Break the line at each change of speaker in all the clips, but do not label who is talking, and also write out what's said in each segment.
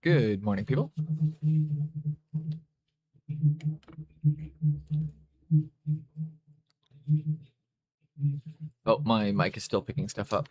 Good morning, people. Oh, my mic is still picking stuff up.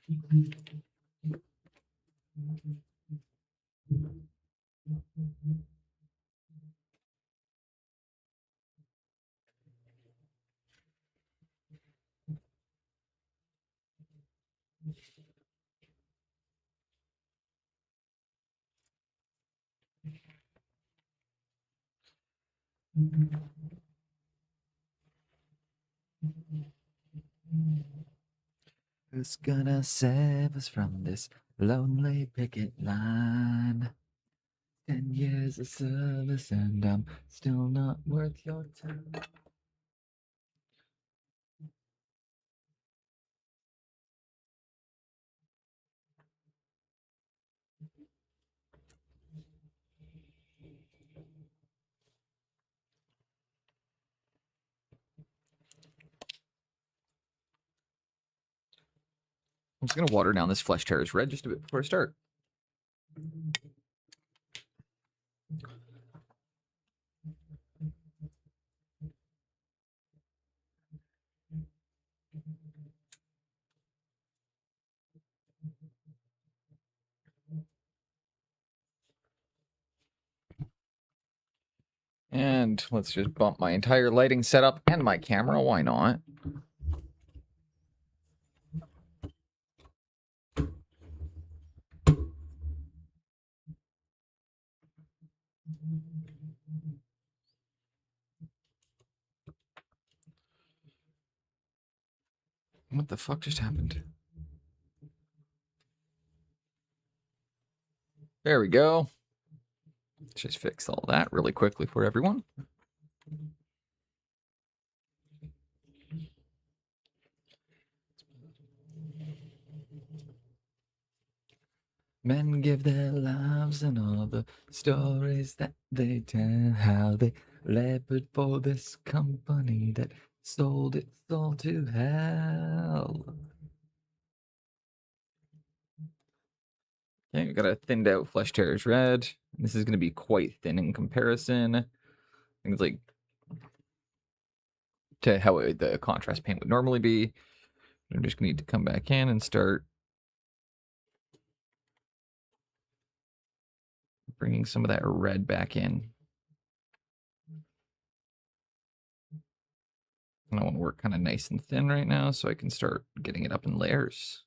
Who's gonna save us from this lonely picket line? 10 years of service and I'm still not worth your time. I'm just gonna water down this Flesh Terror's Red just a bit before I start. And let's just bump my entire lighting setup and my camera. Why not? What the fuck just happened? There we go. Let's just fix all that really quickly for everyone. Men give their lives and all the stories that they tell, how they labored for this company that sold its soul to hell. Okay, we got a thinned out Flesh Terror's Red. This is going to be quite thin in comparison. I think it's like to how the contrast paint would normally be. I'm just going to need to come back in and start bringing some of that red back in. And I want to work kind of nice and thin right now so I can start getting it up in layers.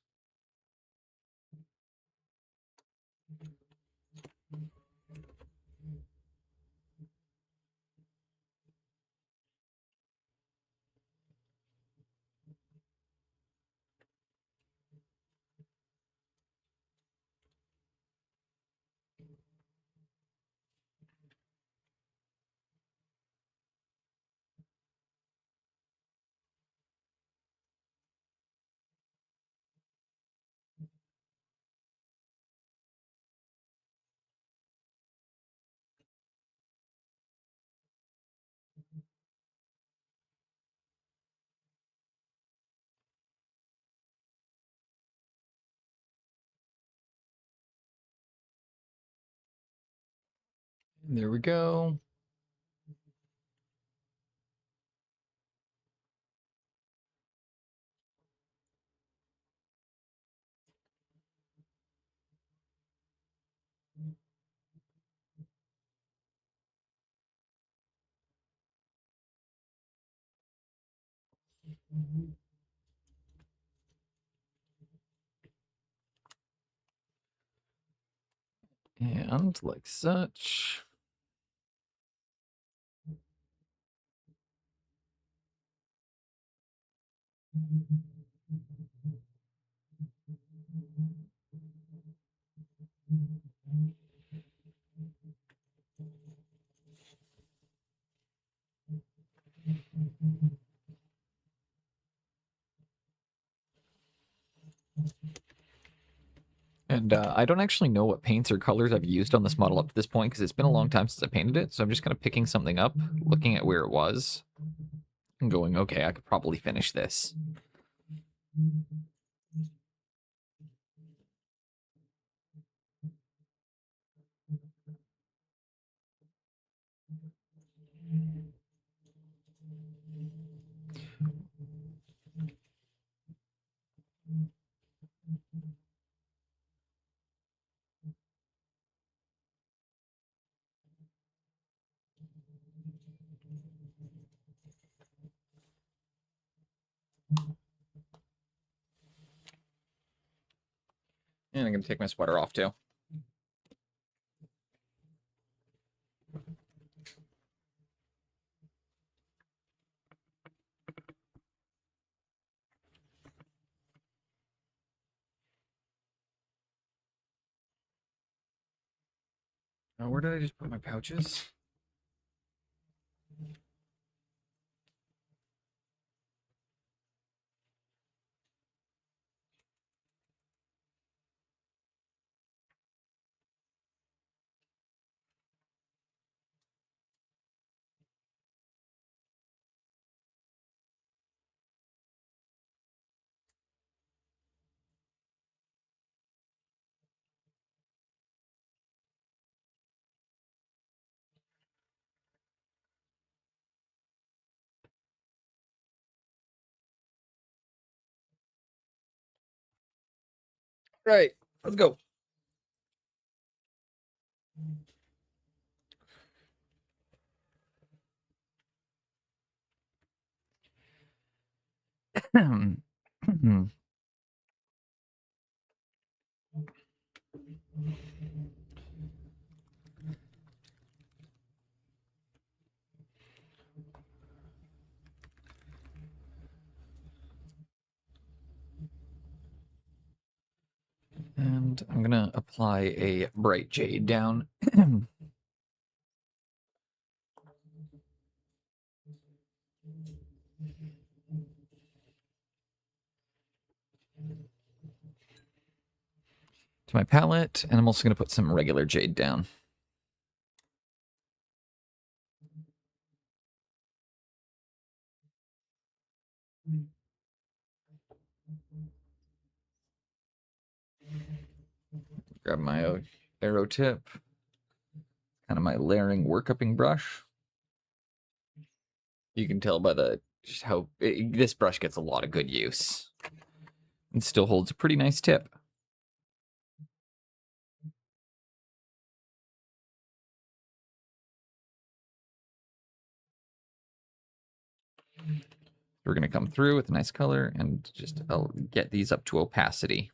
There we go. And like such. And I don't actually know what paints or colors I've used on this model up to this point because it's been a long time since I painted it. So I'm just kind of picking something up, looking at where it was, and going, okay, I could probably finish this. And I'm going to take my sweater off too. Where did I just put my pouches? Right, let's go. And I'm going to apply a bright jade down. To my palette, and I'm also going to put some regular jade down. Grab my arrow tip, kind of my layering workupping brush. You can tell by the just how this brush gets a lot of good use. It still holds a pretty nice tip. We're going to come through with a nice color and just get these up to opacity.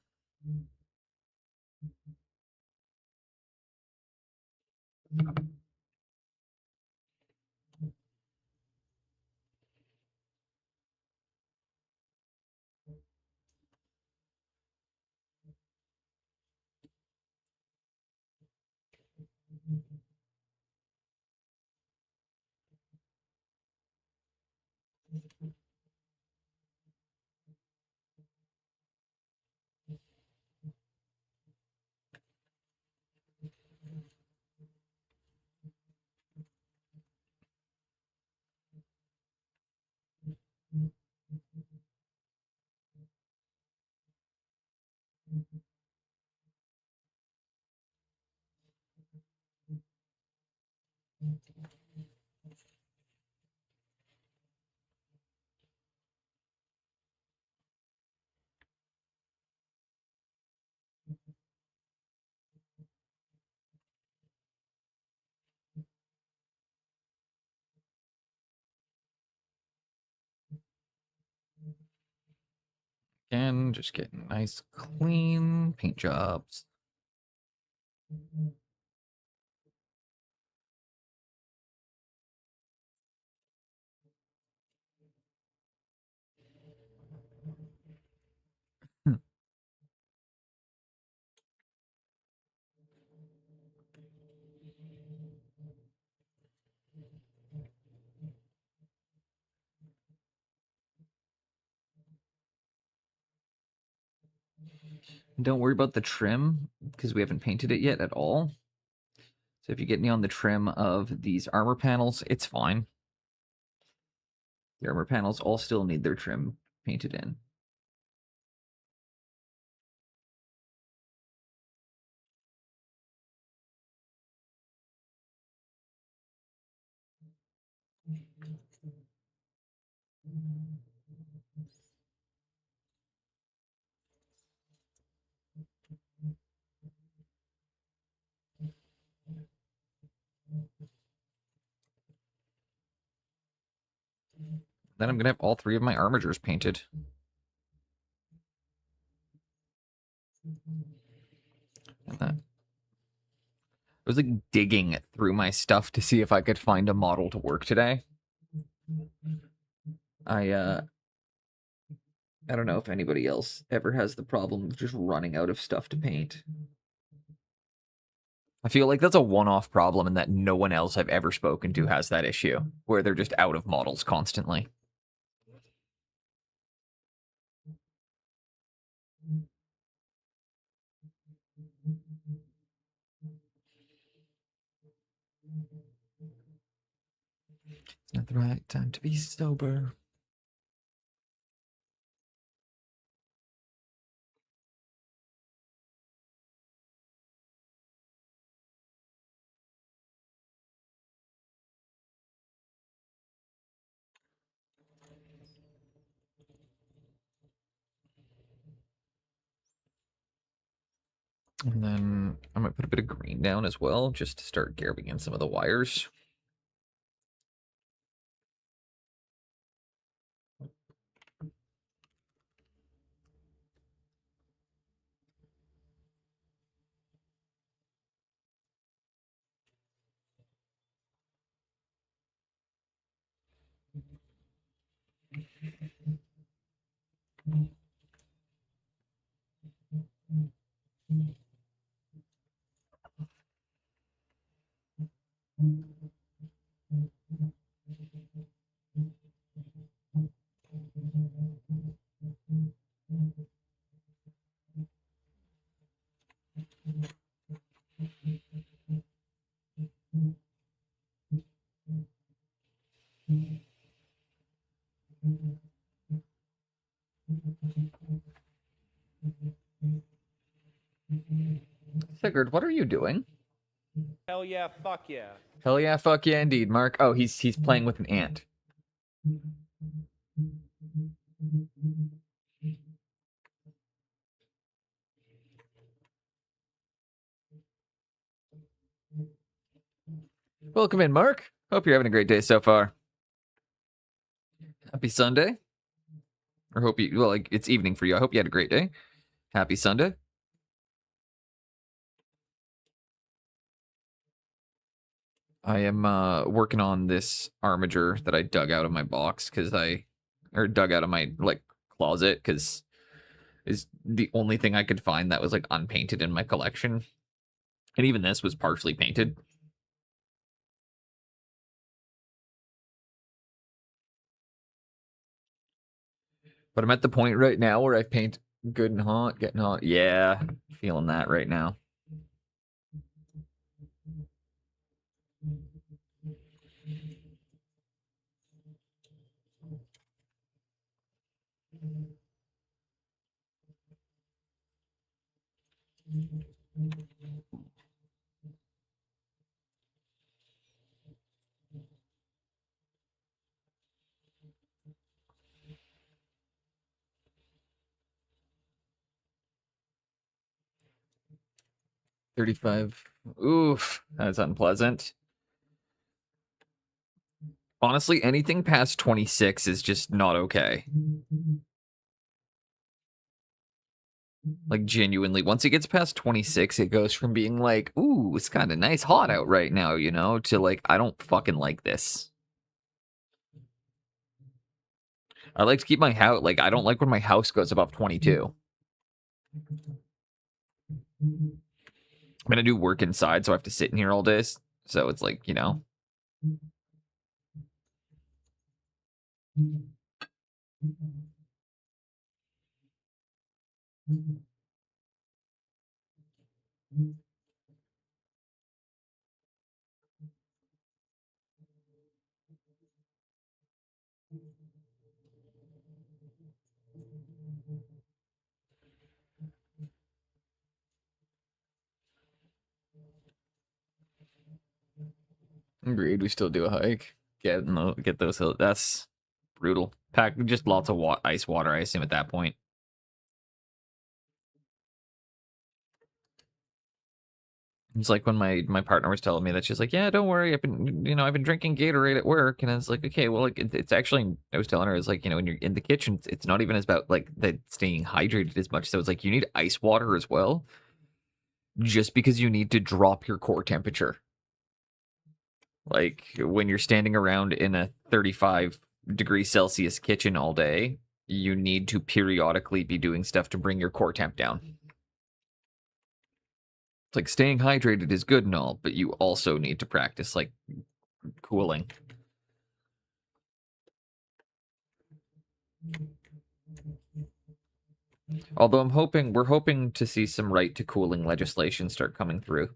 Again, just getting nice, clean paint jobs. Don't worry about the trim, because we haven't painted it yet at all. So if you get any on the trim of these armor panels, it's fine. The armor panels all still need their trim painted in. Then I'm going to have all 3 of my armatures painted. And that. I was like digging through my stuff to see if I could find a model to work today. I don't know if anybody else ever has the problem of just running out of stuff to paint. I feel like that's a one-off problem and that no one else I've ever spoken to has that issue, where they're just out of models constantly. It's not the right time to be sober. And then I might put a bit of green down as well, just to start grabbing in some of the wires. Sigurd, what are you doing?
Hell yeah, fuck yeah.
Hell yeah, fuck yeah, indeed, Mark. Oh, he's playing with an ant. Welcome in, Mark. Hope you're having a great day so far. Happy Sunday. Or hope you, well, like, it's evening for you. I hope you had a great day. Happy Sunday. I am working on this armature that I dug out of my box or dug out of my like closet because is the only thing I could find that was like unpainted in my collection, and even this was partially painted. But I'm at the point right now where I paint good and hot, getting hot. Yeah, feeling that right now. $35. Oof, that's unpleasant. Honestly, anything past 26 is just not okay. Like, genuinely, once it gets past 26, it goes from being like, ooh, it's kind of nice hot out right now, you know, to like, I don't fucking like this. I like to keep my house, like, I don't like when my house goes above 22. I mean, I do work inside, so I have to sit in here all day. So it's like, you know. Agreed. We still do a hike. Get those hills. That's brutal. Pack just lots of ice water. I assume at that point. It's like when my partner was telling me that she's like, yeah, don't worry, I've been drinking Gatorade at work, and I was like, okay, well, like it's actually, I was telling her, it's like, when you're in the kitchen, it's not even as about like the staying hydrated as much. So it's like you need ice water as well, just because you need to drop your core temperature. Like when you're standing around in a 35-degree-Celsius kitchen all day, you need to periodically be doing stuff to bring your core temp down. It's like staying hydrated is good and all, but you also need to practice like cooling. Although we're hoping to see some right to cooling legislation start coming through.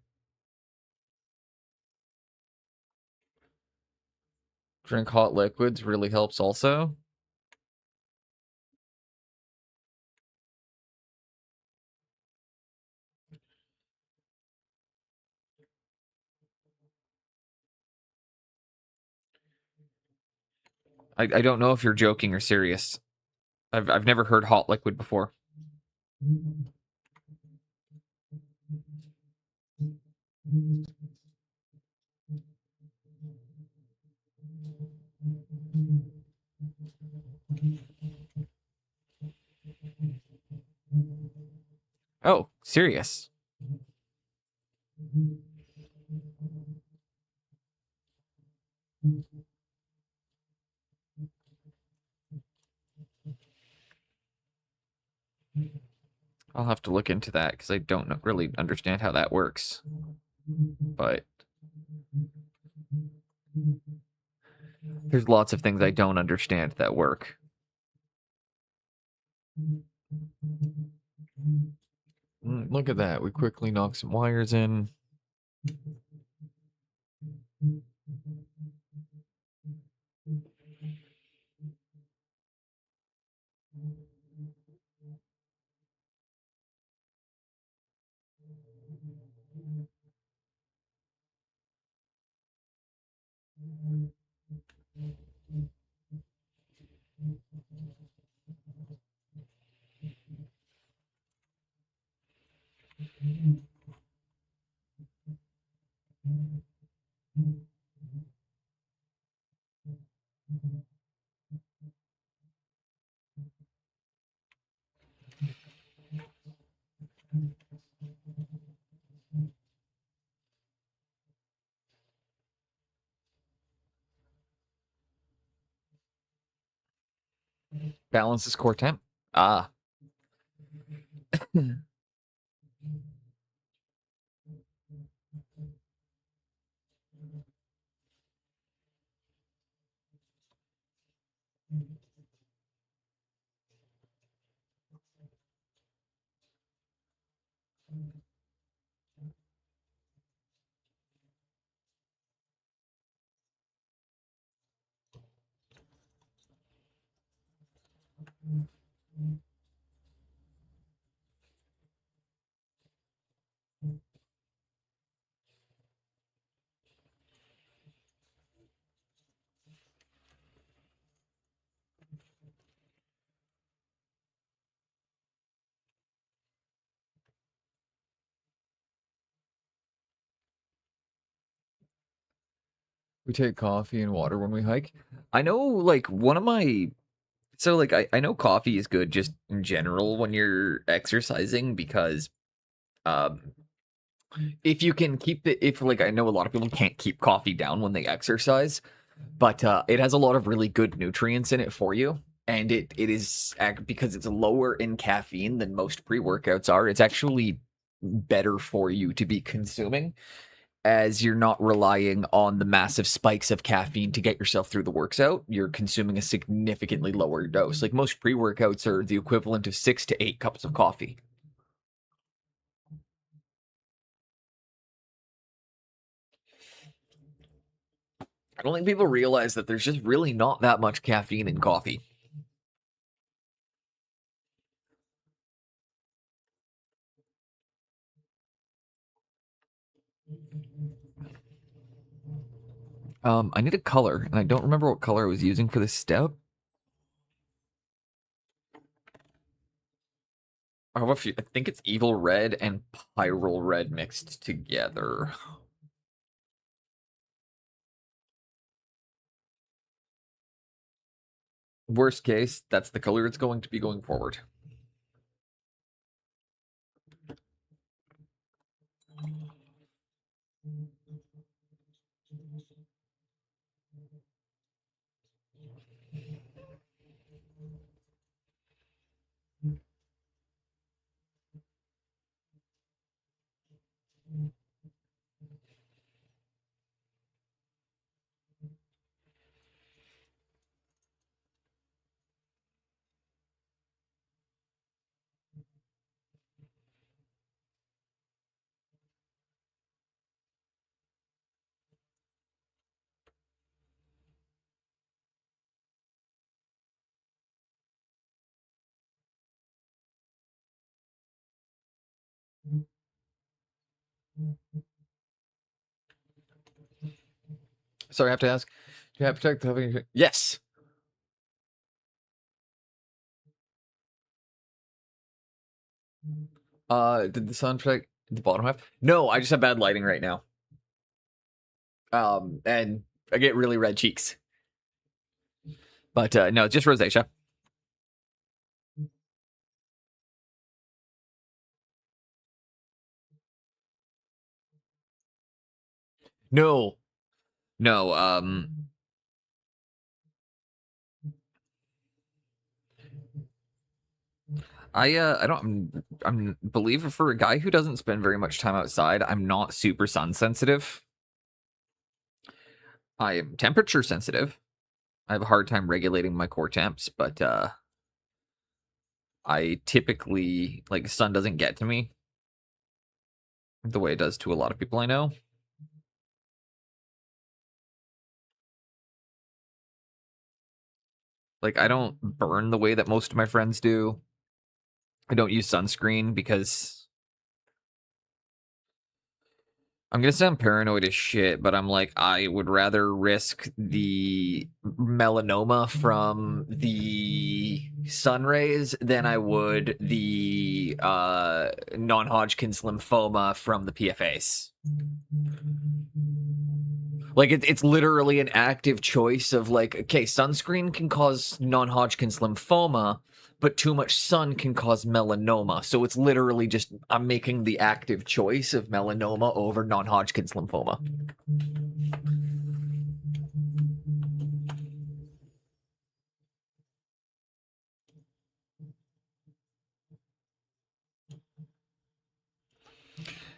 Drink hot liquids really helps also. I don't know if you're joking or serious. I've never heard hot liquid before. Oh, serious. I'll have to look into that because I don't really understand how that works. But there's lots of things I don't understand that work. Look at that. We quickly knock some wires in. Balances core temp. Ah. We take coffee and water when we hike. I know, like, one of my. So, like, I know coffee is good just in general when you're exercising because um, if you can keep it, if, like, I know a lot of people can't keep coffee down when they exercise, but it has a lot of really good nutrients in it for you. And it is, because it's lower in caffeine than most pre-workouts are, it's actually better for you to be consuming, as you're not relying on the massive spikes of caffeine to get yourself through the workout. You're consuming a significantly lower dose. Like most pre-workouts are the equivalent of 6 to 8 cups of coffee. don't think people realize that there's just really not that much caffeine in coffee. I need a color, and I don't remember what color I was using for this step. I have a few, I think it's Evil Red and Pyral Red mixed together. Worst case, that's the color it's going to be going forward. Sorry, I have to ask. Do you have to protect the... Yes. Did the sun protect the bottom half? No, I just have bad lighting right now. And I get really red cheeks. But no, just rosacea. No. No, I don't I'm believe for a guy who doesn't spend very much time outside, I'm not super sun sensitive. I am temperature sensitive. I have a hard time regulating my core temps, but I typically, like, sun doesn't get to me the way it does to a lot of people I know. Like, I don't burn the way that most of my friends do. I don't use sunscreen because I'm gonna sound paranoid as shit, but I'm like, I would rather risk the melanoma from the sun rays than I would the non-Hodgkin's lymphoma from the PFAs. Like, it's literally an active choice of, like, okay, sunscreen can cause non-Hodgkin's lymphoma, but too much sun can cause melanoma. So it's literally just, I'm making the active choice of melanoma over non-Hodgkin's lymphoma.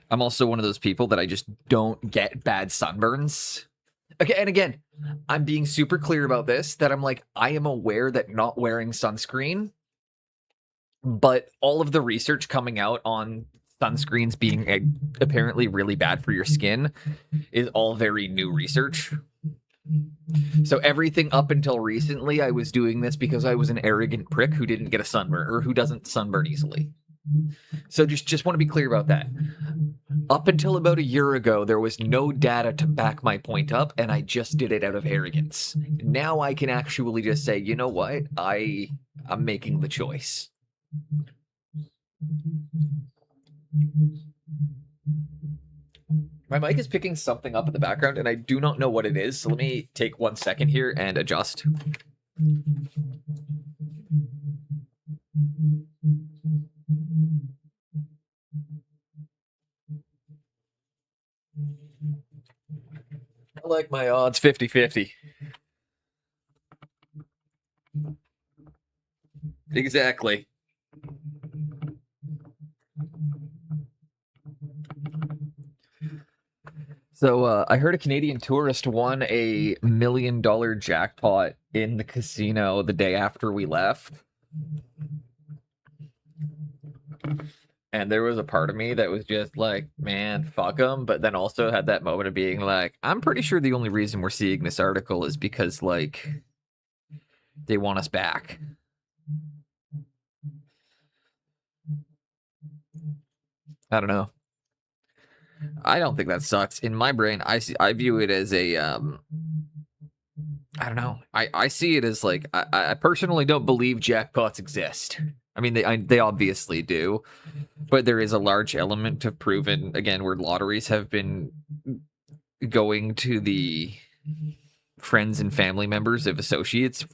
I'm also one of those people that I just don't get bad sunburns. Okay, and again, I'm being super clear about this, that I'm like, I am aware that not wearing sunscreen, but all of the research coming out on sunscreens being apparently really bad for your skin is all very new research. So everything up until recently, I was doing this because I was an arrogant prick who didn't get a sunburn, or who doesn't sunburn easily. So just want to be clear about that. Up until about a year ago, there was no data to back my point up, and I just did it out of arrogance. Now I can actually just say, you know what? I'm making the choice. My mic is picking something up in the background, and I do not know what it is. So let me take 1 second here and adjust. I like my odds 50-50. Exactly. So I heard a Canadian tourist won a $1 million jackpot in the casino the day after we left. And there was a part of me that was just like, man, fuck them. But then also had that moment of being like, I'm pretty sure the only reason we're seeing this article is because, like, they want us back. I don't know. I don't think that sucks. In my brain, I view it as a I don't know. I see it as like I personally don't believe jackpots exist. I mean, they obviously do, but there is a large element of proven again where lotteries have been going to the friends and family members of associates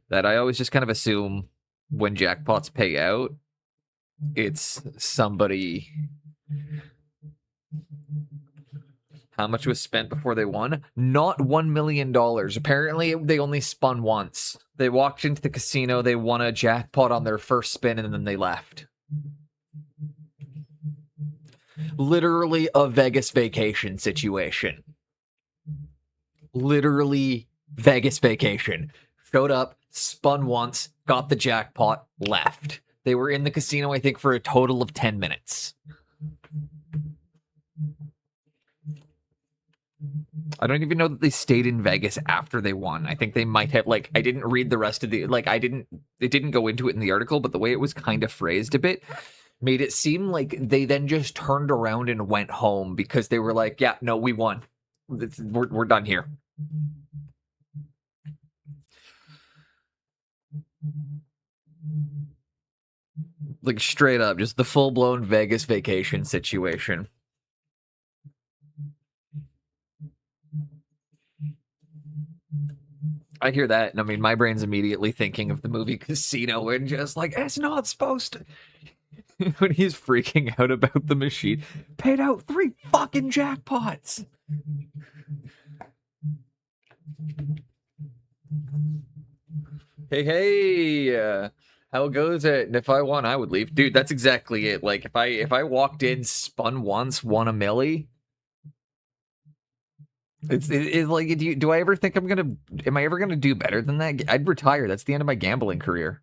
that I always just kind of assume when jackpots pay out, it's somebody. How much was spent before they won? Not $1 million. Apparently, they only spun once. They walked into the casino, they won a jackpot on their first spin, and then they left. Literally a Vegas vacation situation. Literally Vegas vacation. Showed up, spun once, got the jackpot, left. They were in the casino, I think, for a total of 10 minutes. I don't even know that they stayed in Vegas after they won. I think they might have, like, I didn't read the rest of the, like, it didn't go into it in the article, but the way it was kind of phrased a bit made it seem like they then just turned around and went home because they were like, yeah, no, we won. We're done here. Like, straight up, just the full-blown Vegas vacation situation. I hear that, and I mean, my brain's immediately thinking of the movie Casino and just like, it's not supposed to. When he's freaking out about the machine, paid out 3 fucking jackpots. Hey, how goes it? And if I won, I would leave, dude. That's exactly it. Like, if I walked in, spun once, won a milli. It's like, do I ever think am I ever gonna do better than that? I'd retire. That's the end of my gambling career.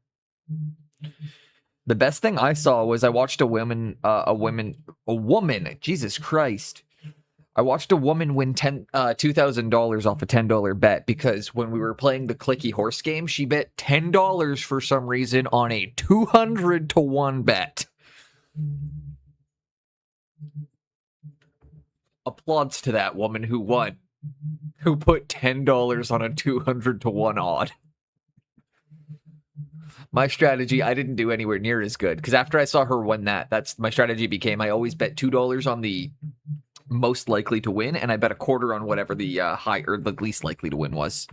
The best thing I saw was I watched a woman, Jesus Christ. I watched a woman win $2,000 off a $10 bet because when we were playing the clicky horse game, she bet $10 for some reason on a 200-1 bet. Applauds to that woman who won, who put $10 on a 200-1 odd. My strategy, I didn't do anywhere near as good because after I saw her win that's my strategy became I always bet $2 on the most likely to win, and I bet a quarter on whatever the high or the least likely to win was.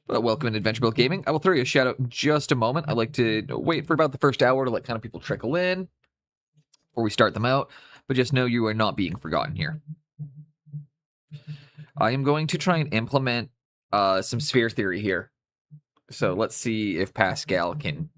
Well, welcome to Adventure Built Gaming. I will throw you a shout out in just a moment. I like to wait for about the first hour to let kind of people trickle in before we start them out, but just know you are not being forgotten here. I am going to try and implement some sphere theory here. So let's see if Pascal can.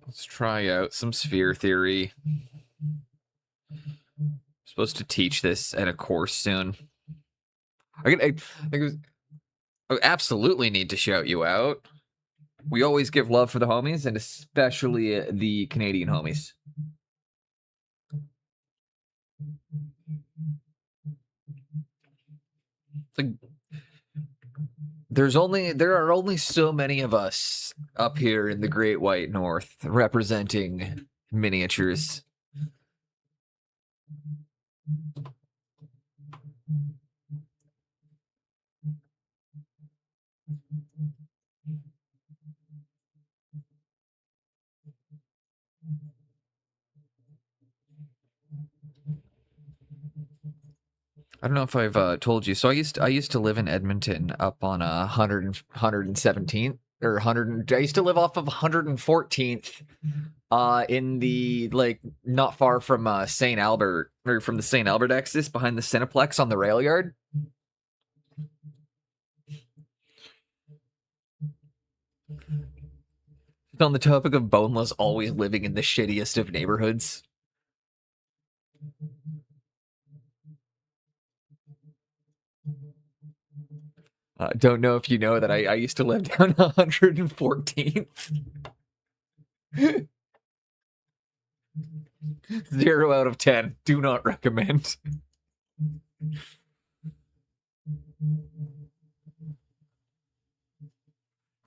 Let's try out some sphere theory. I'm supposed to teach this at a course soon. I absolutely need to shout you out. We always give love for the homies, and especially the Canadian homies. It's like there are only so many of us up here in the Great White North representing miniatures. I don't know if I've told you. So I used to live in Edmonton up on 117th or 100. I used to live off of 114th in the like not far from St. Albert or from the St. Albert Exis behind the Cineplex on the rail yard. On the topic of Boneless always living in the shittiest of neighborhoods. Don't know if you know that I used to live down 114th. 0 out of 10. Do not recommend.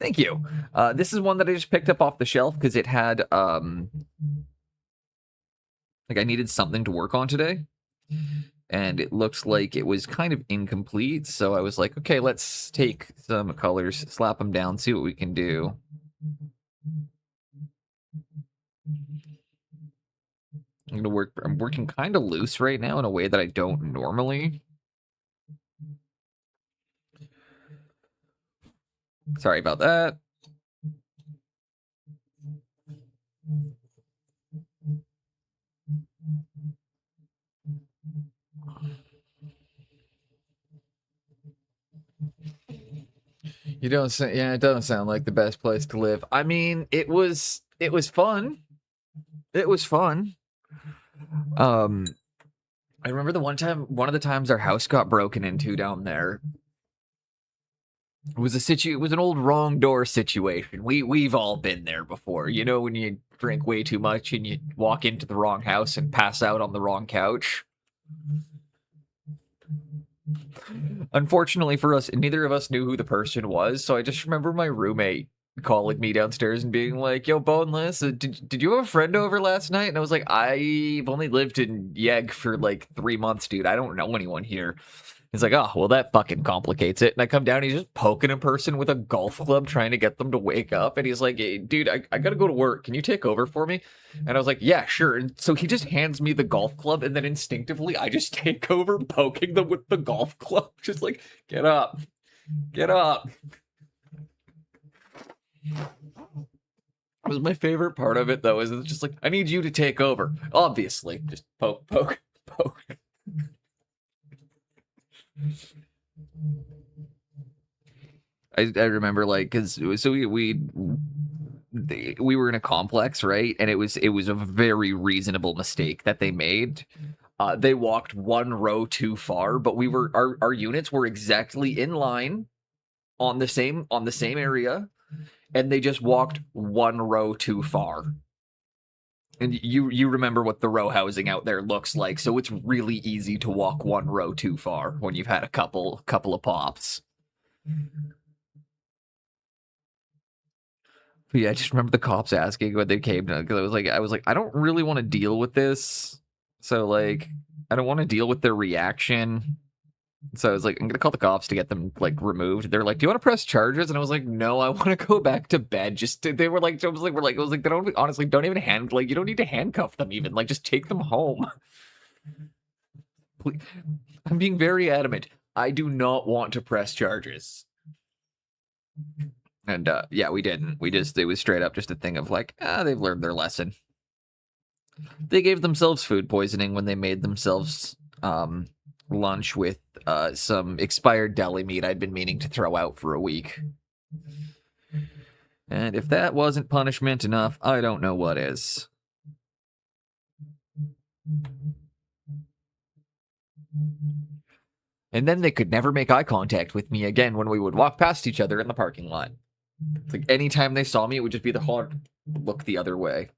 Thank you. This is one that I just picked up off the shelf because it had like I needed something to work on today. And it looks like it was kind of incomplete, so I was like, okay, let's take some colors, slap them down, see what we can do. I'm working kind of loose right now in a way that I don't normally. Sorry about that. You don't say, yeah, it doesn't sound like the best place to live. I mean, it was fun. It was fun. I remember one of the times our house got broken into down there. It was it was an old wrong door situation. We've all been there before. You know, when you drink way too much and you walk into the wrong house and pass out on the wrong couch. Unfortunately for us, neither of us knew who the person was, so I just remember my roommate calling me downstairs and being like, "Yo, Boneless, did you have a friend over last night?" And I was like, "I've only lived in Yegg for like 3 months, dude. I don't know anyone here." He's like, "Oh, well, that fucking complicates it." And I come down, he's just poking a person with a golf club, trying to get them to wake up. And he's like, "Hey, dude, I gotta go to work. Can you take over for me?" And I was like, "Yeah, sure." And so he just hands me the golf club, and then instinctively, I just take over poking them with the golf club. Just like, get up, get up. It was my favorite part of it, though, is it's just like, I need you to take over. Obviously, just poke, poke, poke. I remember like because so we were in a complex, right? And it was a very reasonable mistake that they made. They walked one row too far, but we were our units were exactly in line on the same area, and they just walked one row too far. And you remember what the row housing out there looks like, so it's really easy to walk one row too far when you've had a couple of pops. But yeah, I just remember the cops asking when they came to because I was like, I don't really want to deal with this. So like, I don't want to deal with their reaction. So I was like, I'm gonna call the cops to get them like removed. They're like, "Do you want to press charges?" And I was like, "No, I want to go back to bed." They were like, I was like, they don't honestly don't even you don't need to handcuff them even. Like, just take them home. Please. I'm being very adamant. I do not want to press charges. And yeah, we didn't. It was straight up just a thing of like, they've learned their lesson. They gave themselves food poisoning when they made themselves lunch with some expired deli meat I'd been meaning to throw out for a week. And if that wasn't punishment enough, I don't know what is. And then they could never make eye contact with me again when we would walk past each other in the parking lot. It's like anytime they saw me, it would just be the hard look the other way.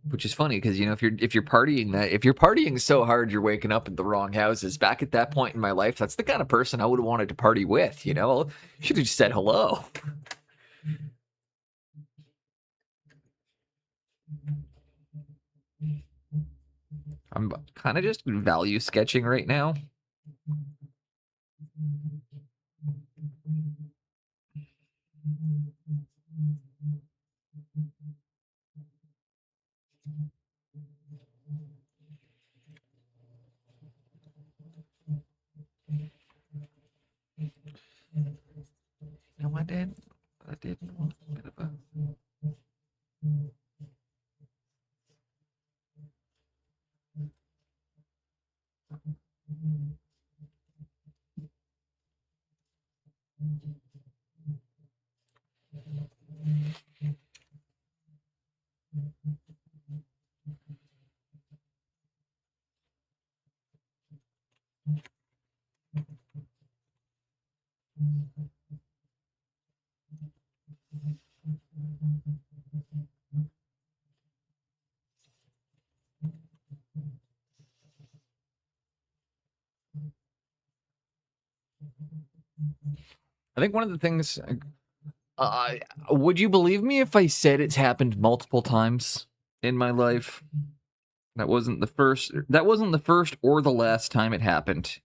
Which is funny because, you know, if you're partying so hard you're waking up in the wrong houses. Back at that point in my life, that's the kind of person I would have wanted to party with. You know, should have just said hello. I'm kind of just value sketching right now. I didn't want a bit of a... I think one of the things... would you believe me if I said it's happened multiple times in my life? That wasn't the first or the last time it happened.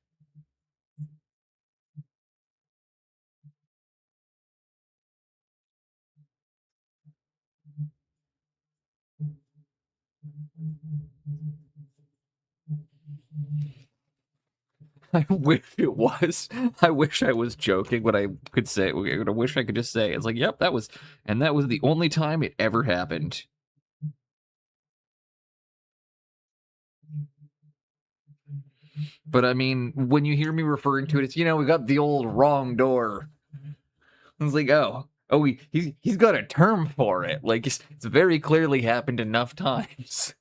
I wish it was. I wish I was joking when I could say it. I wish I could just say it's like, yep, that was the only time it ever happened. But I mean, when you hear me referring to it, it's, we got the old wrong door. It's like, he's got a term for it. Like, it's very clearly happened enough times.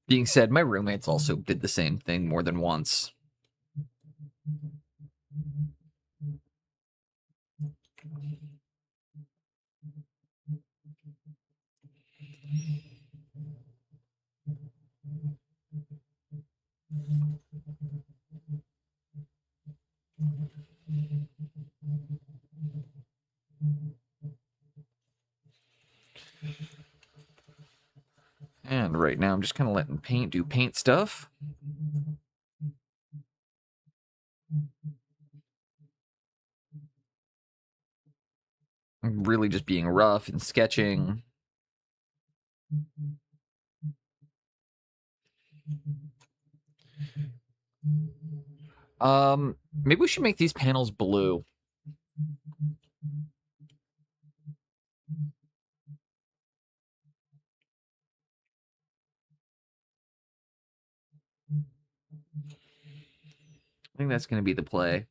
Being said, my roommates also did the same thing more than once. And right now I'm just kind of letting paint do paint stuff. I'm really just being rough and sketching. Maybe we should make these panels blue. I think that's going to be the play.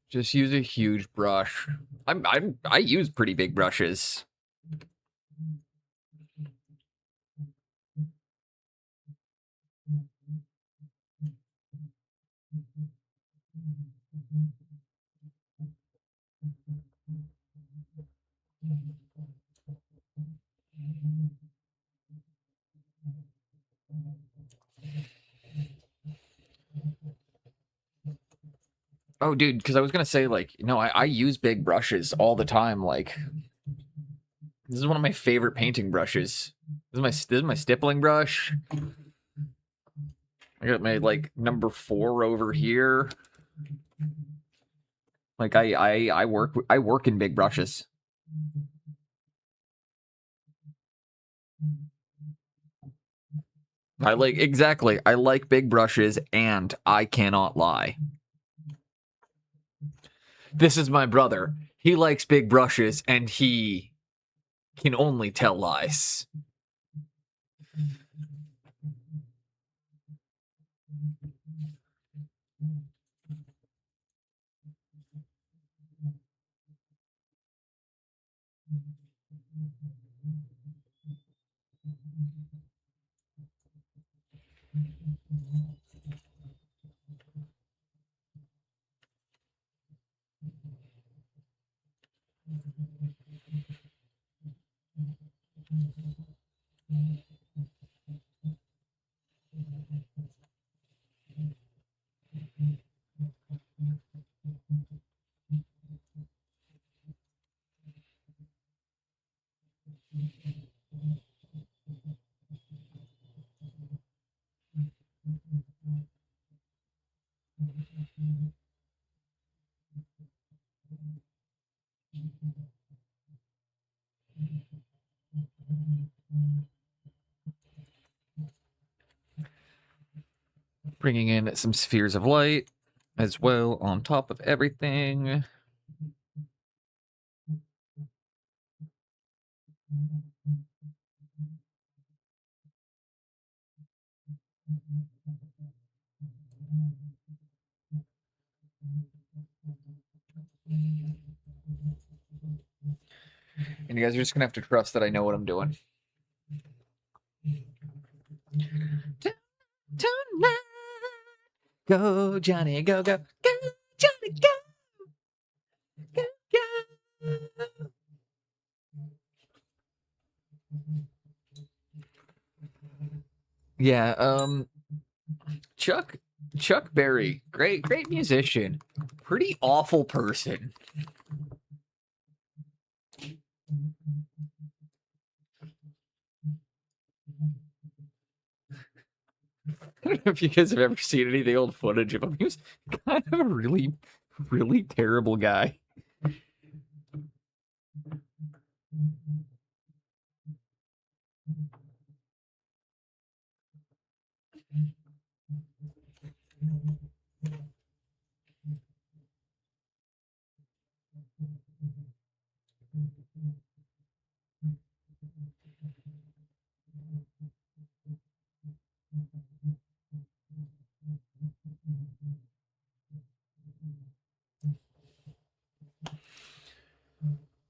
Just use a huge brush. I use pretty big brushes. Oh, dude, because I was gonna say, like, I use big brushes all the time. Like, this is one of my favorite painting brushes. This is my stippling brush. I got my number 4 over here. Like, I work in big brushes. I like big brushes, and I cannot lie. This is my brother. He likes big brushes, and he can only tell lies. Bringing in some spheres of light as well on top of everything. And you guys are just gonna have to trust that I know what I'm doing. Tonight, go Johnny, go, go, go, Johnny, go, go, go. Yeah, Chuck Berry, great musician, pretty awful person. I don't know if you guys have ever seen any of the old footage of him. He was kind of a really, really terrible guy.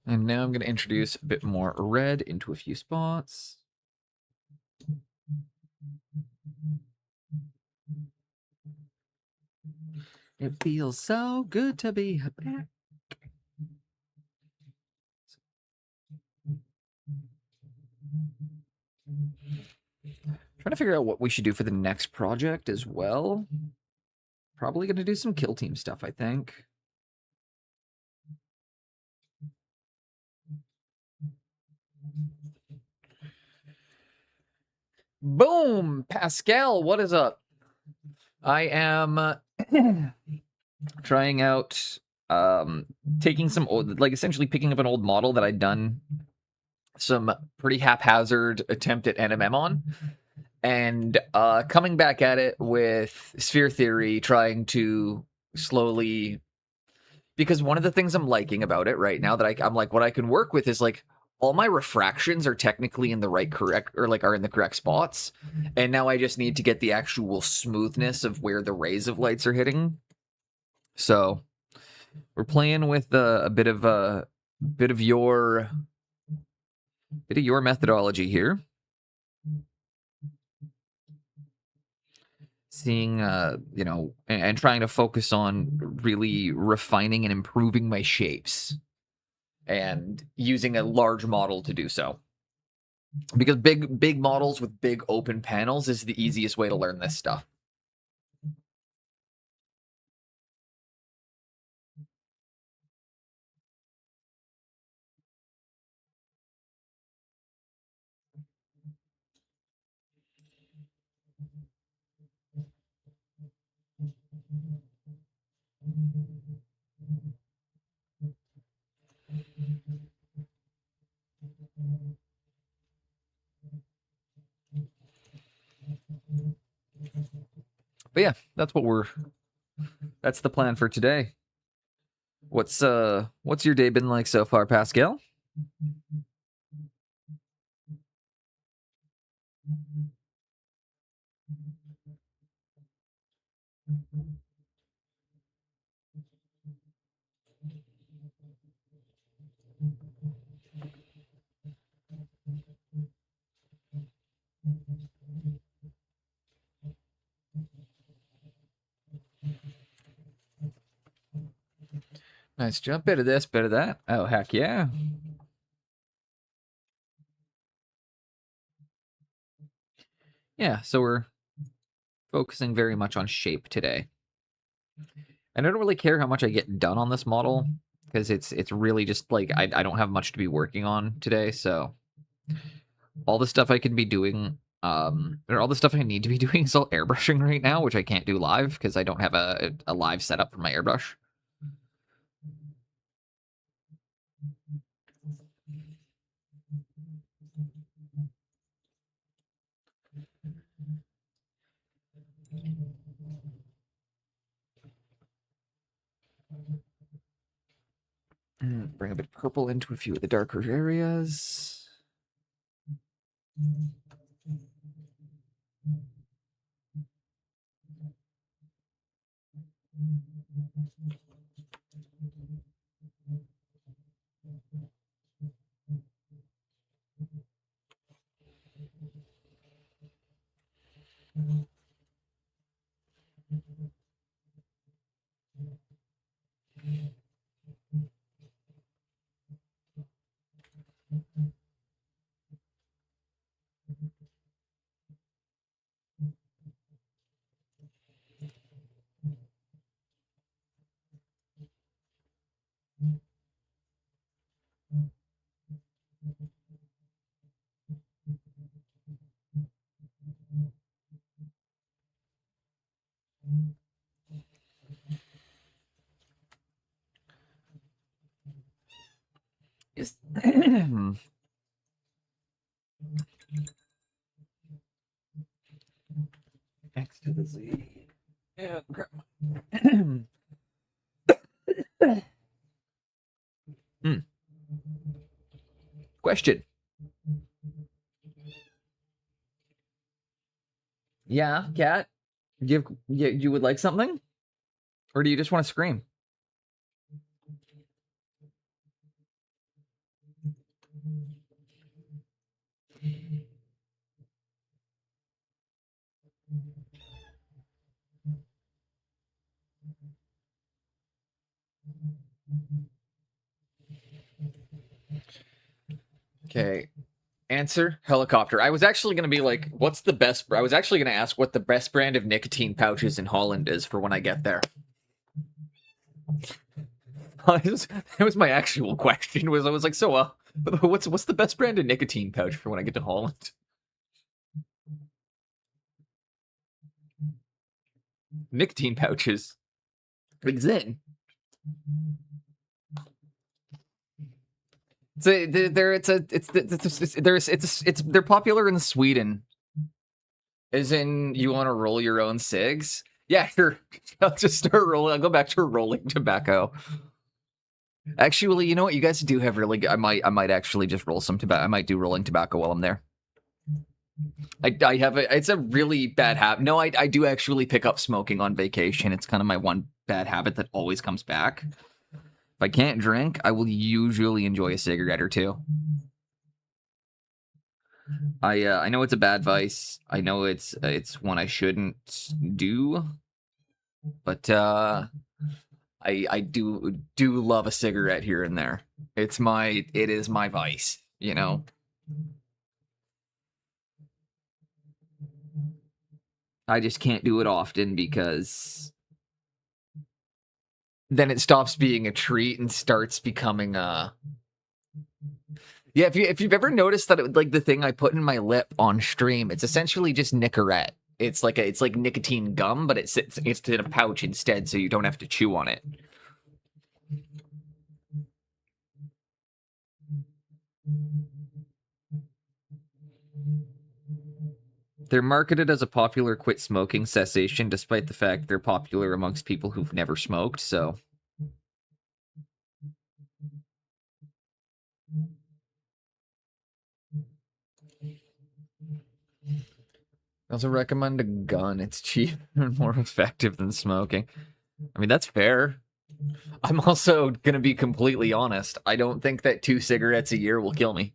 And now I'm going to introduce a bit more red into a few spots. It feels so good to be back. Trying to figure out what we should do for the next project as well. Probably going to do some kill team stuff, I think. Boom! Pascal, what is up? I am trying out taking some old, like essentially picking up an old model that I'd done some pretty haphazard attempt at NMM on, and coming back at it with sphere theory, trying to slowly, because one of the things I'm liking about it right now that I'm like, what I can work with is like all my refractions are technically in the correct or like are in the correct spots, and now I just need to get the actual smoothness of where the rays of lights are hitting. So we're playing with a bit of your methodology here. Seeing, you know, and trying to focus on really refining and improving my shapes and using a large model to do so. Because big models with big open panels is the easiest way to learn this stuff. But yeah, that's the plan for today. What's your day been like so far, Pascal? Nice jump, bit of this, bit of that. Oh, heck yeah. Yeah, so we're focusing very much on shape today. And I don't really care how much I get done on this model, because it's really just like I don't have much to be working on today, so all the stuff I can be doing, or all the stuff I need to be doing is all airbrushing right now, which I can't do live because I don't have a live setup for my airbrush. bring a bit of purple into a few of the darker areas. Is X to the Z. Yeah, grab Question. Yeah, cat. You would like something? Or do you just want to scream? Okay. Answer, helicopter. I was actually going to be like, what's the best... I was actually going to ask what the best brand of nicotine pouches in Holland is for when I get there. That was my actual question. I was like, so, what's the best brand of nicotine pouch for when I get to Holland? Nicotine pouches. Big Zin. They're popular in Sweden. As in, you want to roll your own cigs? Yeah, sure. I'll just start rolling. I'll go back to rolling tobacco. Actually, you know what? You guys do have really good... I might actually just roll some tobacco. I might do rolling tobacco while I'm there. I have it's a really bad habit. No, I do actually pick up smoking on vacation. It's kind of my one bad habit that always comes back. If I can't drink, I will usually enjoy a cigarette or two. I know it's a bad vice. I know it's one I shouldn't do. But I do love a cigarette here and there. It is my vice, you know. I just can't do it often because then it stops being a treat and starts becoming a... Yeah, if you've ever noticed that like the thing I put in my lip on stream, it's essentially just Nicorette. It's like nicotine gum, but it's in a pouch instead, so you don't have to chew on it. They're marketed as a popular quit smoking cessation, despite the fact they're popular amongst people who've never smoked, so... I also recommend a gun. It's cheap and more effective than smoking. I mean, that's fair. I'm also going to be completely honest. I don't think that 2 cigarettes a year will kill me.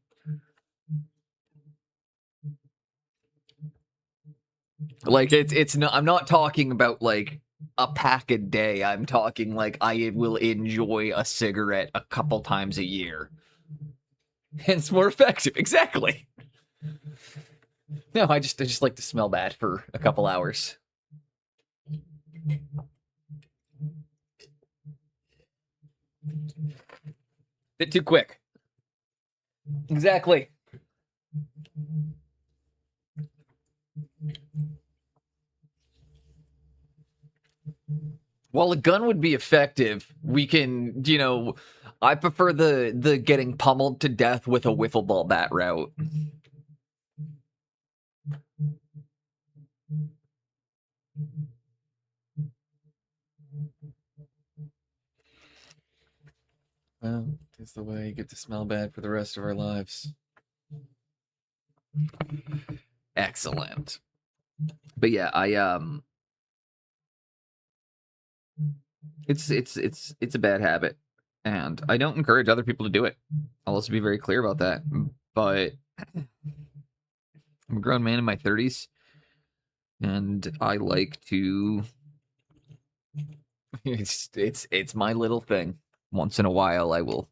Like, it's not... I'm not talking about, like, a pack a day. I'm talking, like, I will enjoy a cigarette a couple times a year. Hence more effective. Exactly. No, I just like to smell bad for a couple hours. Bit too quick. Exactly. While a gun would be effective, we can, you know, I prefer the getting pummeled to death with a wiffle ball bat route. is the way you get to smell bad for the rest of our lives. Excellent. But yeah, it's a bad habit, and I don't encourage other people to do it. I'll also be very clear about that. But I'm a grown man in my 30s, and I like to. It's my little thing. Once in a while, I will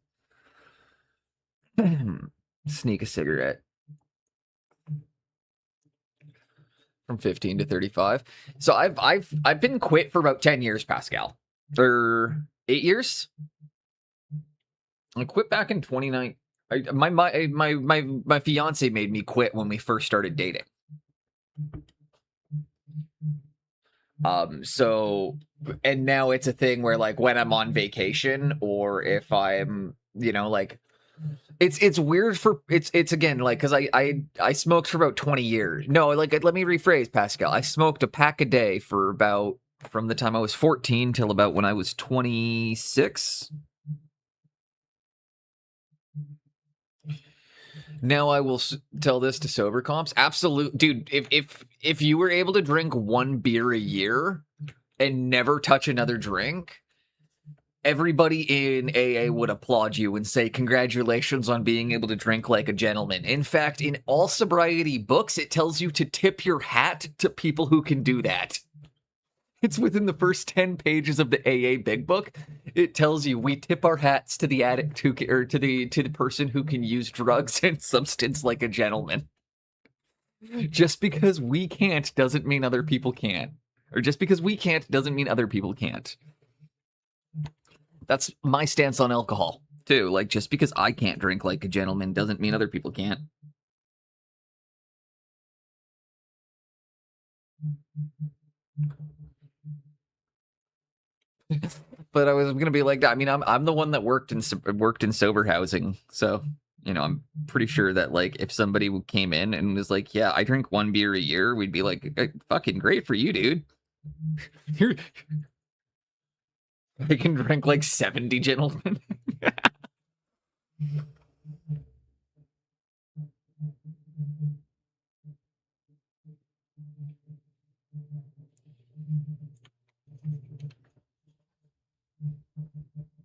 sneak a cigarette. From 15 to 35. So I've been quit for about 10 years, Pascal. Or 8 years? I quit back in 29. My fiance made me quit when we first started dating. So, and now it's a thing where, like, when I'm on vacation or if I'm, like, it's weird for it's again, like, because I smoked for about 20 years. No, like, let me rephrase, Pascal. I smoked a pack a day for about, from the time I was 14 till about when I was 26. Now I will tell this to sober comps. Absolute, dude. If you were able to drink one beer a year and never touch another drink, everybody in AA would applaud you and say congratulations on being able to drink like a gentleman. In fact, in all sobriety books, it tells you to tip your hat to people who can do that. It's within the first 10 pages of the AA Big Book. It tells you we tip our hats to the addict who, or to the person who can use drugs and substance like a gentleman. Just because we can't doesn't mean other people can't. Or just because we can't doesn't mean other people can't. That's my stance on alcohol, too. Like, just because I can't drink like a gentleman doesn't mean other people can't. But I was gonna be like, I mean, I'm the one that worked in sober housing, so I'm pretty sure that, like, if somebody came in and was like, yeah, I drink one beer a year, we'd be like, fucking great for you, dude. I can drink like 70 gentlemen.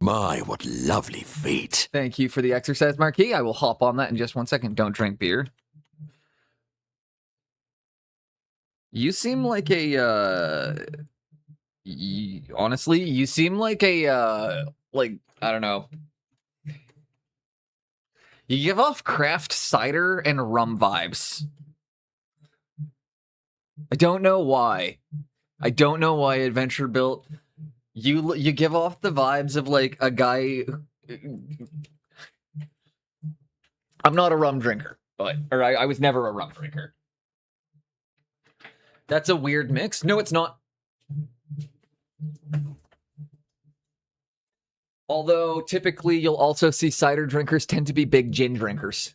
My, what lovely feet.
Thank you for the exercise, Marquis. I will hop on that in just 1 second. Don't drink beer. You seem like a, honestly, you seem like a, like, I don't know. You give off craft cider and rum vibes. I don't know why. Adventure Built. You give off the vibes of, like, a guy. I'm not a rum drinker, or I was never a rum drinker. That's a weird mix. No, it's not. Although, typically, you'll also see cider drinkers tend to be big gin drinkers.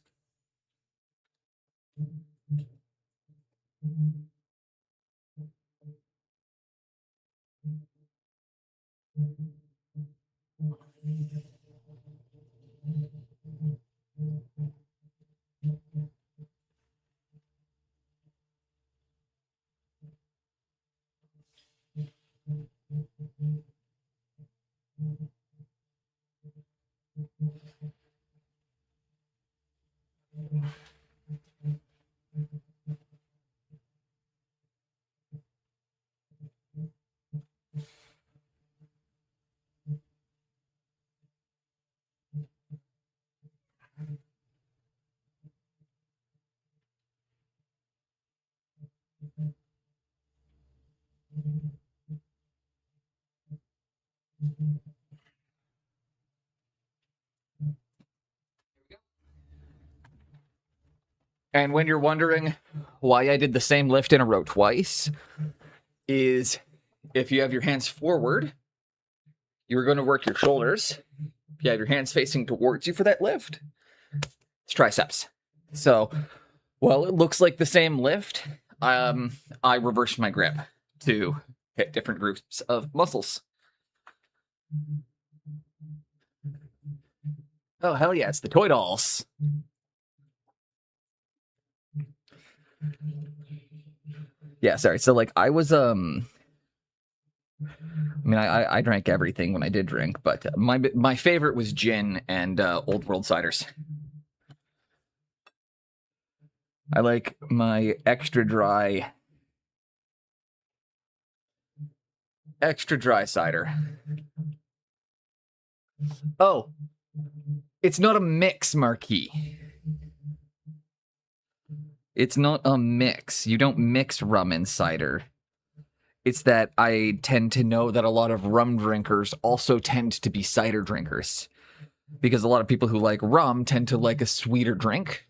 And when you're wondering why I did the same lift in a row twice, is if you have your hands forward, you're going to work your shoulders. If you have your hands facing towards you for that lift, it's triceps. So, well, it looks like the same lift. I reversed my grip to hit different groups of muscles. Oh, hell yeah, it's the toy dolls. Yeah, sorry. So, like, I was, I mean, I drank everything when I did drink, but my favorite was gin and Old World ciders. I like my extra dry cider. Oh, it's not a mix, Marquis. It's not a mix. You don't mix rum and cider. It's that I tend to know that a lot of rum drinkers also tend to be cider drinkers. Because a lot of people who like rum tend to like a sweeter drink.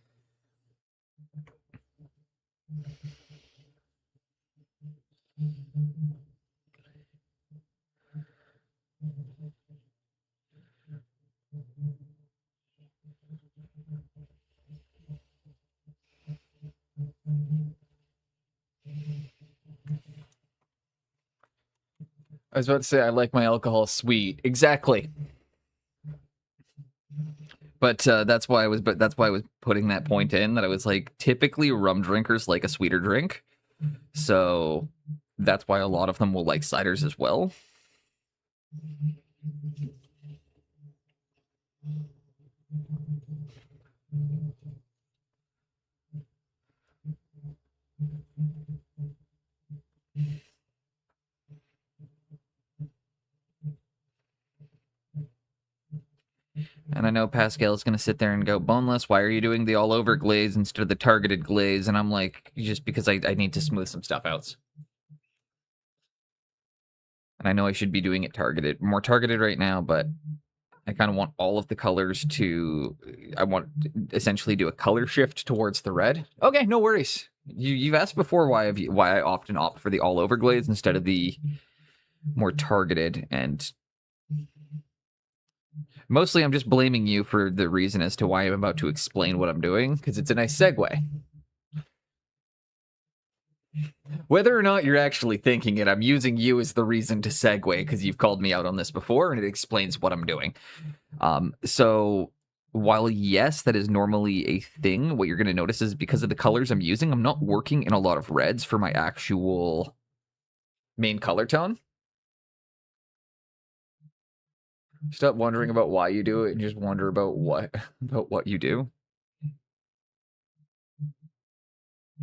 I was about to say I like my alcohol sweet. Exactly. But that's why I was putting that point in, that I was like, typically rum drinkers like a sweeter drink. So that's why a lot of them will like ciders as well. And I know Pascal's going to sit there and go, Boneless, why are you doing the all-over glaze instead of the targeted glaze? And I'm like, just because I need to smooth some stuff out. And I know I should be doing it more targeted right now, but I kind of want all of the colors to... I want to essentially do a color shift towards the red. Okay, no worries. You've asked before why I often opt for the all-over glaze instead of the more targeted, and... mostly, I'm just blaming you for the reason as to why I'm about to explain what I'm doing, because it's a nice segue. Whether or not you're actually thinking it, I'm using you as the reason to segue, because you've called me out on this before, and it explains what I'm doing. So, while yes, that is normally a thing, what you're going to notice is because of the colors I'm using, I'm not working in a lot of reds for my actual main color tone. Stop wondering about why you do it and just wonder about what you do.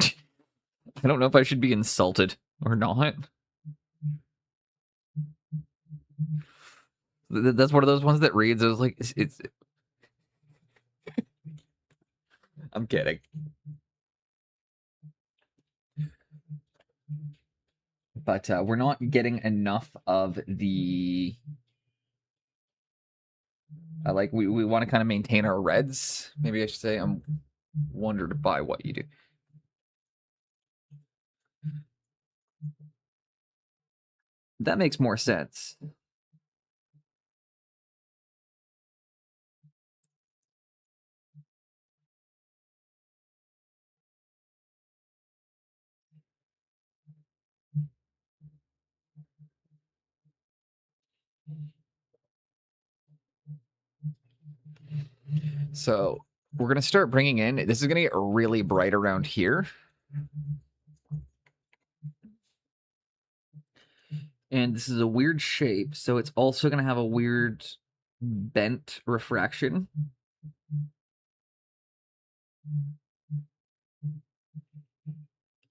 I don't know if I should be insulted or not. That's one of those ones that reads. I was like, it's I'm kidding. But we're not getting enough of the... like, we want to kind of maintain our reds. Maybe I should say I'm wondered by what you do. That makes more sense. So we're going to start bringing in... this is going to get really bright around here. And this is a weird shape, so it's also going to have a weird bent refraction.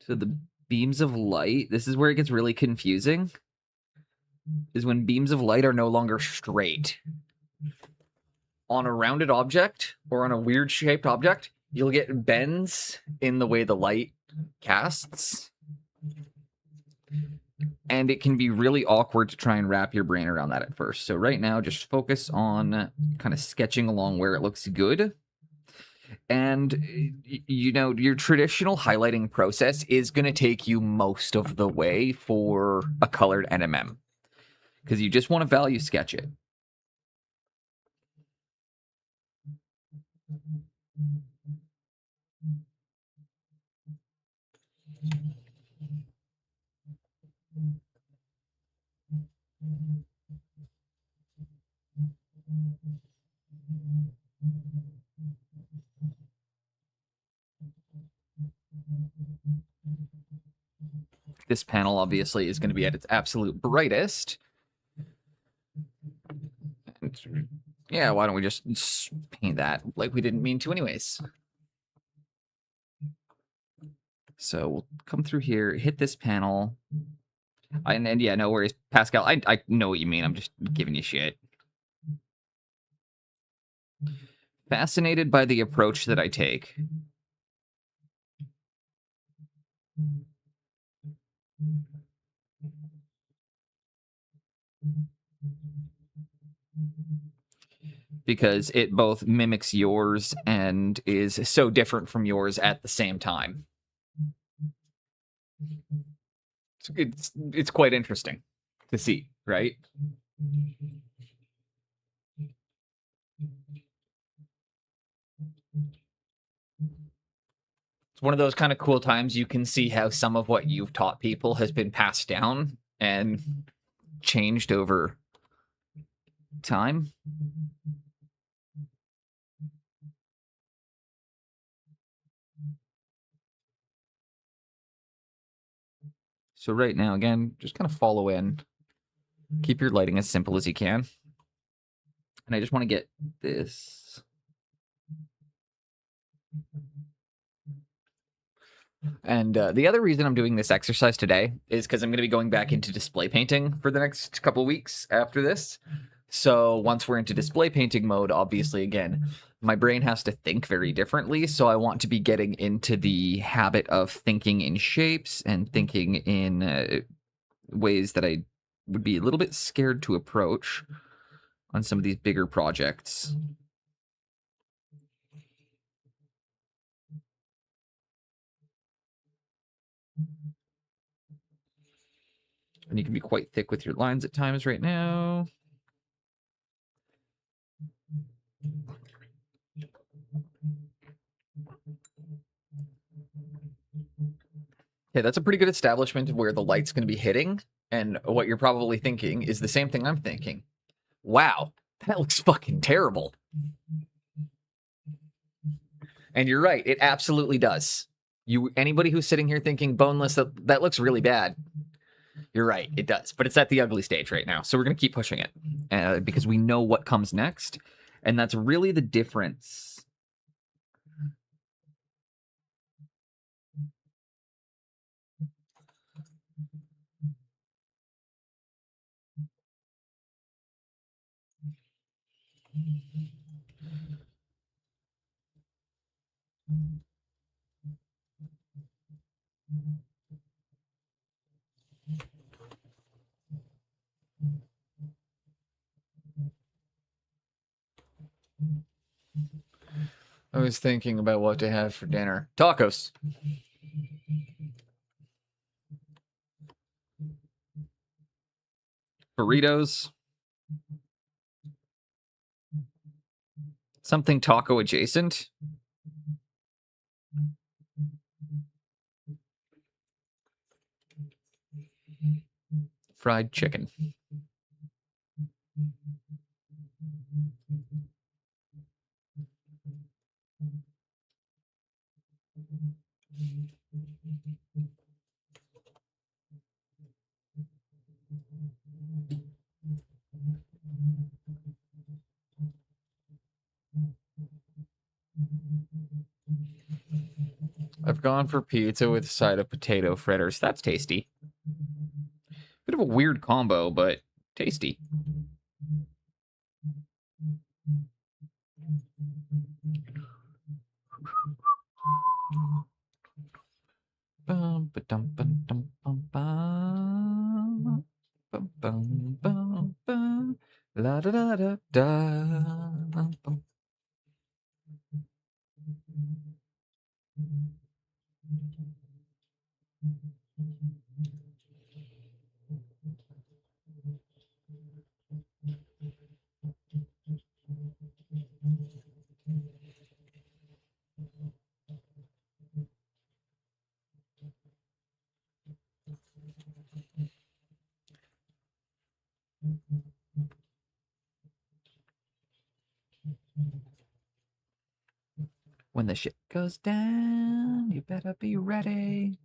So the beams of light, this is where it gets really confusing, is when beams of light are no longer straight. On a rounded object, or on a weird shaped object, you'll get bends in the way the light casts. And it can be really awkward to try and wrap your brain around that at first. So right now, just focus on kind of sketching along where it looks good. And, you know, your traditional highlighting process is going to take you most of the way for a colored NMM, because you just want to value sketch it. This panel obviously is going to be at its absolute brightest. And yeah, why don't we just paint that like we didn't mean to anyways. So we'll come through here, hit this panel. And yeah, no worries, Pascal. I know what you mean. I'm just giving you shit. Fascinated by the approach that I take. Because it both mimics yours and is so different from yours at the same time. It's quite interesting to see, right? It's one of those kind of cool times you can see how some of what you've taught people has been passed down and changed over time. So right now, again, just kind of follow in. Keep your lighting as simple as you can. And I just want to get this. And the other reason I'm doing this exercise today is because I'm going to be going back into display painting for the next couple weeks after this. So once we're into display painting mode, obviously, again, my brain has to think very differently. So I want to be getting into the habit of thinking in shapes and thinking in ways that I would be a little bit scared to approach on some of these bigger projects. And you can be quite thick with your lines at times right now. Okay, that's a pretty good establishment of where the light's going to be hitting. And what you're probably thinking is the same thing I'm thinking. Wow, that looks fucking terrible. And you're right, it absolutely does. Anybody who's sitting here thinking boneless, that looks really bad. You're right, it does. But it's at the ugly stage right now. So we're going to keep pushing it because we know what comes next. And that's really the difference. I was thinking about what to have for dinner. Tacos. Burritos. Something taco adjacent. Fried chicken. I've gone for pizza with a side of potato fritters. That's tasty. Bit of a weird combo, but tasty. La da da da da. When the shit goes down, you better be ready.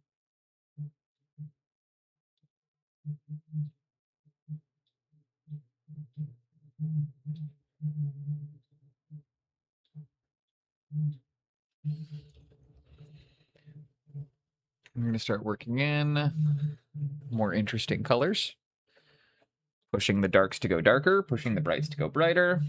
I'm going to start working in more interesting colors. Pushing the darks to go darker, pushing the brights to go brighter.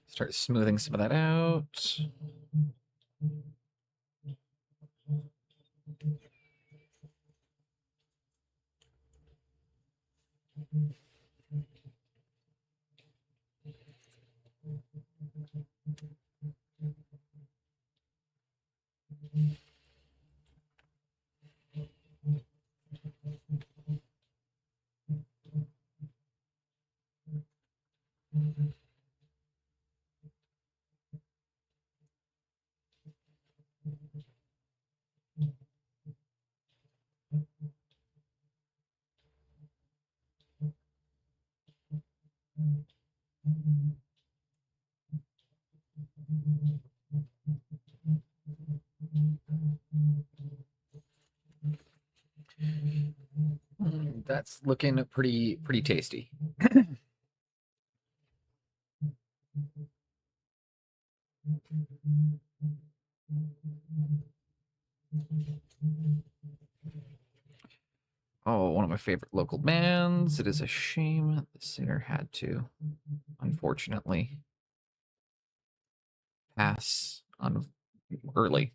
Start smoothing some of that out. That's looking pretty tasty. Oh, one of my favorite local bands. It is a shame the singer had to, unfortunately, pass on early.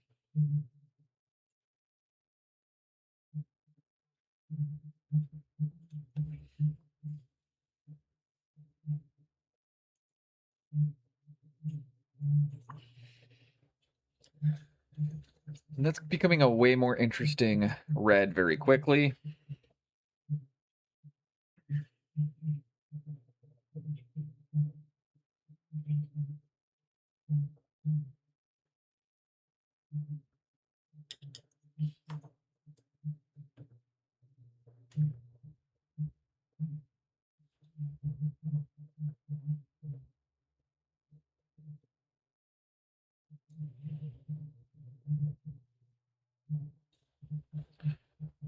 And that's becoming a way more interesting red very quickly.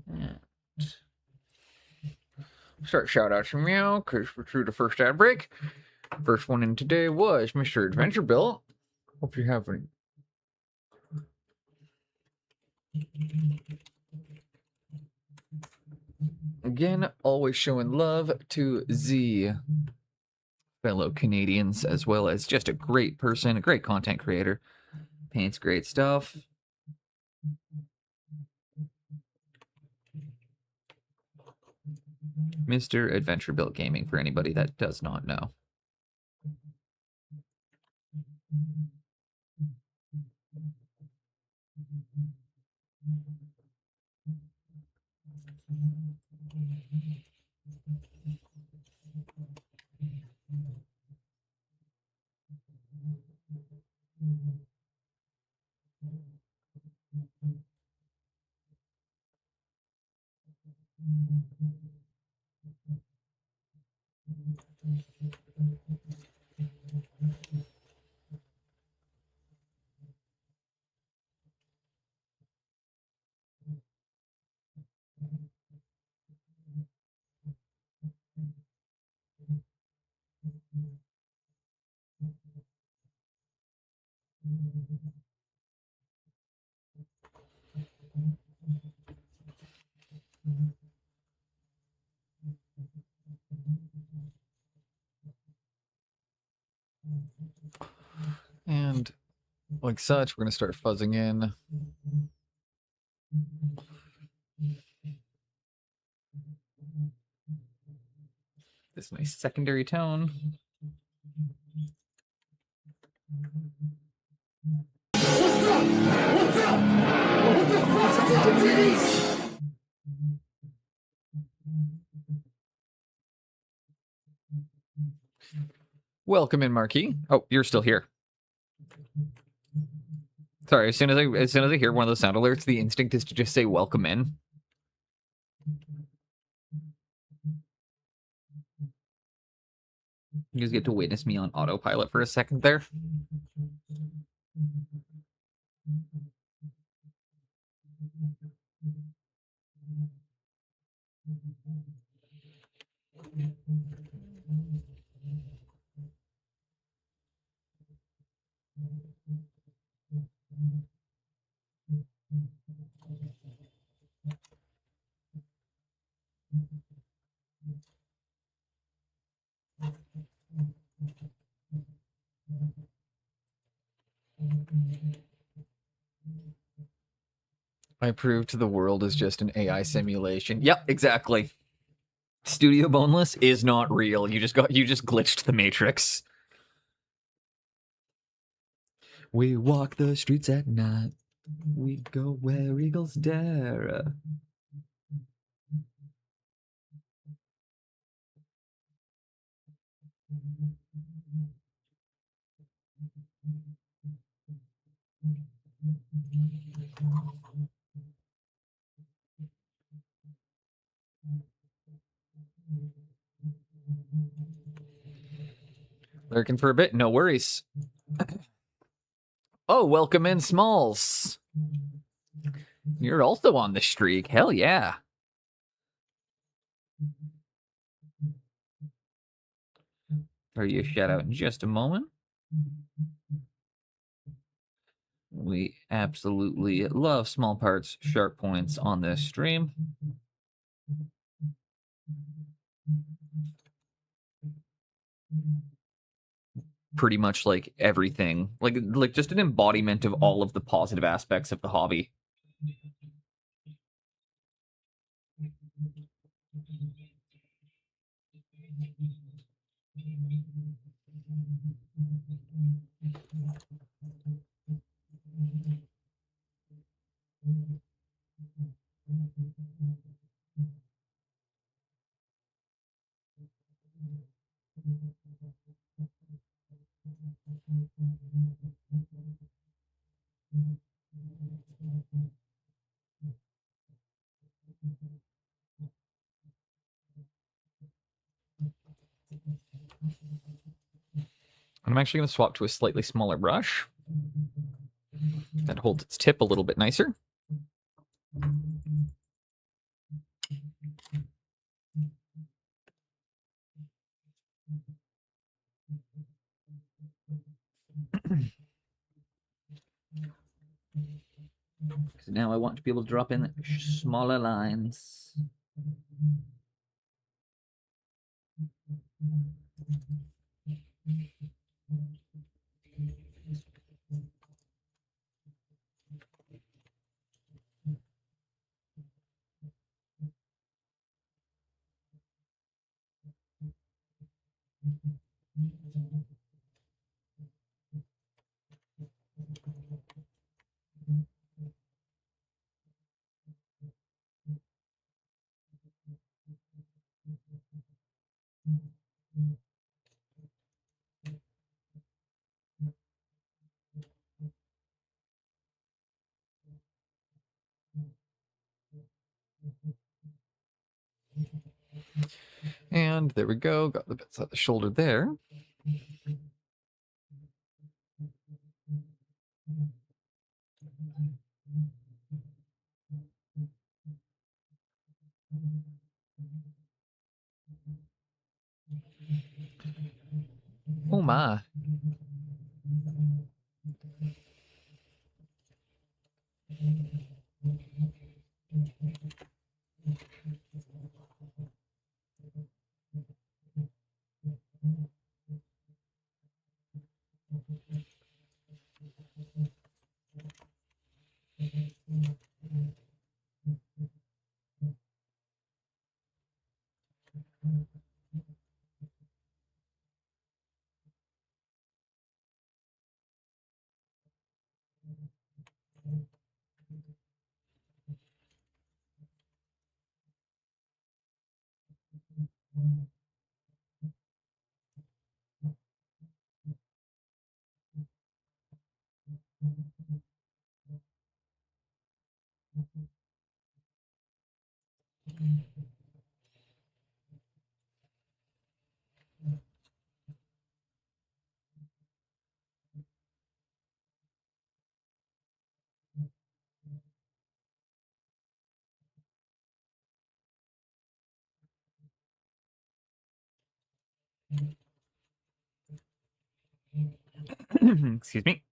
And start shout outs from Meow because we're through the first ad break. First one in today was Mr. Adventure Bill. Hope you're having. Again, always showing love to Z, fellow Canadians, as well as just a great person, a great content creator. Paints great stuff. Mr. Adventure Bill Gaming, for anybody that does not know. Like such, we're going to start fuzzing in. This nice secondary tone. Welcome in, Marquis. Oh, you're still here. Sorry, as soon as I hear one of those sound alerts, the instinct is to just say welcome in. You just get to witness me on autopilot for a second there. I proved the world is just an AI simulation. Yep, exactly. Studio Boneless is not real. You just glitched the Matrix. We walk the streets at night. We go where eagles dare. Lurking for a bit, no worries. Oh, welcome in, Smalls. You're also on the streak. Hell yeah. Throw you a shout out in just a moment. We absolutely love small parts, sharp points on this stream. Pretty much like everything, like just an embodiment of all of the positive aspects of the hobby. I'm actually going to swap to a slightly smaller brush that holds its tip a little bit nicer. Because now I want to be able to drop in smaller lines. And there we go. Got the bits at the shoulder there. Oh my. Excuse me.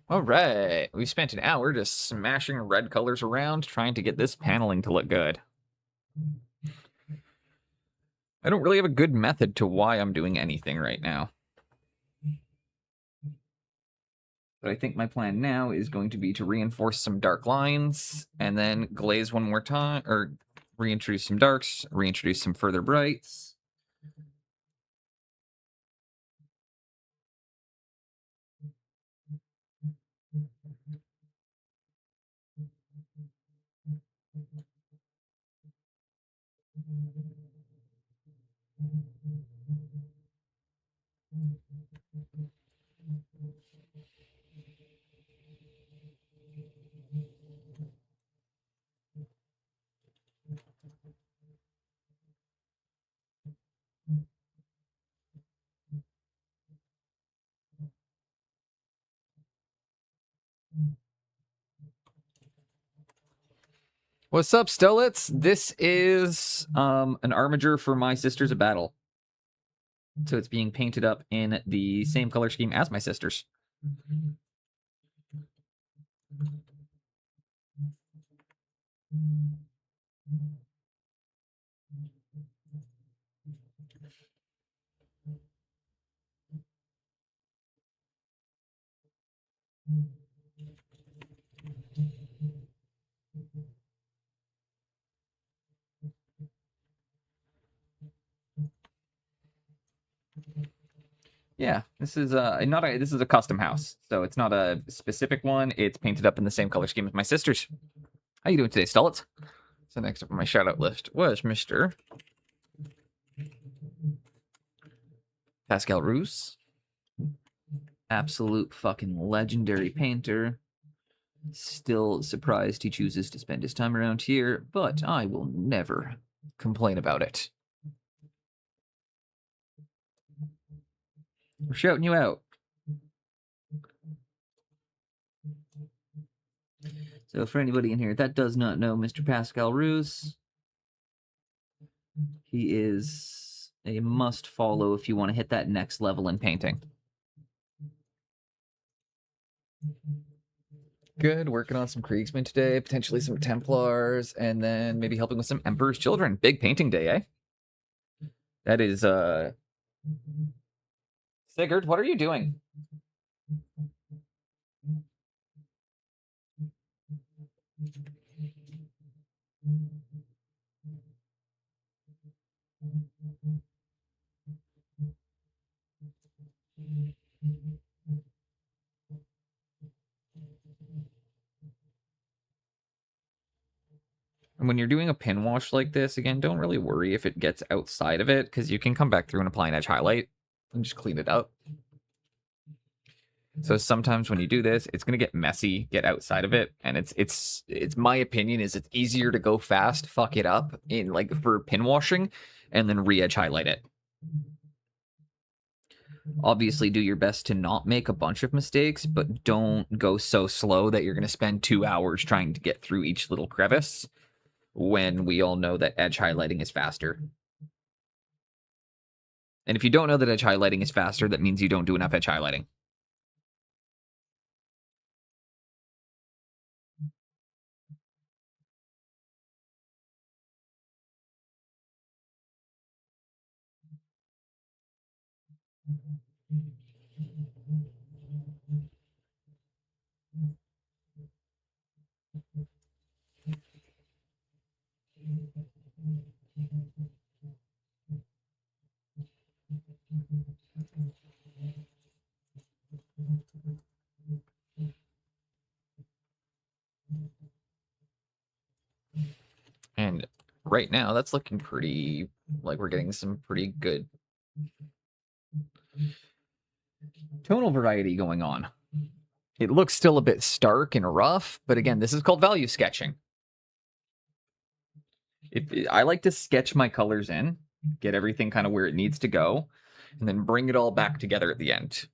All right, we spent an hour just smashing red colors around, trying to get this paneling to look good. I don't really have a good method to why I'm doing anything right now. But I think my plan now is going to be to reinforce some dark lines, and then glaze one more time, or reintroduce some darks, reintroduce some further brights. What's up, Stolitz? This is an armiger for my Sisters of Battle. So it's being painted up in the same color scheme as my sisters. Yeah, this is this is a custom house, so it's not a specific one. It's painted up in the same color scheme as my sisters. How you doing today, Stolitz? So next up on my shout out list was Mr. Pascal Roos. Absolute fucking legendary painter. Still surprised he chooses to spend his time around here, but I will never complain about it. We're shouting you out. So for anybody in here that does not know Mr. Pascal Roos, he is a must follow if you want to hit that next level in painting. Good, working on some Kriegsmen today, potentially some Templars, and then maybe helping with some Emperor's Children. Big painting day, eh? That is, Sigurd, what are you doing? And when you're doing a pin wash like this, again, don't really worry if it gets outside of it, because you can come back through and apply an edge highlight and just clean it up. So sometimes when you do this, it's gonna get messy, get outside of it, and it's my opinion is it's easier to go fast, fuck it up in like for pin washing, and then re-edge highlight it. Obviously, do your best to not make a bunch of mistakes, but don't go so slow that you're gonna spend 2 hours trying to get through each little crevice when we all know that edge highlighting is faster. And if you don't know that edge highlighting is faster, that means you don't do enough edge highlighting. And right now, that's looking pretty, like we're getting some pretty good tonal variety going on. It looks still a bit stark and rough, but again, this is called value sketching. I like to sketch my colors in, get everything kind of where it needs to go, and then bring it all back together at the end.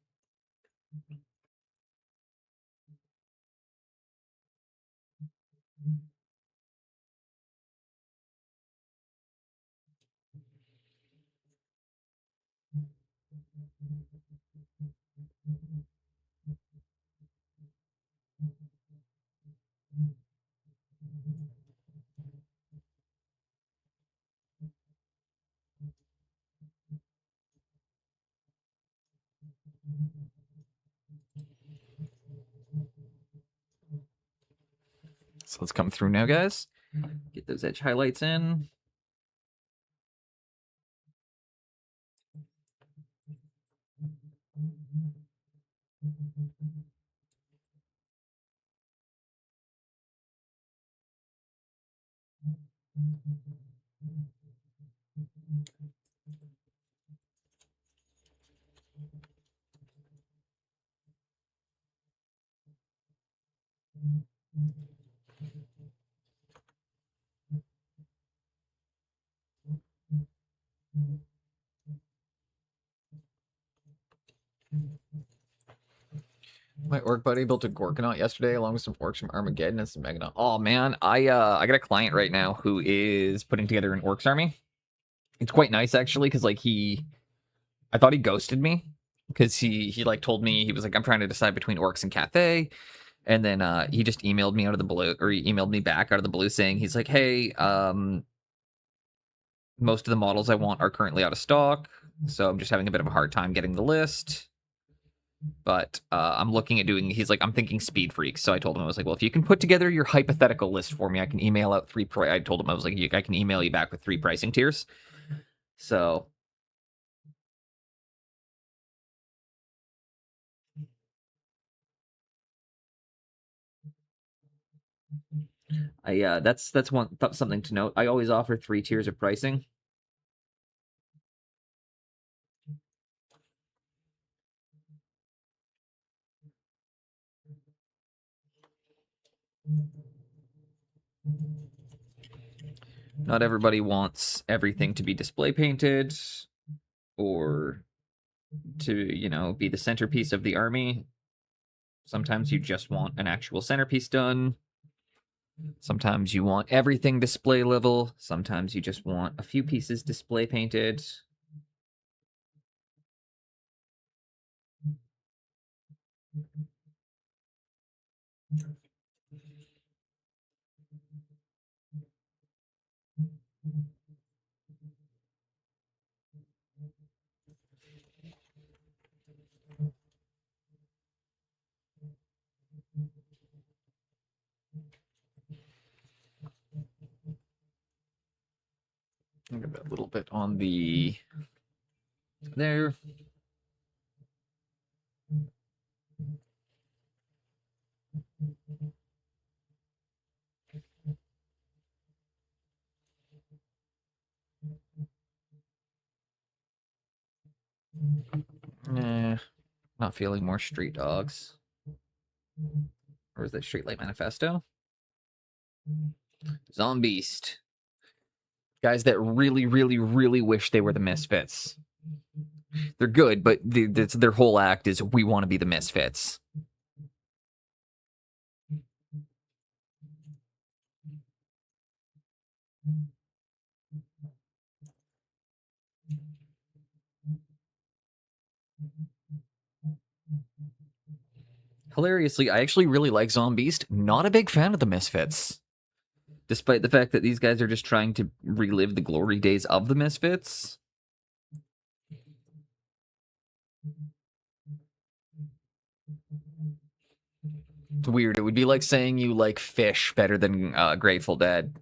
So let's come through now, guys. Get those edge highlights in. My orc buddy built a Gorkanaut yesterday along with some orcs from Armageddon and some Meganaut. Oh man, I got a client right now who is putting together an orcs army. It's quite nice actually, because like I thought he ghosted me because he like told me he was like I'm trying to decide between orcs and Cathay, and then he just emailed me out of the blue, or he emailed me back out of the blue saying he's like, hey, most of the models I want are currently out of stock, so I'm just having a bit of a hard time getting the list. But I'm looking at doing. He's like, I'm thinking Speed Freaks. So I told him I was like, well, if you can put together your hypothetical list for me, I can email out I told him I was like, I can email you back with 3 pricing tiers. So that's something to note. I always offer 3 tiers of pricing. Not everybody wants everything to be display painted or to, you know, be the centerpiece of the army. Sometimes you just want an actual centerpiece done. Sometimes you want everything display level. Sometimes you just want a few pieces display painted. Get that little bit on the there. Not feeling more Street Dogs. Or is that Streetlight Manifesto? Zombeast. Guys that really, really, really wish they were the Misfits. They're good, but their whole act is we want to be the Misfits. Hilariously, I actually really like Zombeast. Not a big fan of the Misfits. Despite the fact that these guys are just trying to relive the glory days of the Misfits. It's weird. It would be like saying you like Fish better than Grateful Dead.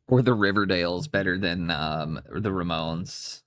Or the Riverdales better than the Ramones.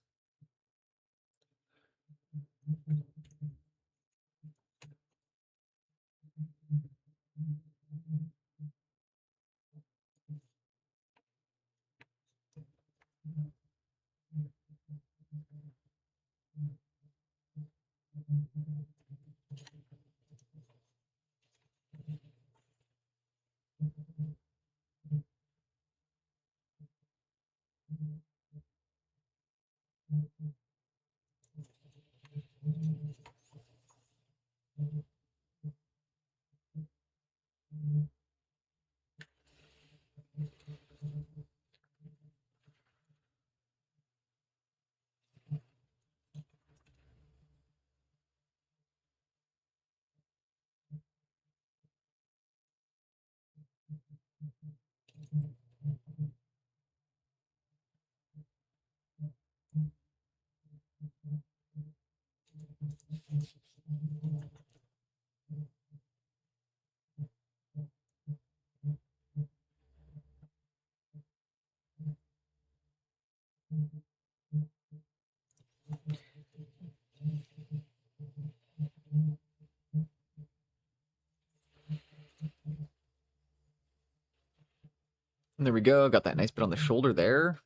And there we go. Got that nice bit on the shoulder there.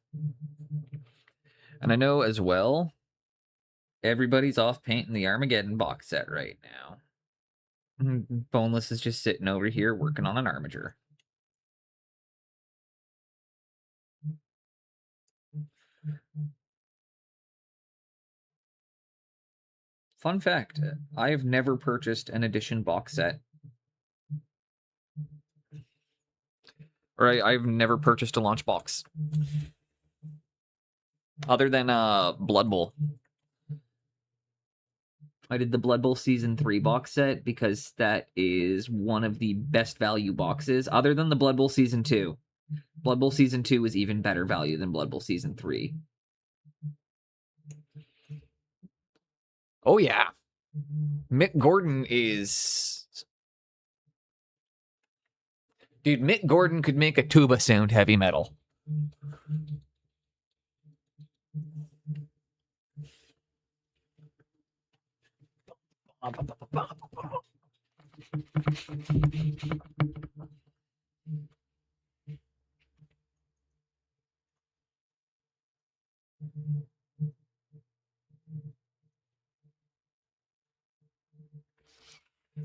And I know as well, everybody's off painting the Armageddon box set right now. Boneless is just sitting over here working on an armature. Fun fact, I have never purchased an edition box set. Or I've never purchased a launch box. Other than Blood Bowl. I did the Blood Bowl Season 3 box set because that is one of the best value boxes, other than the Blood Bowl Season 2. Blood Bowl Season 2 is even better value than Blood Bowl Season 3. Oh, yeah. Mick Gordon is... Dude, Mick Gordon could make a tuba sound heavy metal.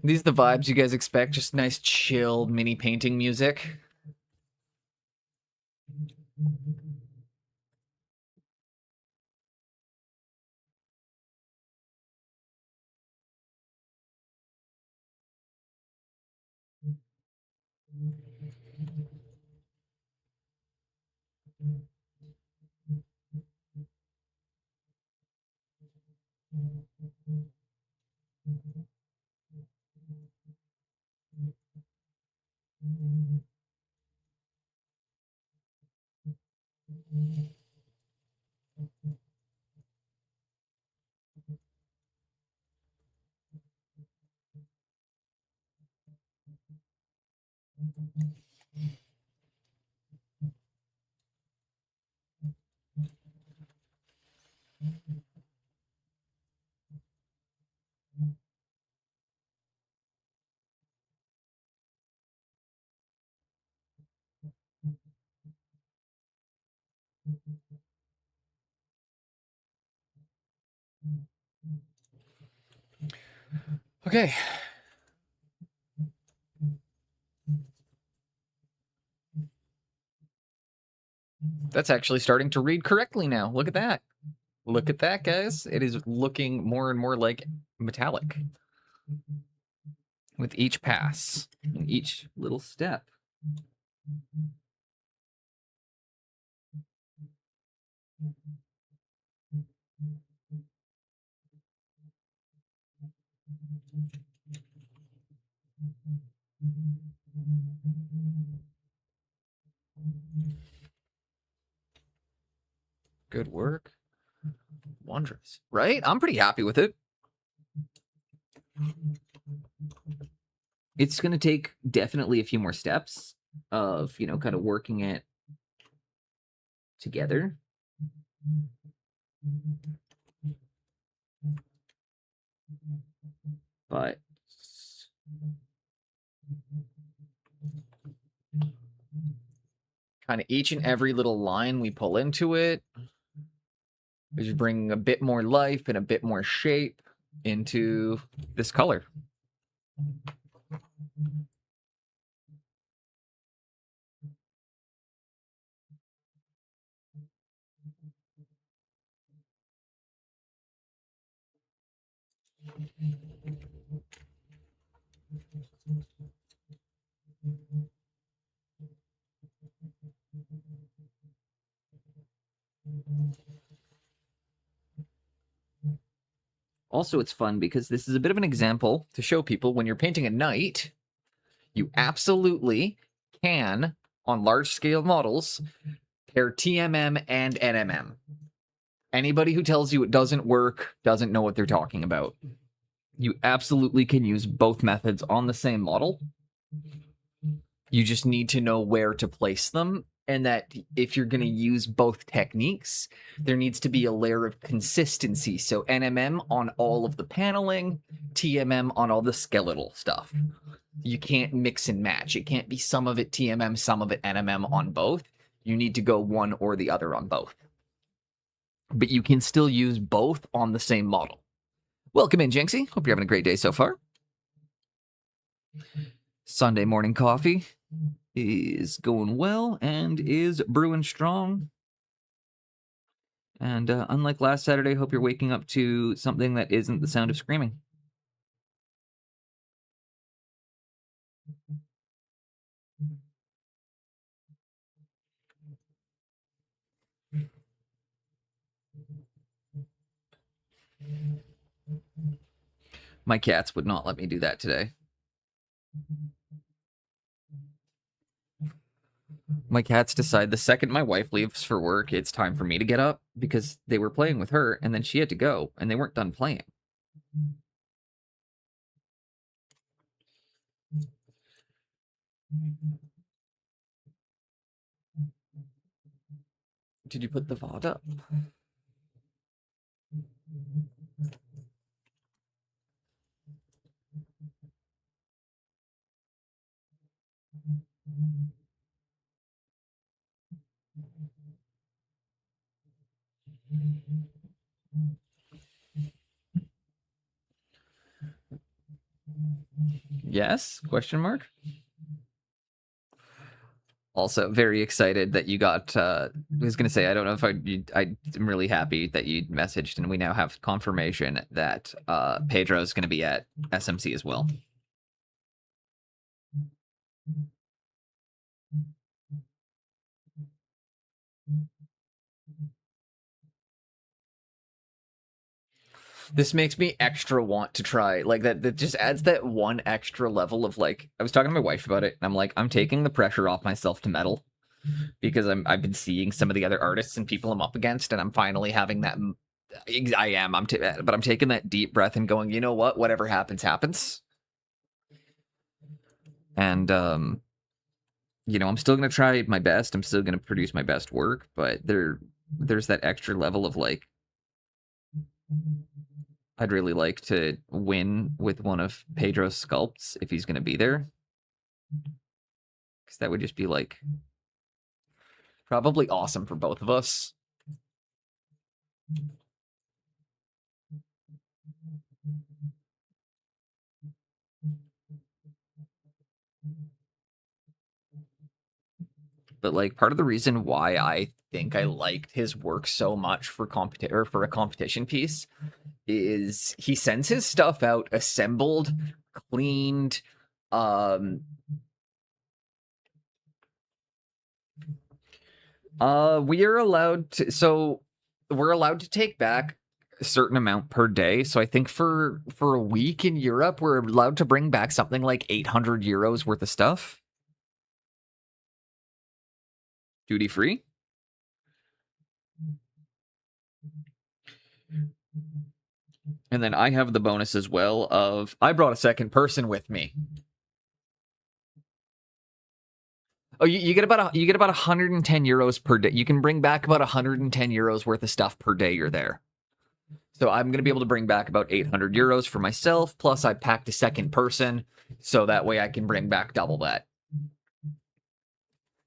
These are the vibes you guys expect, just nice chill mini painting music. Okay. That's actually starting to read correctly now. Look at that. Look at that, guys. It is looking more and more like metallic with each pass and each little step. Good work. Wondrous. Right? I'm pretty happy with it. It's going to take definitely a few more steps of, you know, kind of working it together. But kind of each and every little line we pull into it is bringing a bit more life and a bit more shape into this color. Also, it's fun because this is a bit of an example to show people when you're painting at night, you absolutely can, on large-scale models, pair TMM and NMM. Anybody who tells you it doesn't work doesn't know what they're talking about. You absolutely can use both methods on the same model. You just need to know where to place them, and that if you're going to use both techniques, there needs to be a layer of consistency. So NMM on all of the paneling, TMM on all the skeletal stuff. You can't mix and match. It can't be some of it TMM, some of it NMM on both. You need to go one or the other on both. But you can still use both on the same model. Welcome in, Jinxie. Hope you're having a great day so far. Sunday morning coffee is going well and is brewing strong. And unlike last Saturday, hope you're waking up to something that isn't the sound of screaming. My cats would not let me do that today. My cats decide the second my wife leaves for work, it's time for me to get up because they were playing with her and then she had to go and they weren't done playing. Did you put the VOD up? Yes? Question mark? Also, very excited that you got, I was going to say, I don't know if I'm really happy that you messaged and we now have confirmation that Pedro is going to be at SMC as well. This makes me extra want to try, like, that just adds that one extra level of, like, I was talking to my wife about it, and I'm like, I'm taking the pressure off myself to medal, because I've been seeing some of the other artists and people I'm up against, and I'm finally having that, but I'm taking that deep breath and going, you know what, whatever happens, happens. And, you know, I'm still going to try my best, I'm still going to produce my best work, but there's that extra level of, like, I'd really like to win with one of Pedro's sculpts if he's going to be there. Because that would just be like, Probably awesome for both of us. But like part of the reason why I think I liked his work so much for for a competition piece is he sends his stuff out assembled, cleaned, we are allowed to we're allowed to take back a certain amount per day. So I think for a week in Europe, we're allowed to bring back something like 800 euros worth of stuff. Duty free. And then I have the bonus as well of I brought a second person with me. Oh, you get about 110 euros per day. You can bring back about 110 euros worth of stuff per day you're there. So I'm going to be able to bring back about 800 euros for myself. Plus I packed a second person. So that way I can bring back double that.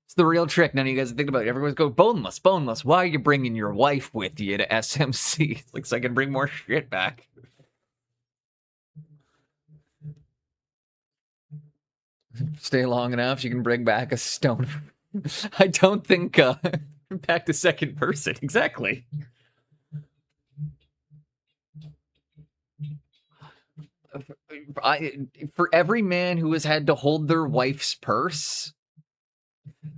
It's the real trick. None of you guys think about it. Everyone's go boneless, boneless. Why are you bringing your wife with you to SMC? It's like so I can bring more shit back. Stay long enough, you can bring back a stone. I don't think back to second person. Exactly. For every man who has had to hold their wife's purse,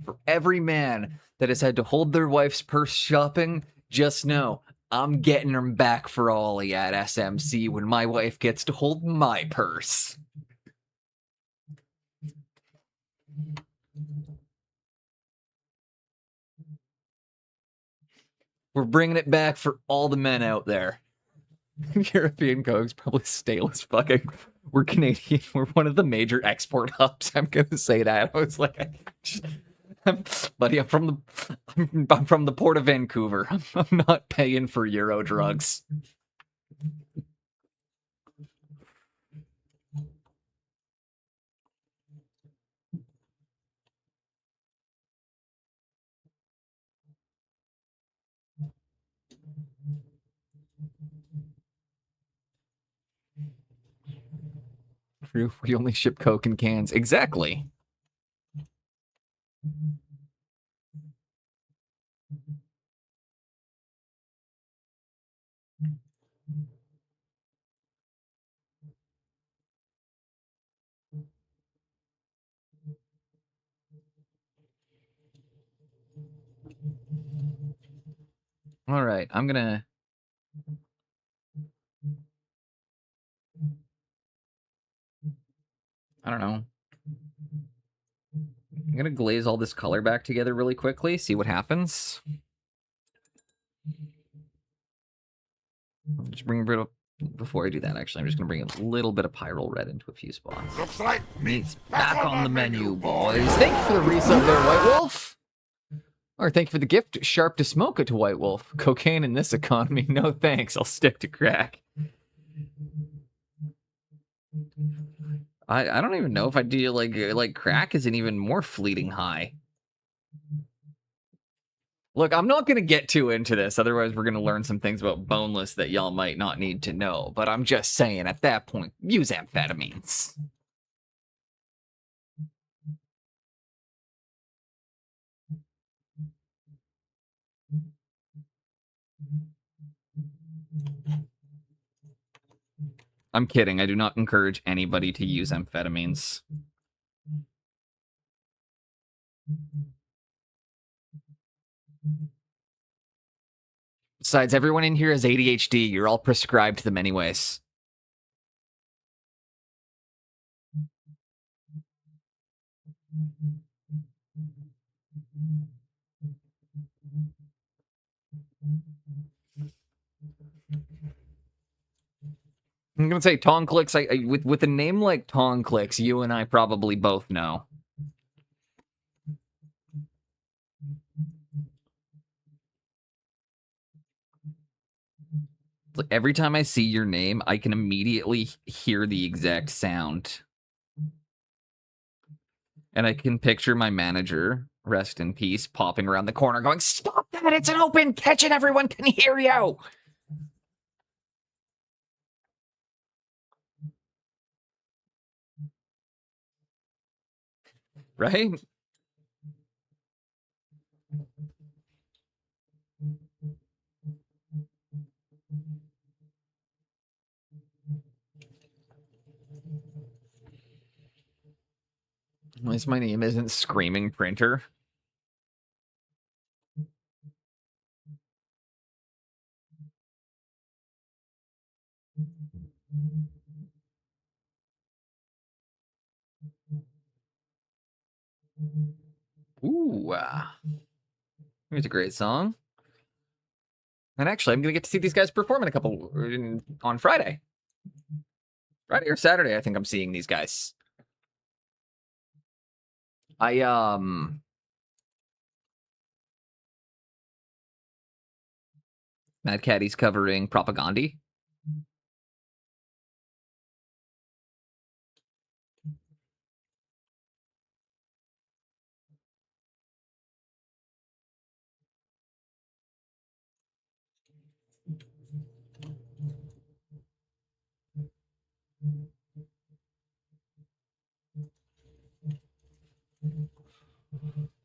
for every man that has had to hold their wife's purse shopping, just know I'm getting them back for all of you at SMC when my wife gets to hold my purse. We're bringing it back for all the men out there. European Coke's probably stale as fucking. We're Canadian. We're one of the major export hubs. I'm gonna say that. I was like, buddy, I'm from the port of Vancouver. I'm not paying for Euro drugs. We only ship Coke in cans. Exactly. All right, I'm gonna. I don't know. I'm gonna glaze all this color back together really quickly, see what happens. Just bring a bit of, before I do that, actually, I'm just gonna bring a little bit of Pyrrole Red into a few spots.
Looks like
Meat's back on the menu, boys. Thank you for the resub there, White Wolf. Or thank you for the gift, Sharp to Smoke It to White Wolf. Cocaine in this economy, no thanks. I'll stick to crack. I don't even know if I do like crack is an even more fleeting high. Look, I'm not going to get too into this, otherwise we're going to learn some things about boneless that y'all might not need to know. But I'm just saying, at that point, use amphetamines. I'm kidding. I do not encourage anybody to use amphetamines. Besides, everyone in here has ADHD. You're all prescribed them anyways. I'm gonna say Tongclicks. With a name like Tongclicks, you and I probably both know. Like every time I see your name, I can immediately hear the exact sound. And I can picture my manager
rest in peace, popping around the corner going, "Stop that, it's an open kitchen, everyone can hear you!" Right? At least my name isn't Screaming Printer. Ooh, here's a great song. And actually, I'm gonna get to see these guys perform on Friday. Friday or Saturday, I think I'm seeing these guys. Mad Caddy's covering Propaganda.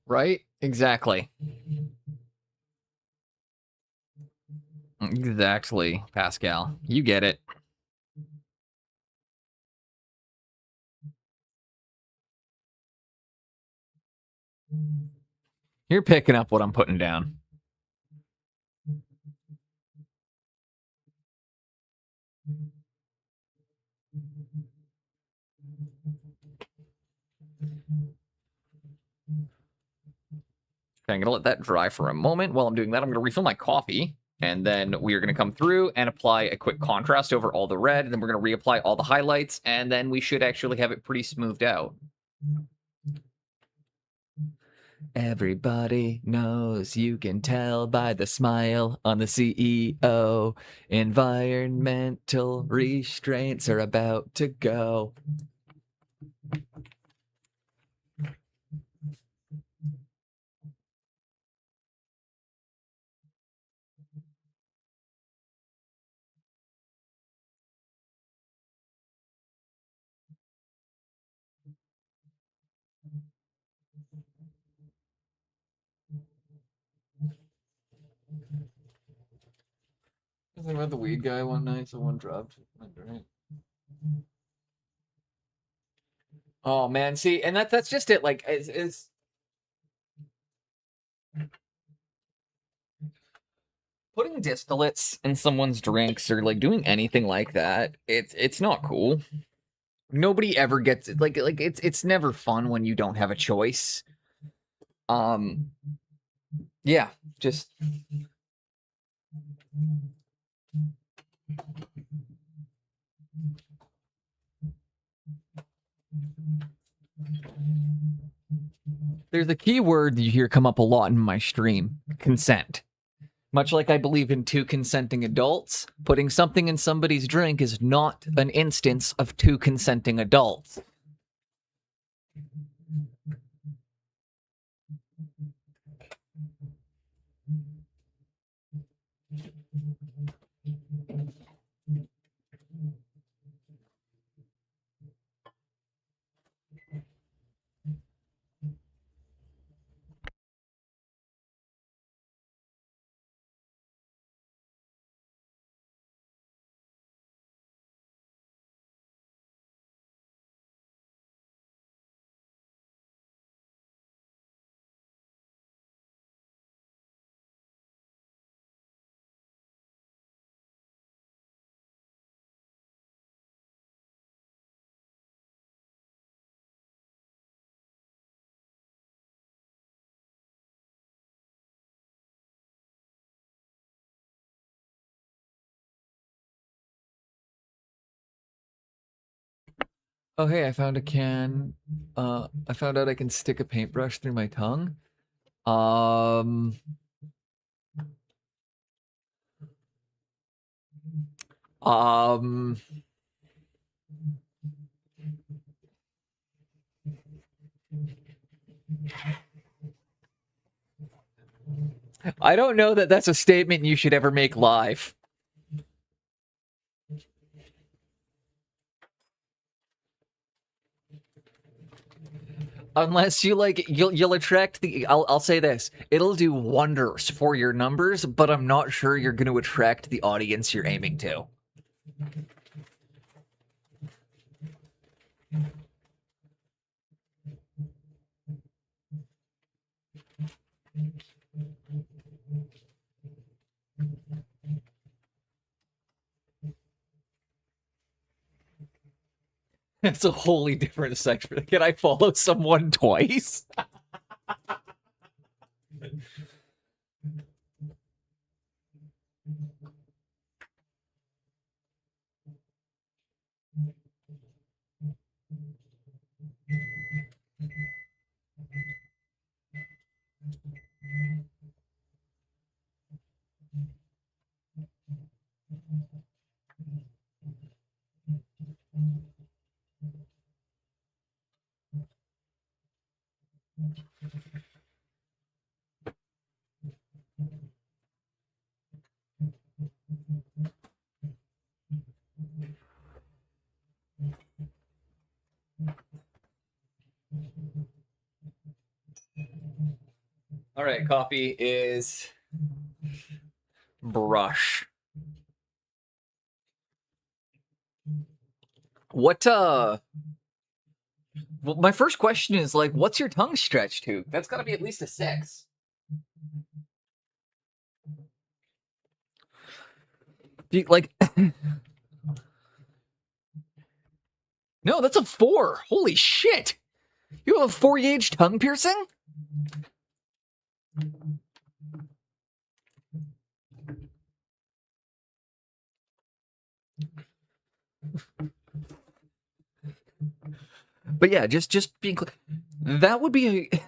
Right? Exactly. Exactly, Pascal. You get it. You're picking up what I'm putting down. Okay, I'm going to let that dry for a moment. While I'm doing that, I'm going to refill my coffee. And then we are going to come through and apply a quick contrast over all the red. And then we're going to reapply all the highlights. And then we should actually have it pretty smoothed out. Everybody knows, you can tell by the smile on the CEO. Environmental restraints are about to go. Something about the weed guy one night, so one dropped. Right. Oh man, see, and that's just it. Like, it's putting distillates in someone's drinks or like doing anything like that. It's not cool. Nobody ever gets it. Like it's never fun when you don't have a choice. Yeah, just. There's a key word you hear come up a lot in my stream: consent. Much like I believe in two consenting adults, putting something in somebody's drink is not an instance of two consenting adults. Oh, hey, I found a can. I found out I can stick a paintbrush through my tongue. Um, I don't know that that's a statement you should ever make live. Unless you like, you'll attract the. I'll say this: it'll do wonders for your numbers, but I'm not sure you're going to attract the audience you're aiming to. It's a wholly different section. Can I follow someone twice? All right, coffee is brush. What well, my first question is like, what's your tongue stretch to? That's got to be at least a 6. Like no, that's a 4. Holy shit. You have a 4-gauge tongue piercing? But yeah, just being clear, that would be a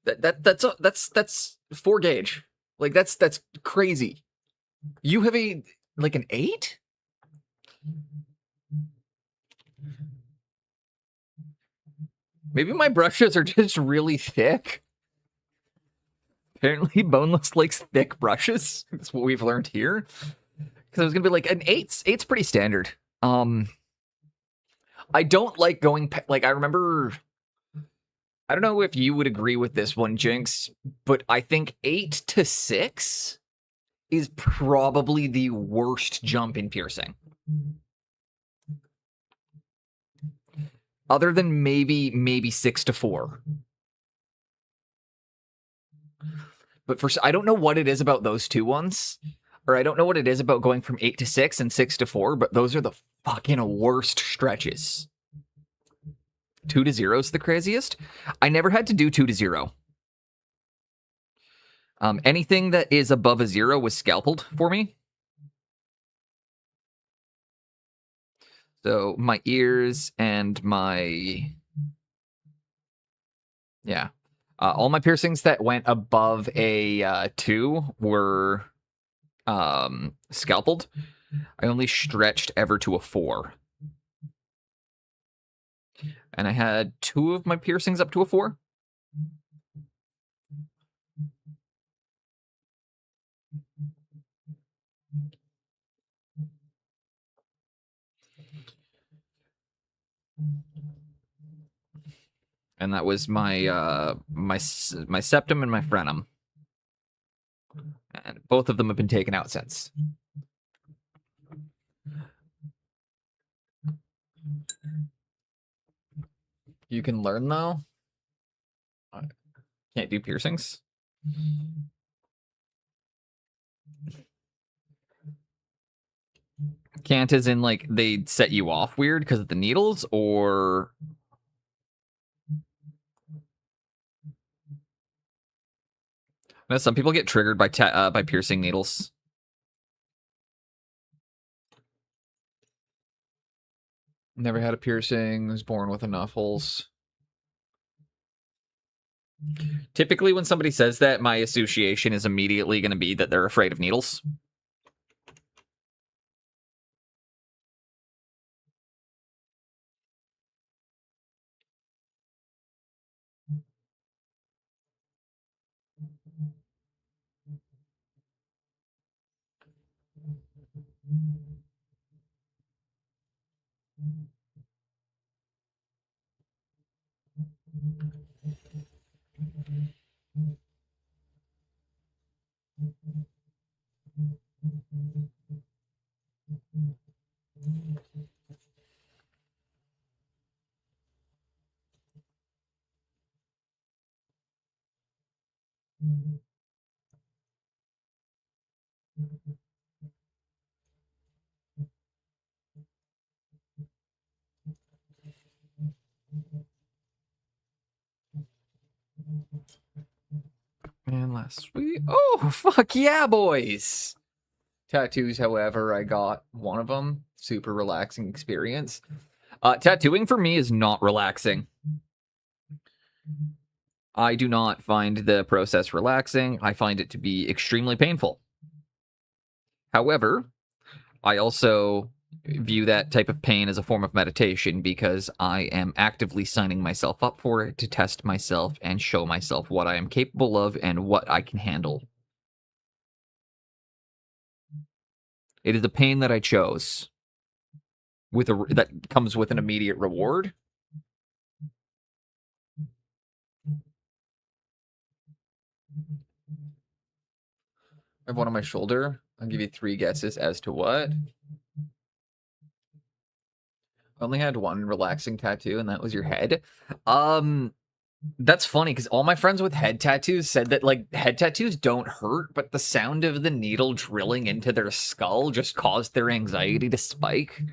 that's 4-gauge. Like that's crazy. You have a like an 8? Maybe my brushes are just really thick. Apparently, Boneless likes thick brushes. That's what we've learned here. Because I was gonna be like an 8's pretty standard. I don't like going like I remember. I don't know if you would agree with this one, Jinx, but I think 8 to 6 is probably the worst jump in piercing. Other than maybe 6 to 4. But I don't know what it is about those two ones, or I don't know what it is about going from 8 to 6 and 6 to 4, but those are the fucking worst stretches. 2 to 0 is the craziest. I never had to do 2 to 0. Anything that is above a 0 was scalpeled for me. So my ears and my... Yeah. All my piercings that went above a 2 were scalpeled. I only stretched ever to a 4. And I had 2 of my piercings up to a 4. And that was my my septum and my frenum. And both of them have been taken out since. You can learn though. Can't do piercings. Can't as in like they set you off weird because of the needles, or no, some people get triggered by piercing needles. Never had a piercing. Was born with enough holes. Typically, when somebody says that, my association is immediately going to be that they're afraid of needles. And last week, oh fuck yeah, boys! Tattoos, however, I got one of them. Super relaxing experience. Tattooing for me is not relaxing. I do not find the process relaxing. I find it to be extremely painful. However, I also view that type of pain as a form of meditation because I am actively signing myself up for it to test myself and show myself what I am capable of and what I can handle. It is a pain that I chose that comes with an immediate reward. I have one on my shoulder. I'll give you 3 guesses as to what. I only had one relaxing tattoo, and that was your head. That's funny because all my friends with head tattoos said that like head tattoos don't hurt, but the sound of the needle drilling into their skull just caused their anxiety to spike.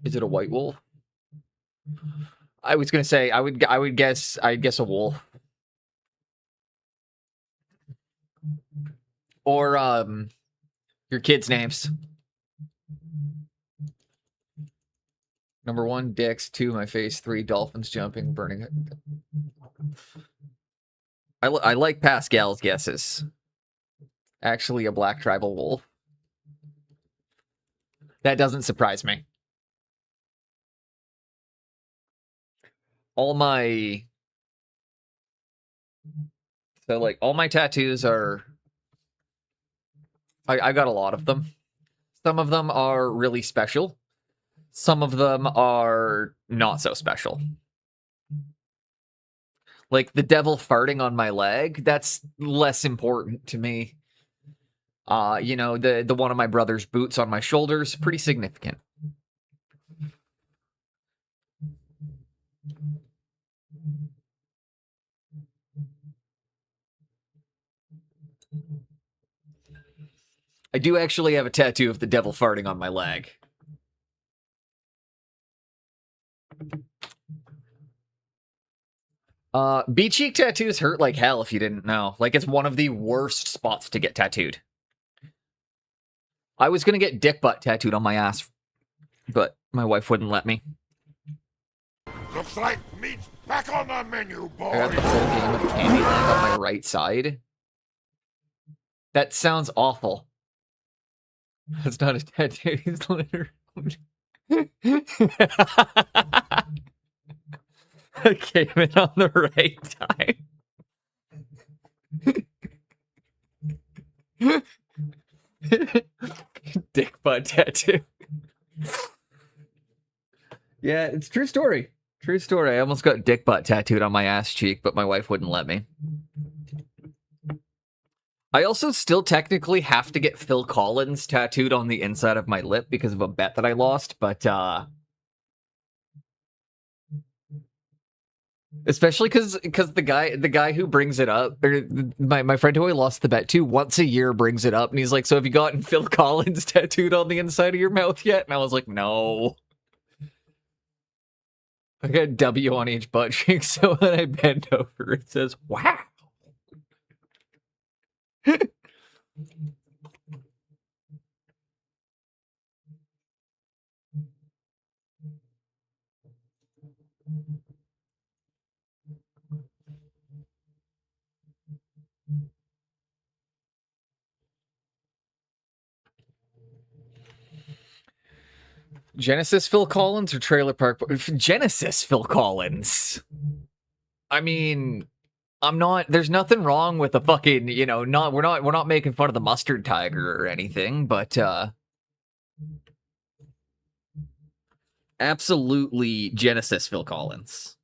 Is it a white wolf? I was gonna say I'd guess a wolf. Or your kids' names. Number 1, dicks. 2, my face. 3, dolphins jumping, burning it. I like Pascal's guesses. Actually, a black tribal wolf. That doesn't surprise me. All my tattoos are I got a lot of them. Some of them are really special. Some of them are not so special. Like the devil farting on my leg, that's less important to me. The one of my brother's boots on my shoulders, pretty significant. I do actually have a tattoo of the devil farting on my leg. Beach cheek tattoos hurt like hell if you didn't know. Like, it's one of the worst spots to get tattooed. I was gonna get dick butt tattooed on my ass, but my wife wouldn't let me.
Looks like meat's back on the menu, boy.
I got the whole game of Candyland on my right side. That sounds awful. That's not a tattoo. He's literally... I came in on the right time. Dick butt tattoo. Yeah, it's true story. True story. I almost got dick butt tattooed on my ass cheek, but my wife wouldn't let me. I also still technically have to get Phil Collins tattooed on the inside of my lip because of a bet that I lost, but especially because the guy who brings it up, or my friend who I lost the bet to, once a year brings it up, and he's like, "So have you gotten Phil Collins tattooed on the inside of your mouth yet?" And I was like, "No." I got a W on each butt cheek, so when I bend over, it says, "Wow." Genesis Phil Collins or Trailer Park? Genesis Phil Collins. I mean, there's nothing wrong with the fucking, we're not making fun of the mustard tiger or anything, but absolutely Genesis Phil Collins.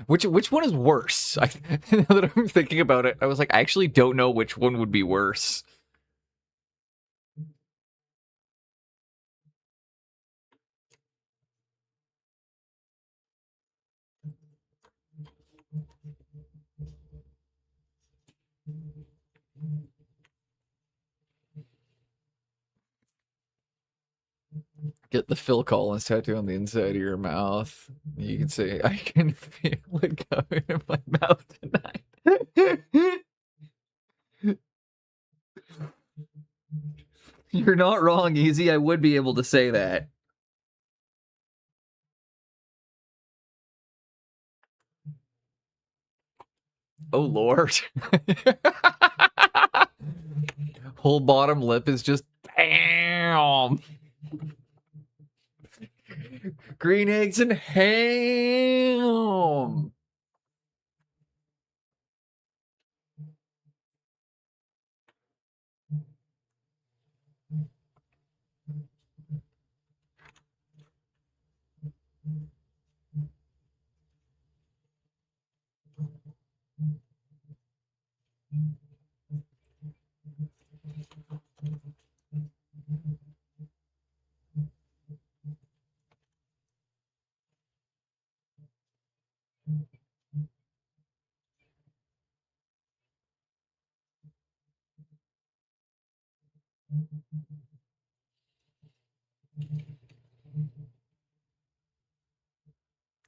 Which one is worse? Now that I'm thinking about it, I was like, I actually don't know which one would be worse. Get the Phil Collins tattoo on the inside of your mouth. You can say, I can feel it coming in my mouth tonight. You're not wrong, Easy. I would be able to say that. Oh, Lord. Whole bottom lip is just bam. Green eggs and ham.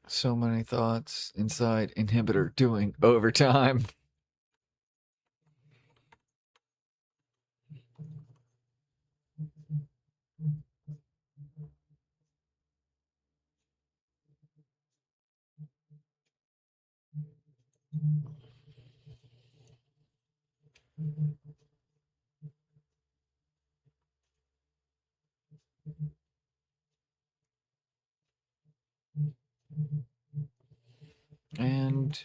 So many thoughts inside inhibitor doing overtime. And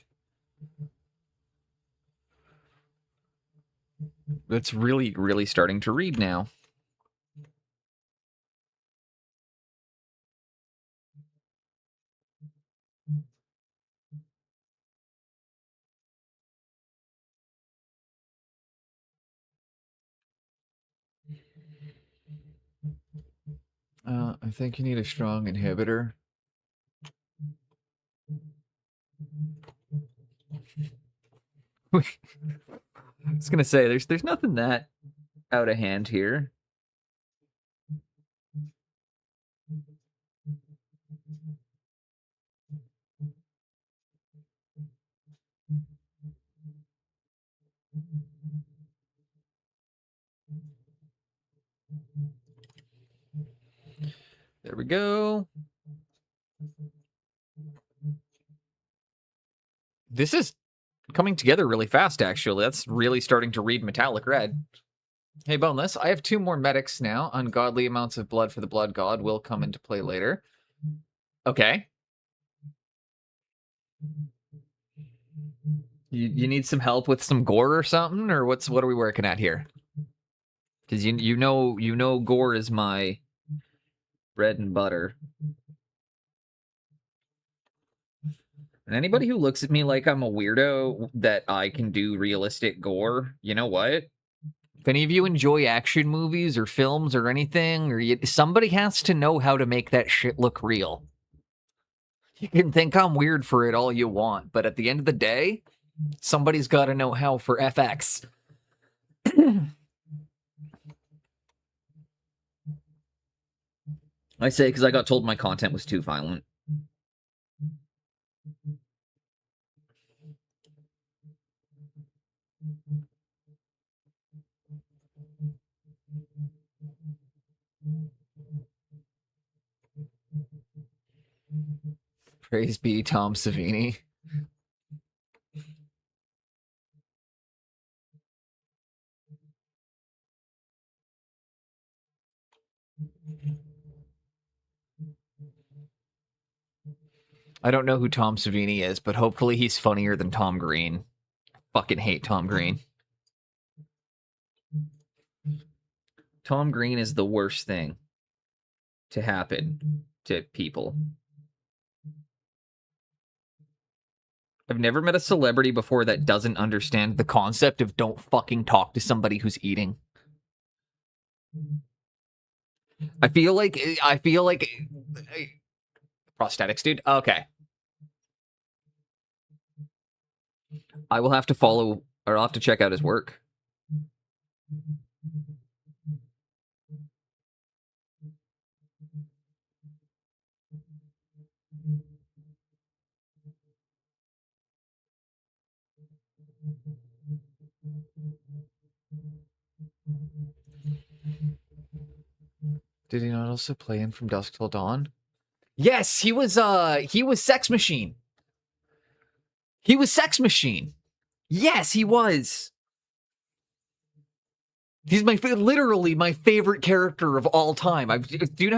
it's really, really starting to read now. I think you need a strong inhibitor. I was gonna say there's nothing that out of hand here. There we go. This is coming together really fast, actually. That's really starting to read metallic red. Hey, Boneless, I have 2 more medics now. Ungodly amounts of blood for the blood god will come into play later. Okay. You need some help with some gore or something, or what are we working at here? Because you know gore is my bread and butter. And anybody who looks at me like I'm a weirdo that I can do realistic gore, you know what? If any of you enjoy action movies or films or anything, or somebody has to know how to make that shit look real. You can think I'm weird for it all you want, but at the end of the day, somebody's got to know how for FX. I say because I got told my content was too violent. Praise be Tom Savini. I don't know who Tom Savini is, but hopefully he's funnier than Tom Green. Fucking hate Tom Green. Tom Green is the worst thing to happen to people. I've never met a celebrity before that doesn't understand the concept of don't fucking talk to somebody who's eating. I feel like prosthetics, dude. Okay. I will have to follow, or I'll have to check out his work. Did he not also play in From Dusk Till Dawn? Yes, he was Sex Machine. He was Sex Machine. Yes, he was. He's literally my favorite character of all time. Do you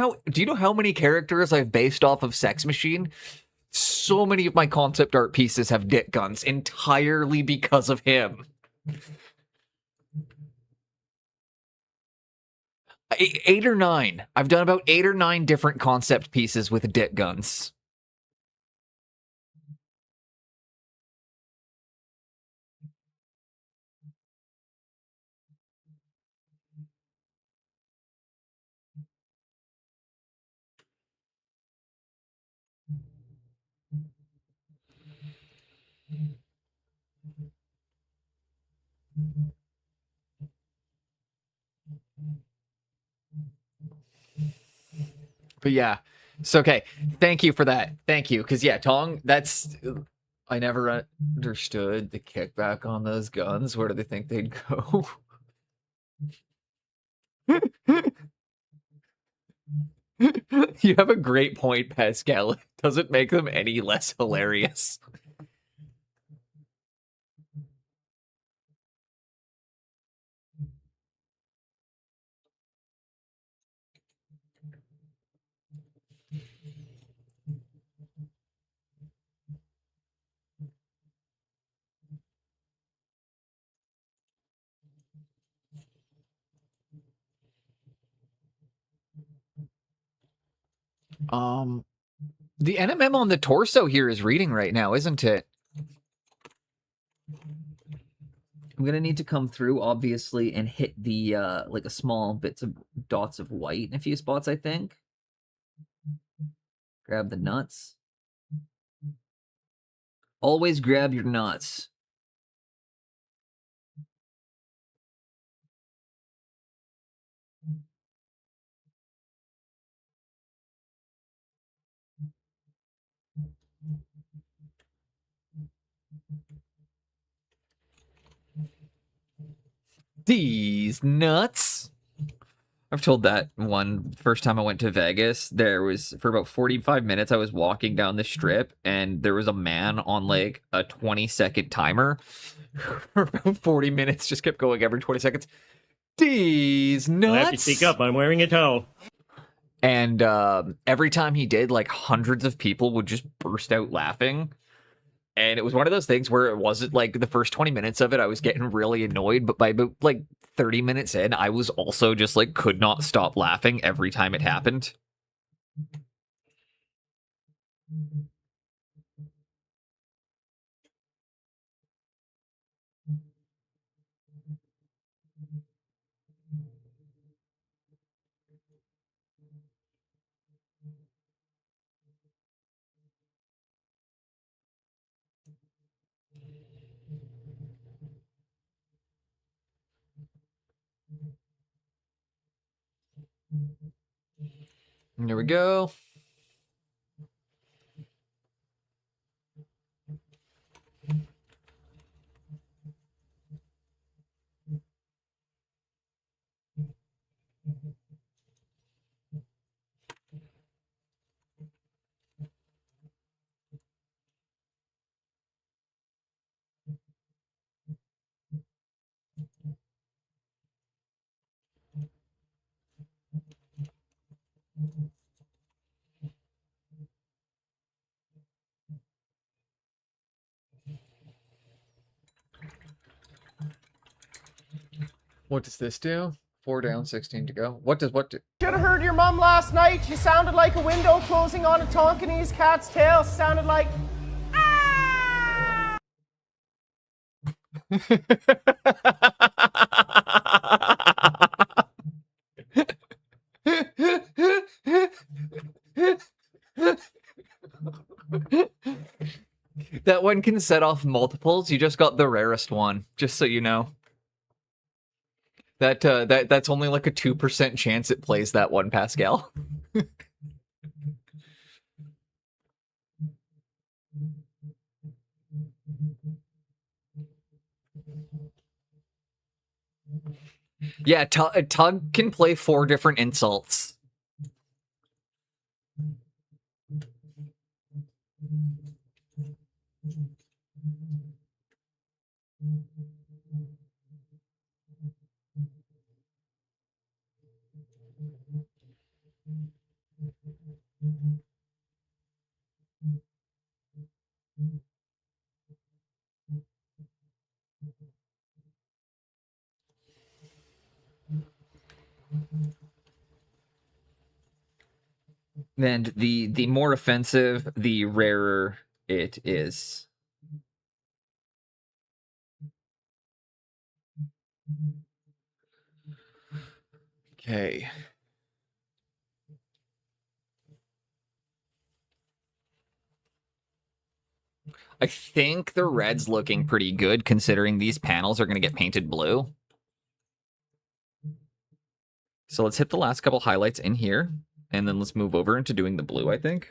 know how many characters I've based off of Sex Machine? So many of my concept art pieces have dick guns entirely because of him. 8 or 9. I've done about 8 or 9 different concept pieces with dick guns. But yeah, so okay, thank you for that. Thank you, because yeah, Tong, I never understood the kickback on those guns. Where do they think they'd go? You have a great point, Pascal. It doesn't make them any less hilarious. The NMM on the torso here is reading right now, isn't it? I'm gonna need to come through, obviously, and hit the like a small bits of dots of white in a few spots, I think. Grab the nuts. Always grab your nuts. These nuts. I've told that one first time I went to Vegas. There was, for about 45 minutes, I was walking down the strip and there was a man on like a 20-second timer. For about 40 minutes, just kept going every 20 seconds. These nuts.
I have to speak up. I'm wearing a towel.
And every time he did, like hundreds of people would just burst out laughing. And it was one of those things where it wasn't like the first 20 minutes of it, I was getting really annoyed. But by about like 30 minutes in, I was also just like could not stop laughing every time it happened. There we go. What does this do? 4 down, 16 to go. What do?
Should have heard your mum last night. She sounded like a window closing on a Tonkinese cat's tail. Sounded like. Ah!
That one can set off multiples. You just got the rarest one, just so you know. That's only like a 2% chance it plays that one, Pascal. Yeah, Tug can play 4 different insults. And the more offensive, the rarer it is. Okay. I think the red's looking pretty good considering these panels are going to get painted blue. So let's hit the last couple highlights in here, and then let's move over into doing the blue, I think.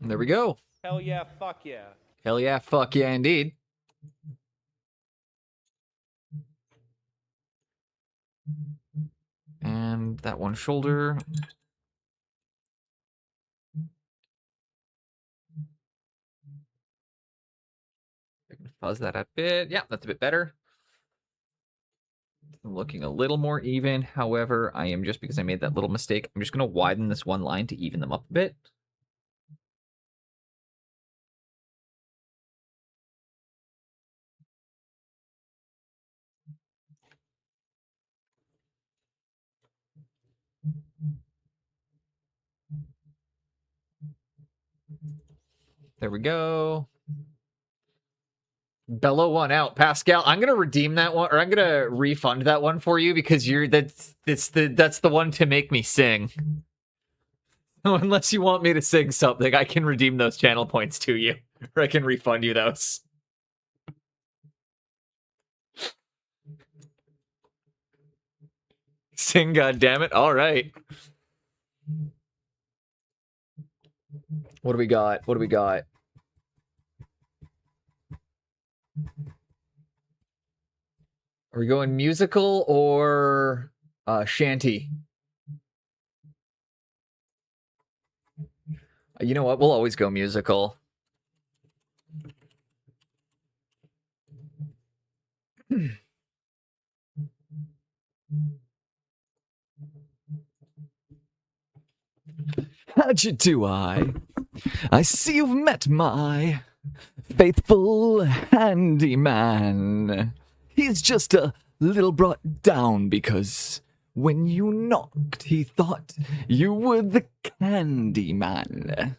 And there we go.
Hell yeah, fuck yeah.
Hell yeah, fuck yeah, indeed. And that one shoulder. Fuzz that a bit. Yeah, that's a bit better. Looking a little more even. However, I am, just because I made that little mistake, I'm just going to widen this one line to even them up a bit. There we go. Bellow one out. Pascal, I'm gonna redeem that one, or I'm gonna refund that one for you because that's the one to make me sing. So unless you want me to sing something, I can redeem those channel points to you, or I can refund you those. Sing, goddammit. All right. What do we got? What do we got? Are we going musical or shanty? You know what? We'll always go musical. How'd you do, I see you've met my faithful handyman. He's just a little brought down because when you knocked, he thought you were the candy man.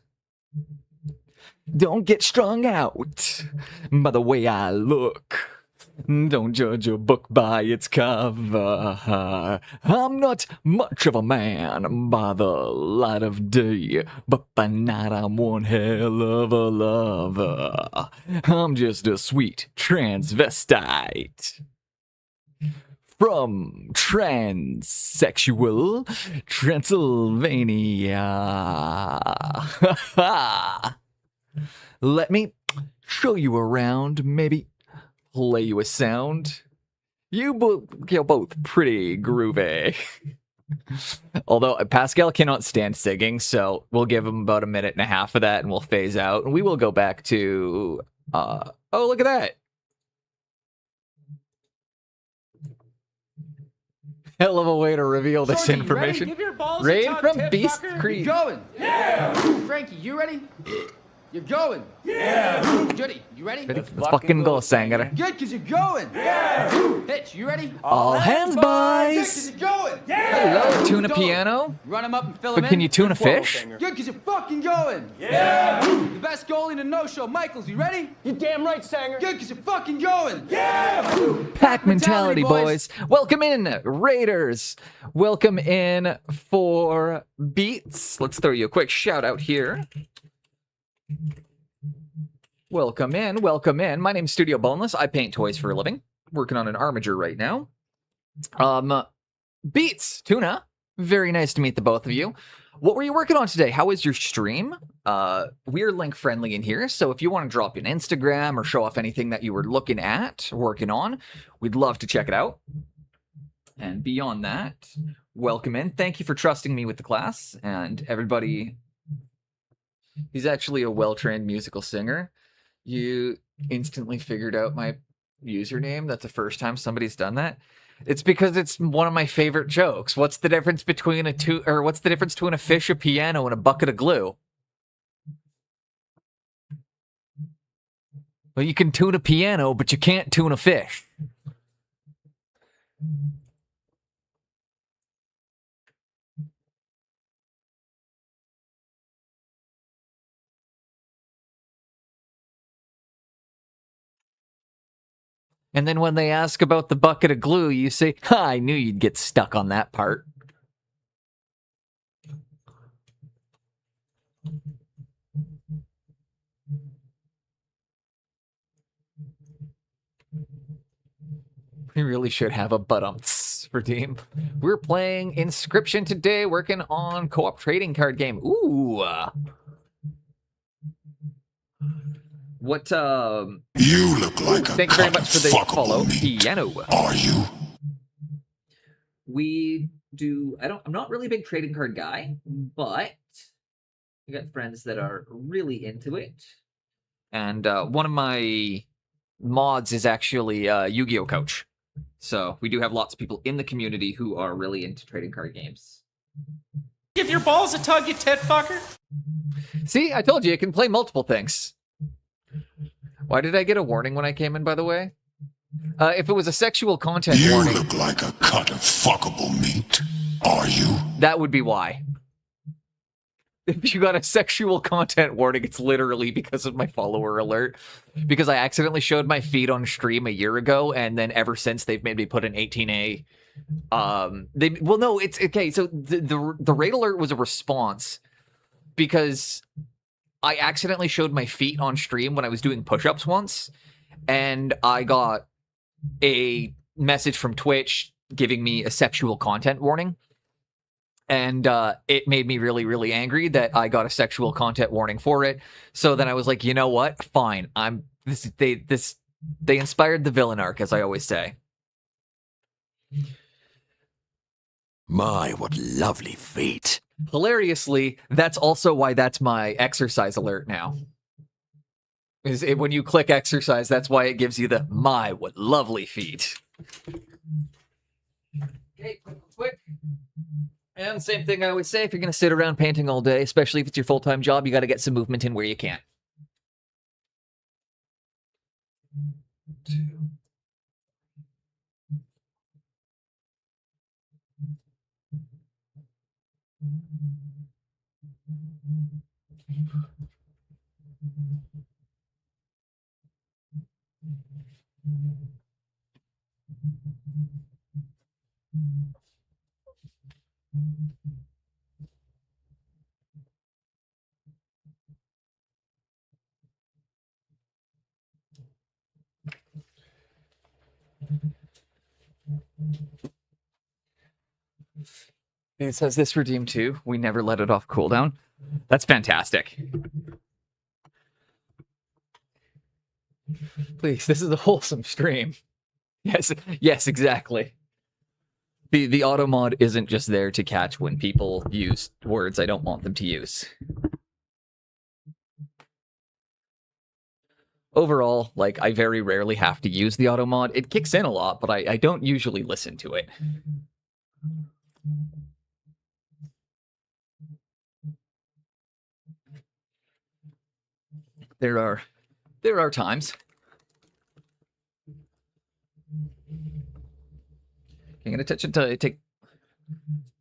Don't get strung out by the way I look. Don't judge a book by its cover. I'm not much of a man by the light of day, but by night I'm one hell of a lover. I'm just a sweet transvestite from transsexual Transylvania. Let me show you around, maybe play you a sound. You're both pretty groovy. Although Pascal cannot stand singing, so we'll give him about a minute and a half of that and we'll phase out. And we will go back to... oh, look at hell of a way to reveal this
Shorty, you
information.
ready? Give your balls a
Raid
tug,
from
tit
Beast
fucker.
Creek.
Going. Yeah. Frankie, you ready? You're going. Yeah. Judy, you ready?
Ready? Let's fucking go, Sanger.
Good, cause you're going. Yeah. Hitch, you ready?
All hands,
Good,
boys.
cause you're going.
Hello, tuna
Go.
piano.
Run him up and fill him
But can
in.
you tune a fish?
Good, cause you're fucking going. Yeah. The best goalie in the no-show, Michaels, you ready?
You damn right, Sanger.
Good, cause you're fucking going.
Pack mentality, boys. Welcome in, Raiders. Welcome in for Beats. Let's throw you a quick shout out here. Welcome in, welcome in. My name's Studio Boneless. I paint toys for a living. Working on an Armiger right now. Beats, Tuna. Very nice to meet the both of you. What were you working on today? How was your stream? We're link friendly in here, so if you want to drop an Instagram or show off anything that you were looking at, working on, we'd love to check it out. And beyond that, welcome in. Thank you for trusting me with the class, and everybody. He's actually a well-trained musical singer. You instantly figured out my username. That's the first time somebody's done that. It's because it's one of my favorite jokes. What's the difference between what's the difference between a fish, a piano, and a bucket of glue? Well, you can tune a piano, but you can't tune a fish. And then when they ask about the bucket of glue, you say, ha, I knew you'd get stuck on that part. We really should have a but-umts for team. We're playing Inscription today, working on co-op trading card game. Ooh. What,
You look like a
thank you very
cut
much for
of
the
fuckable
follow.
meat.
Piano.
Are you?
We do, I'm not really a big trading card guy, but I got friends that are really into it. And one of my mods is actually a Yu-Gi-Oh coach. So we do have lots of people in the community who are really into trading card games.
Give your balls a tug, you tit fucker.
See, I told you, it can play multiple things. Why did I get a warning when I came in, by the way? If it was a sexual content
You
warning,
look like a cut of fuckable meat. Are you?
that would be why. If you got a sexual content warning, it's literally because of my follower alert. Because I accidentally showed my feed on stream a year ago, and then ever since they've made me put an 18A. It's okay. So the raid alert was a response because I accidentally showed my feet on stream when I was doing push-ups once, and I got a message from Twitch giving me a sexual content warning. And it made me really, really angry that I got a sexual content warning for it. So then I was like, you know what? Fine. They inspired the villain arc, as I always say.
My, what lovely feet.
Hilariously, that's also why that's my exercise alert now. When you click exercise, that's why it gives you the my, what lovely feet. Okay, quick. And same thing I always say, if you're going to sit around painting all day, especially if it's your full-time job, you got to get some movement in where you can. It says this redeem too. We never let it off cooldown. That's fantastic. Please, this is a wholesome stream. Yes, exactly. The auto mod isn't just there to catch when people use words I don't want them to use. Overall, like, I very rarely have to use the auto mod. It kicks in a lot, but I don't usually listen to it. There are times. Paying attention to take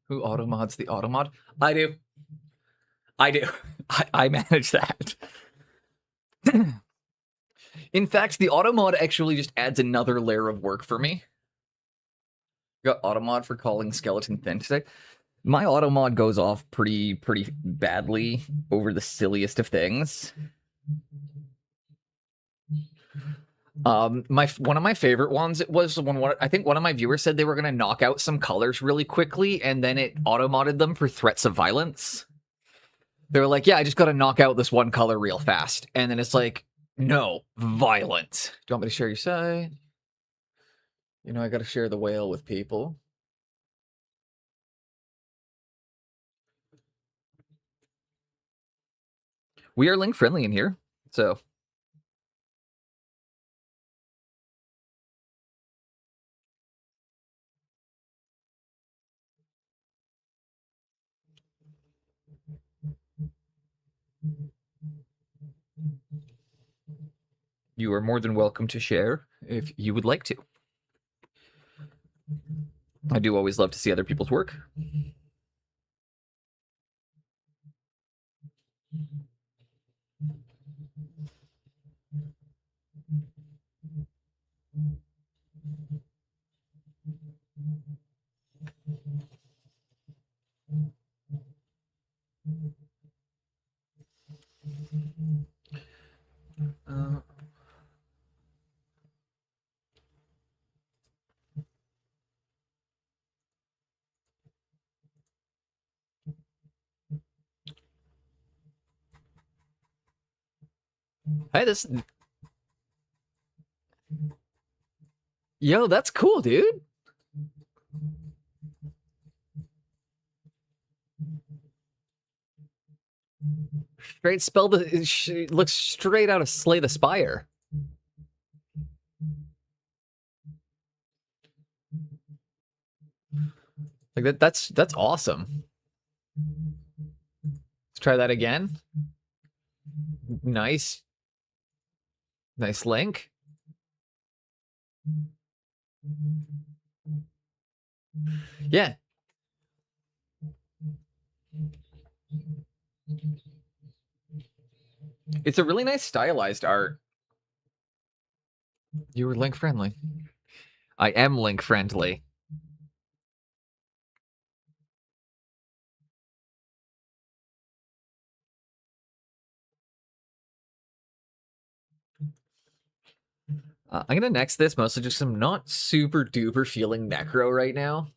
who automods the automod? I do. I manage that. In fact, the automod actually just adds another layer of work for me. Got automod for calling skeleton thin today. My automod goes off pretty badly over the silliest of things. One of my favorite ones, it was when I think one of my viewers said they were gonna knock out some colors really quickly, and then it auto-modded them for threats of violence. They were like, yeah, I just gotta knock out this one color real fast. And then it's like, no, violent. Do you want me to share your side? You know, I gotta share the whale with people. We are link friendly in here, so. You are more than welcome to share if you would like to. I do always love to see other people's work. Hey, yo, that's cool, dude. Straight spell looks straight out of Slay the Spire. Like that's awesome. Let's try that again. Nice link. Yeah. It's a really nice stylized art. You were link friendly. I am link friendly. I'm gonna next this mostly just I'm not super duper feeling necro right now.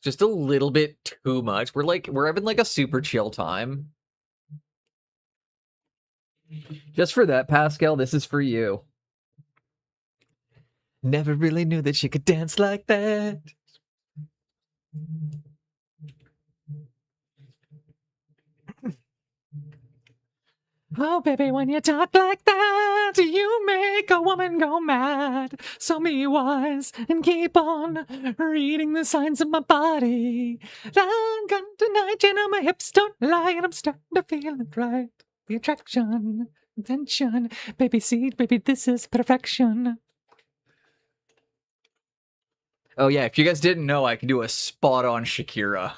Just a little bit too much. We're having like a super chill time. Just for that, Pascal, this is for you. Never really knew that she could dance like that. Oh, baby, when you talk like that, you make a woman go mad. So be wise and keep on reading the signs of my body. I'm gone tonight, you know my hips don't lie, and I'm starting to feel it right. The attraction, attention, baby seed, baby, this is perfection. Oh yeah, if you guys didn't know, I can do a spot-on Shakira.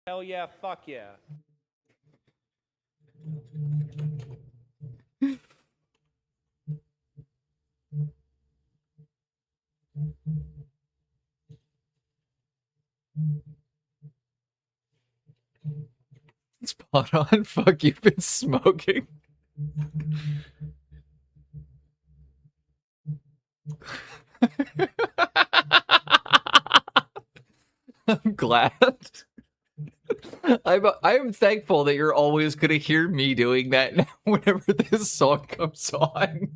Hell yeah, fuck yeah.
Spot on. Fuck, you've been smoking. I'm glad. I'm thankful that you're always gonna hear me doing that now whenever this song comes on.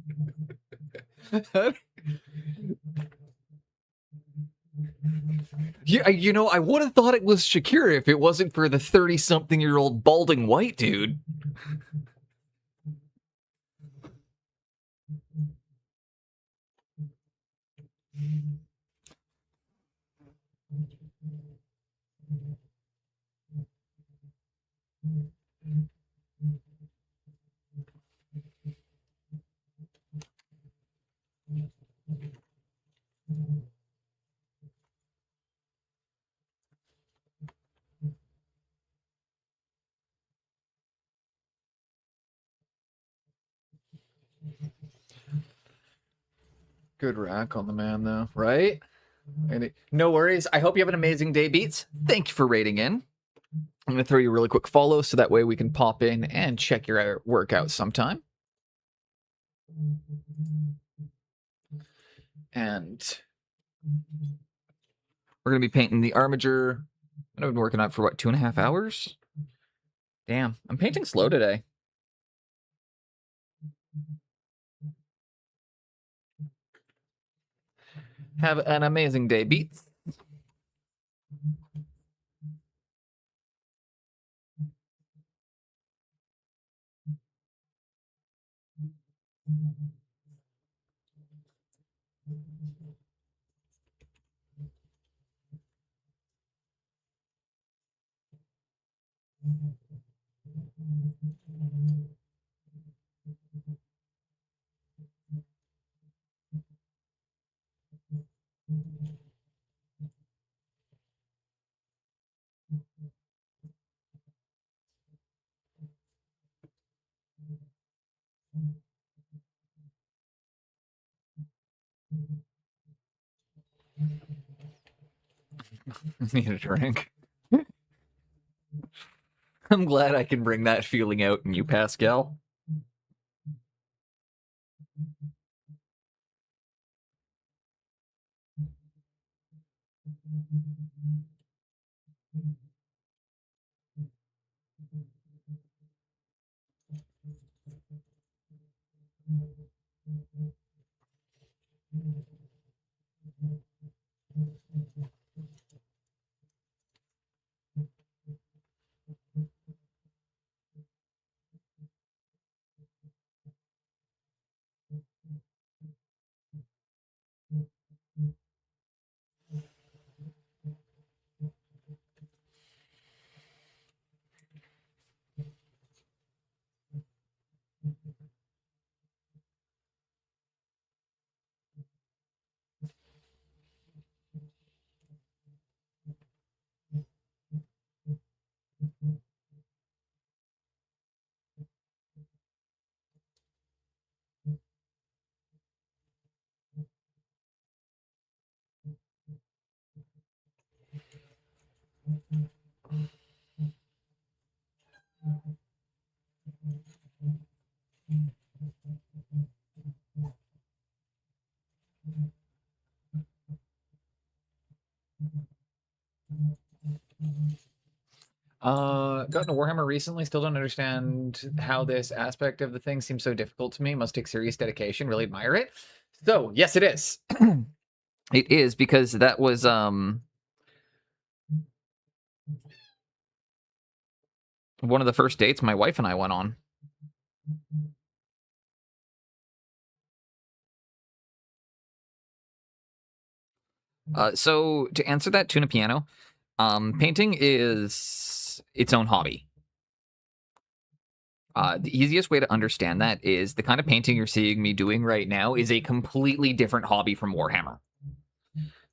Yeah, you know, I would have thought it was Shakira if it wasn't for the 30-something-year-old balding white dude. Good rack on the man, though, right? No worries. I hope you have an amazing day, Beats. Thank you for rating in. I'm going to throw you a really quick follow so that way we can pop in and check your workout sometime. And we're going to be painting the Armiger. I've been working on it for, what, 2.5 hours? Damn, I'm painting slow today. Have an amazing day, Beats. Need a drink. I'm glad I can bring that feeling out in you, Pascal. Got into Warhammer recently. Still don't understand how this aspect of the thing seems so difficult to me. Must take serious dedication. Really admire it. So yes, it is. It is because that was one of the first dates my wife and I went on. So to answer that, Tuna Piano, painting is its own hobby. The easiest way to understand that is the kind of painting you're seeing me doing right now is a completely different hobby from Warhammer.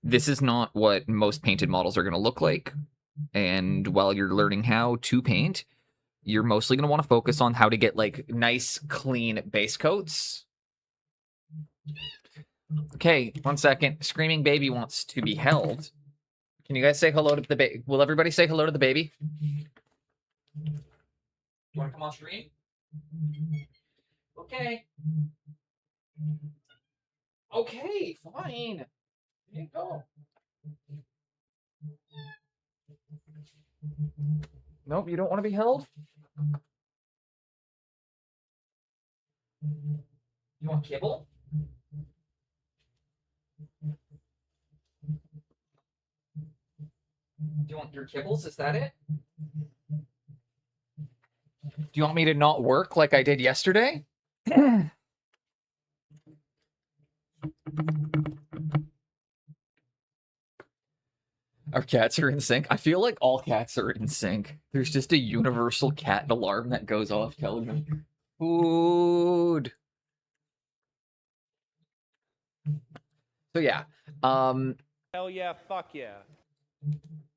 This is not what most painted models are going to look like. And while you're learning how to paint, you're mostly going to want to focus on how to get like nice, clean base coats. Okay, 1 second. Screaming baby wants to be held. Can you guys say hello to the baby? Will everybody say hello to the baby? You want to come on stream? Okay. Okay, fine. There you go. Nope, you don't want to be held? You want kibble? Do you want your kibbles? Is that it? Do you want me to not work like I did yesterday? Our cats are in sync. I feel like all cats are in sync. There's just a universal cat alarm that goes off telling them food. So yeah.
Hell yeah, fuck yeah.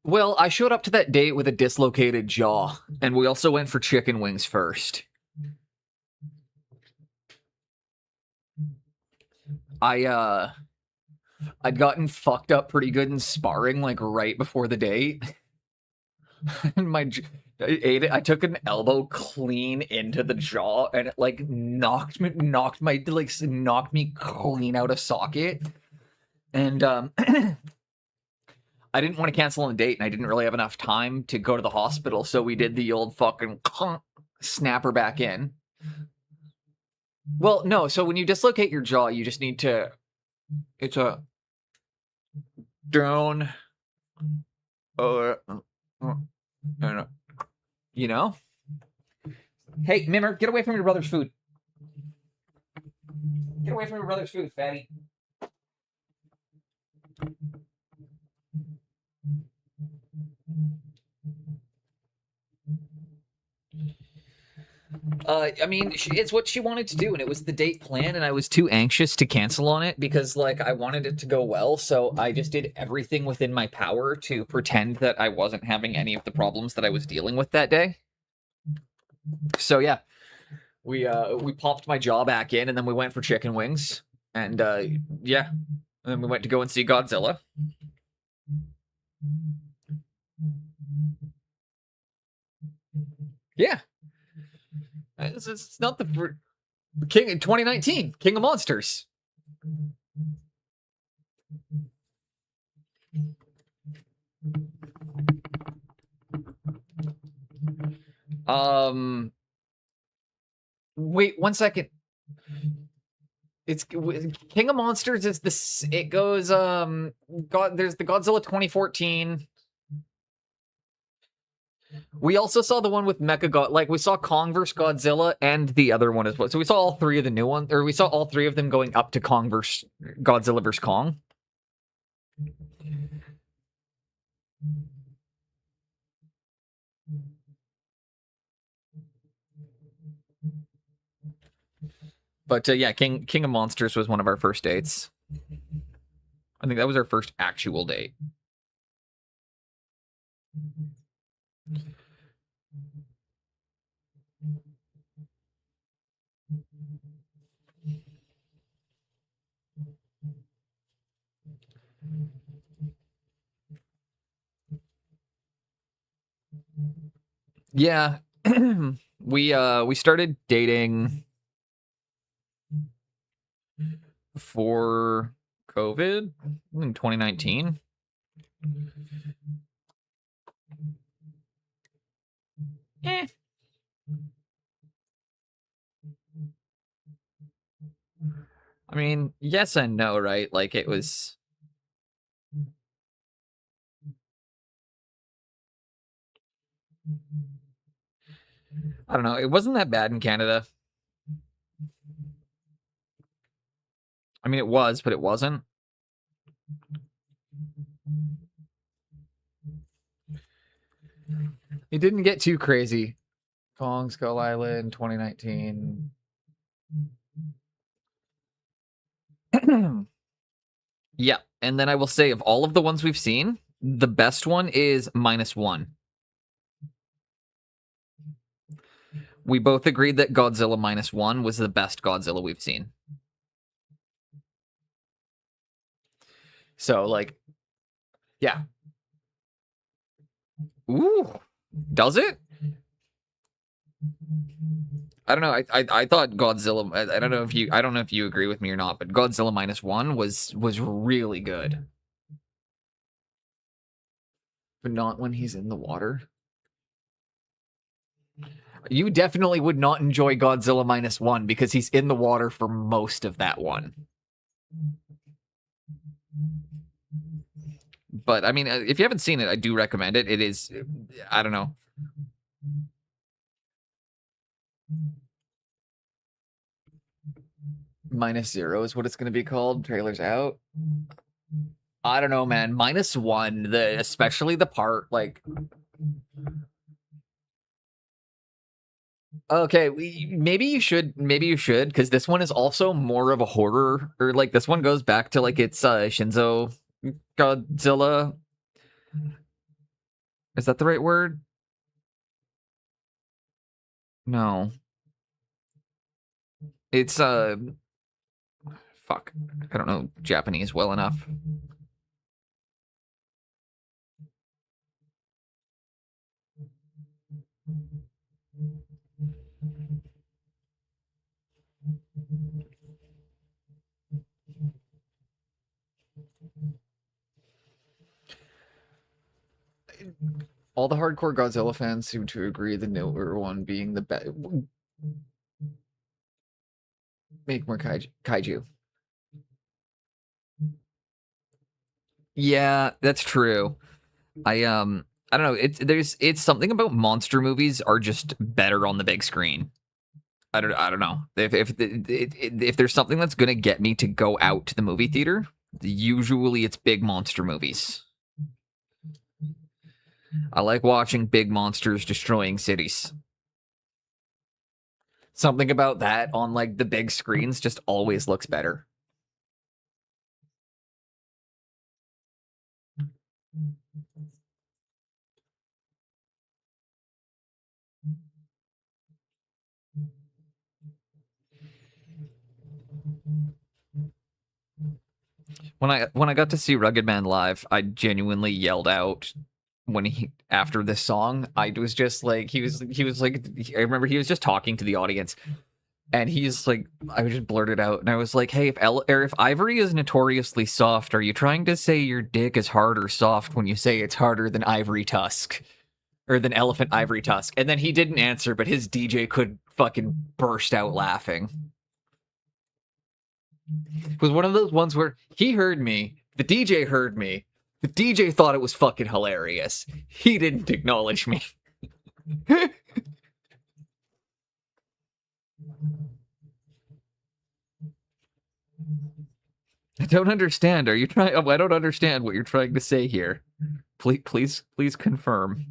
Well, I showed up to that date with a dislocated jaw, and we also went for chicken wings first. I'd gotten fucked up pretty good in sparring like right before the date. And I ate it. I took an elbow clean into the jaw, and it like knocked me clean out of socket. And I didn't want to cancel on the date, and I didn't really have enough time to go to the hospital, so we did the old fucking snap her back in. Well, no, so when you dislocate your jaw, you just need to... It's a... Down... You know? Hey, Mimmer, get away from your brother's food. Get away from your brother's food, fatty. I mean, it's what she wanted to do, and it was the date plan, and I was too anxious to cancel on it because, like, I wanted it to go well, so I just did everything within my power to pretend that I wasn't having any of the problems that I was dealing with that day. So, yeah, we popped my jaw back in, and then we went for chicken wings, and, yeah, and then we went to go and see Godzilla. Yeah. It's not the King in 2019, King of Monsters. Wait 1 second. It's King of Monsters is this. It goes there's the Godzilla 2014. We also saw the one with Mecha like we saw Kong vs Godzilla and the other one as well. So we saw all three of the new ones, or we saw all three of them going up to Kong vs Godzilla vs Kong. But yeah, King of Monsters was one of our first dates. I think that was our first actual date. Yeah, we started dating before COVID in 2019. I mean, yes and no, right? Like it was. I don't know. It wasn't that bad in Canada. I mean, it was, but it wasn't. It didn't get too crazy. Kong Skull Island 2019. Yeah, and then I will say of all of the ones we've seen, the best one is -1. We both agreed that Godzilla -1 was the best Godzilla we've seen. So, like, yeah. Ooh, does it? I don't know. I thought Godzilla. I don't know if you agree with me or not, but Godzilla -1 was really good, but not when he's in the water. You definitely would not enjoy Godzilla -1 because he's in the water for most of that one. But I mean, if you haven't seen it, I do recommend it. It is, I don't know. -0 is what it's going to be called. Trailer's out. I don't know, man. -1, especially the part like. Okay, maybe you should, because this one is also more of a horror, or like this one goes back to like it's Shinzo Godzilla. Is that the right word? No. It's fuck. I don't know Japanese well enough. All the hardcore Godzilla fans seem to agree the newer one being the best. Make more kaiju. Yeah, that's true. I don't know. It's something about monster movies are just better on the big screen. I don't know. If there's something that's gonna get me to go out to the movie theater, usually it's big monster movies. I like watching big monsters destroying cities. Something about that on like the big screens just always looks better. When I got to see Rugged Man live, I genuinely yelled out when after this song. I was just like he was like, I remember he was just talking to the audience, and he's like, I just blurted out, and I was like, hey, if ivory is notoriously soft, are you trying to say your dick is hard or soft when you say it's harder than ivory tusk? Or than elephant ivory tusk? And then he didn't answer, but his DJ could fucking burst out laughing. It was one of those ones where he heard me, the DJ heard me, the DJ thought it was fucking hilarious. He didn't acknowledge me. I don't understand. Are you trying? I don't understand what you're trying to say here. Please confirm.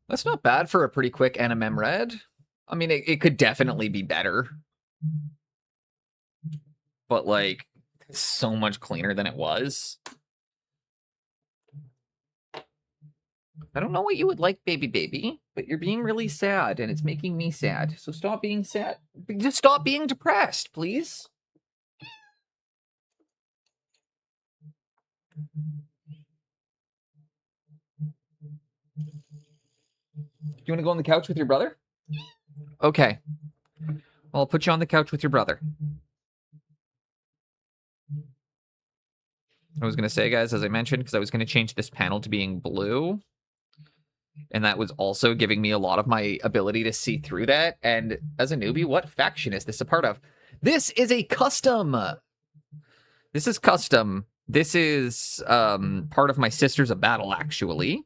That's not bad for a pretty quick NMM red. I mean, it could definitely be better. But, like, so much cleaner than it was. I don't know what you would like, baby, but you're being really sad, and it's making me sad. So stop being sad. Just stop being depressed, please. Do you want to go on the couch with your brother? Okay. Well, I'll put you on the couch with your brother. I was going to say, guys, as I mentioned, because I was going to change this panel to being blue. And that was also giving me a lot of my ability to see through that. And as a newbie, what faction is this a part of? This is a custom. This is custom. This is part of my Sisters of Battle, actually.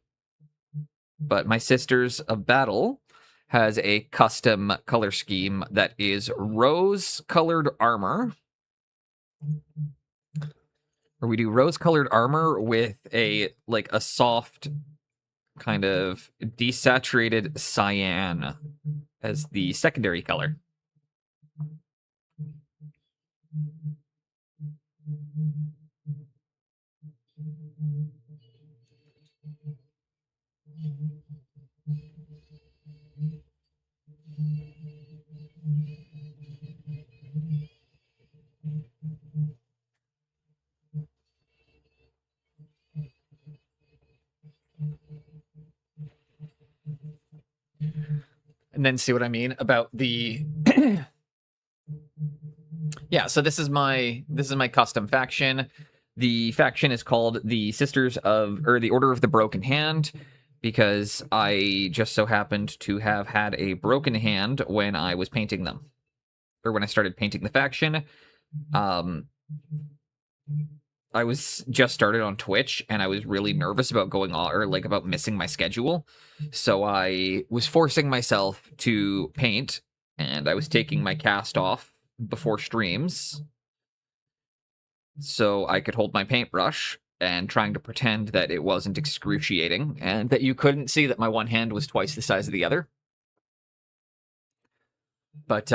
But my Sisters of Battle has a custom color scheme that is rose-colored armor. Or we do rose-colored armor with a soft kind of desaturated cyan as the secondary color. And then see what I mean about the yeah, so this is my custom faction. The faction is called the Sisters of, or the Order of the Broken Hand, because I just so happened to have had a broken hand when I was painting them, or when I started painting the faction. I was just started on Twitch, and I was really nervous about going on, or like about missing my schedule. So I was forcing myself to paint, and I was taking my cast off before streams so I could hold my paintbrush and trying to pretend that it wasn't excruciating and that you couldn't see that my one hand was twice the size of the other. But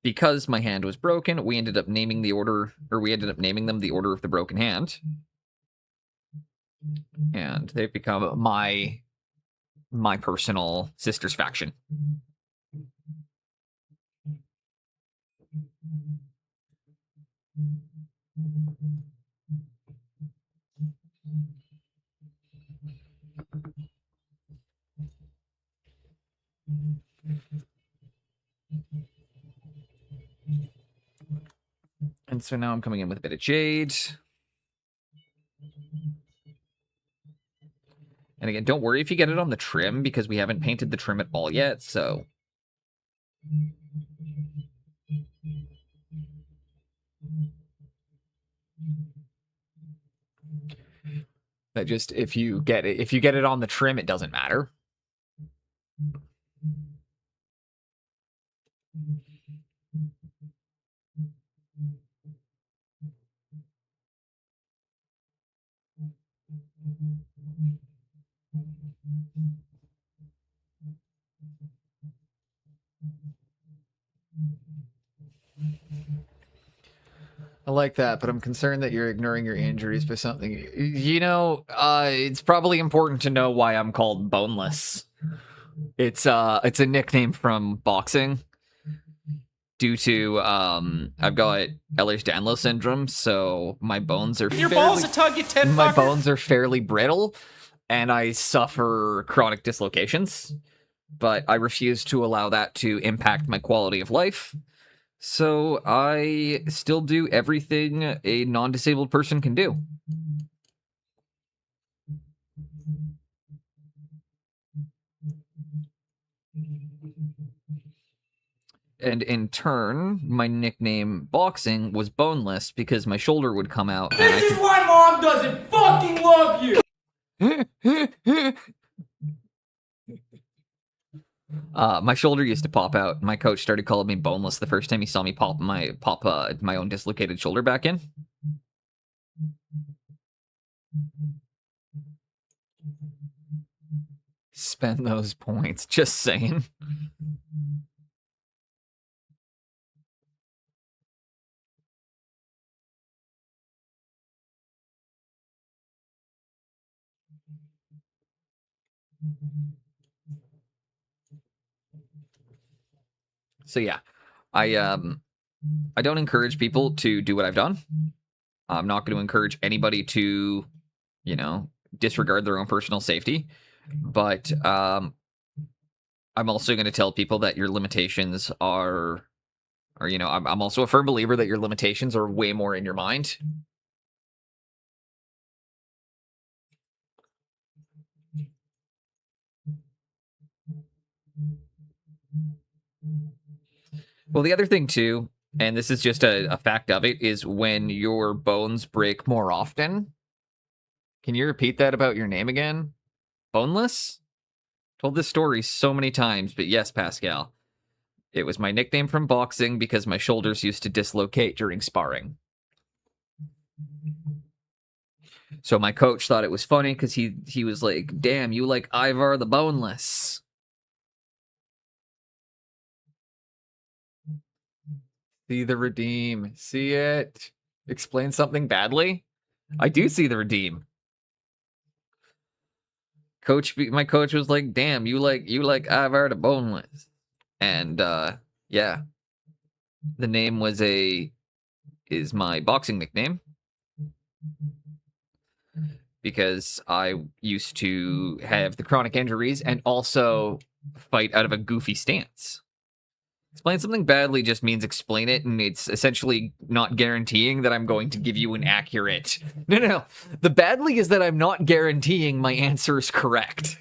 because my hand was broken, we ended up naming them the Order of the Broken Hand. And they've become my personal Sisters faction. And so now I'm coming in with a bit of Jade. And again, don't worry if you get it on the trim, because we haven't painted the trim at all yet, so... That just, if you get it on the trim, it doesn't matter. I like that, but I'm concerned that you're ignoring your injuries by something. You know, it's probably important to know why I'm called Boneless. It's a nickname from boxing. Due to I've got Ehlers-Danlos syndrome, so my bones are
balls a tug, you tit
my
fucker.
bones are fairly brittle, and I suffer chronic dislocations. But I refuse to allow that to impact my quality of life. So I still do everything a non-disabled person can do. And in turn, my nickname boxing was Boneless because my shoulder would come out.
This is why Mom doesn't fucking love you!
My shoulder used to pop out. My coach started calling me Boneless the first time he saw me pop my own dislocated shoulder back in. Spend those points, just saying. So yeah, I don't encourage people to do what I've done. I'm not going to encourage anybody to, disregard their own personal safety. But I'm also going to tell people that your limitations are I'm also a firm believer that your limitations are way more in your mind. Well, the other thing too, and this is just a fact of it, is when your bones break more often. Can you repeat that about your name again? Boneless? Told this story so many times, but yes, Pascal. It was my nickname from boxing because my shoulders used to dislocate during sparring. So my coach thought it was funny because he was like, damn, you like Ivar the Boneless. See the redeem. See it. Explain something badly? I do see the redeem. My coach was like, damn, you like Ivar the Boneless. And yeah. The name is my boxing nickname. Because I used to have the chronic injuries and also fight out of a goofy stance. Explain something badly just means explain it, and it's essentially not guaranteeing that I'm going to give you an accurate... No. The badly is that I'm not guaranteeing my answer is correct.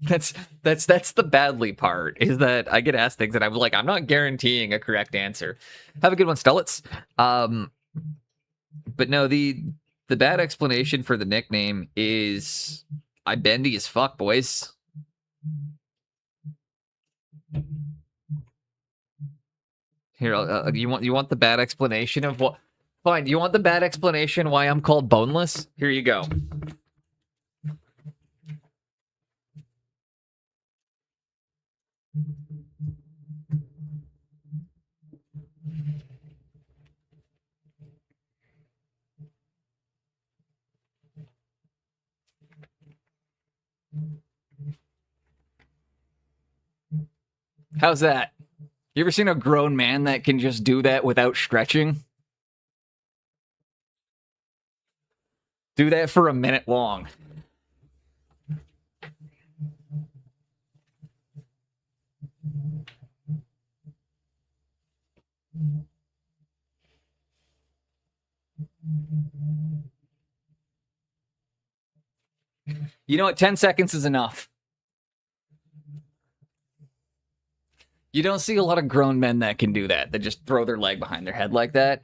That's the badly part, is that I get asked things and I'm like, I'm not guaranteeing a correct answer. Have a good one, Stellitz. But no, the bad explanation for the nickname is I bendy as fuck, boys. Here, you want the bad explanation of what? Fine, you want the bad explanation why I'm called boneless? Here you go. How's that? You ever seen a grown man that can just do that without stretching? Do that for a minute long. You know what? 10 seconds is enough. You don't see a lot of grown men that can do that. They just throw their leg behind their head like that.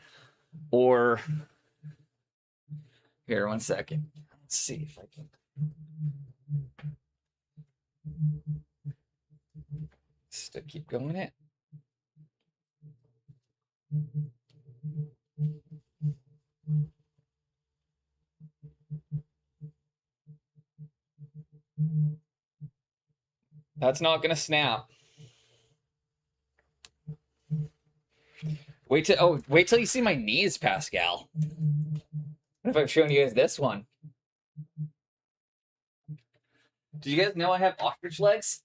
Or... Here, 1 second. Let's see if I can... Still keep going it. That's not gonna snap. Wait till you see my knees, Pascal. What if I've shown you guys this one? Did you guys know I have ostrich legs?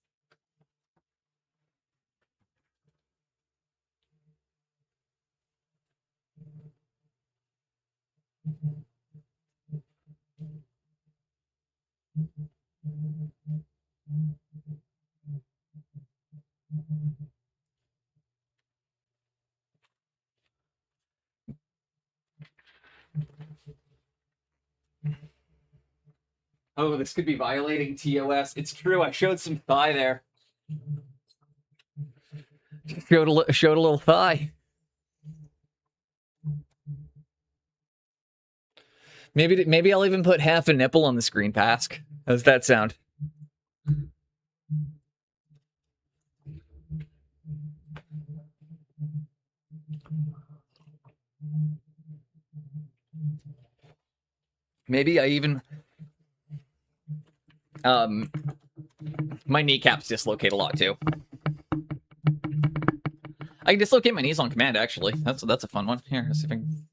Oh, this could be violating TOS. It's true. I showed some thigh there. Showed a little thigh. Maybe I'll even put half a nipple on the screen, Pask. How's that sound? Maybe I even... my kneecaps dislocate a lot too. I can dislocate my knees on command, actually. That's a fun one. Here, let's see if I can...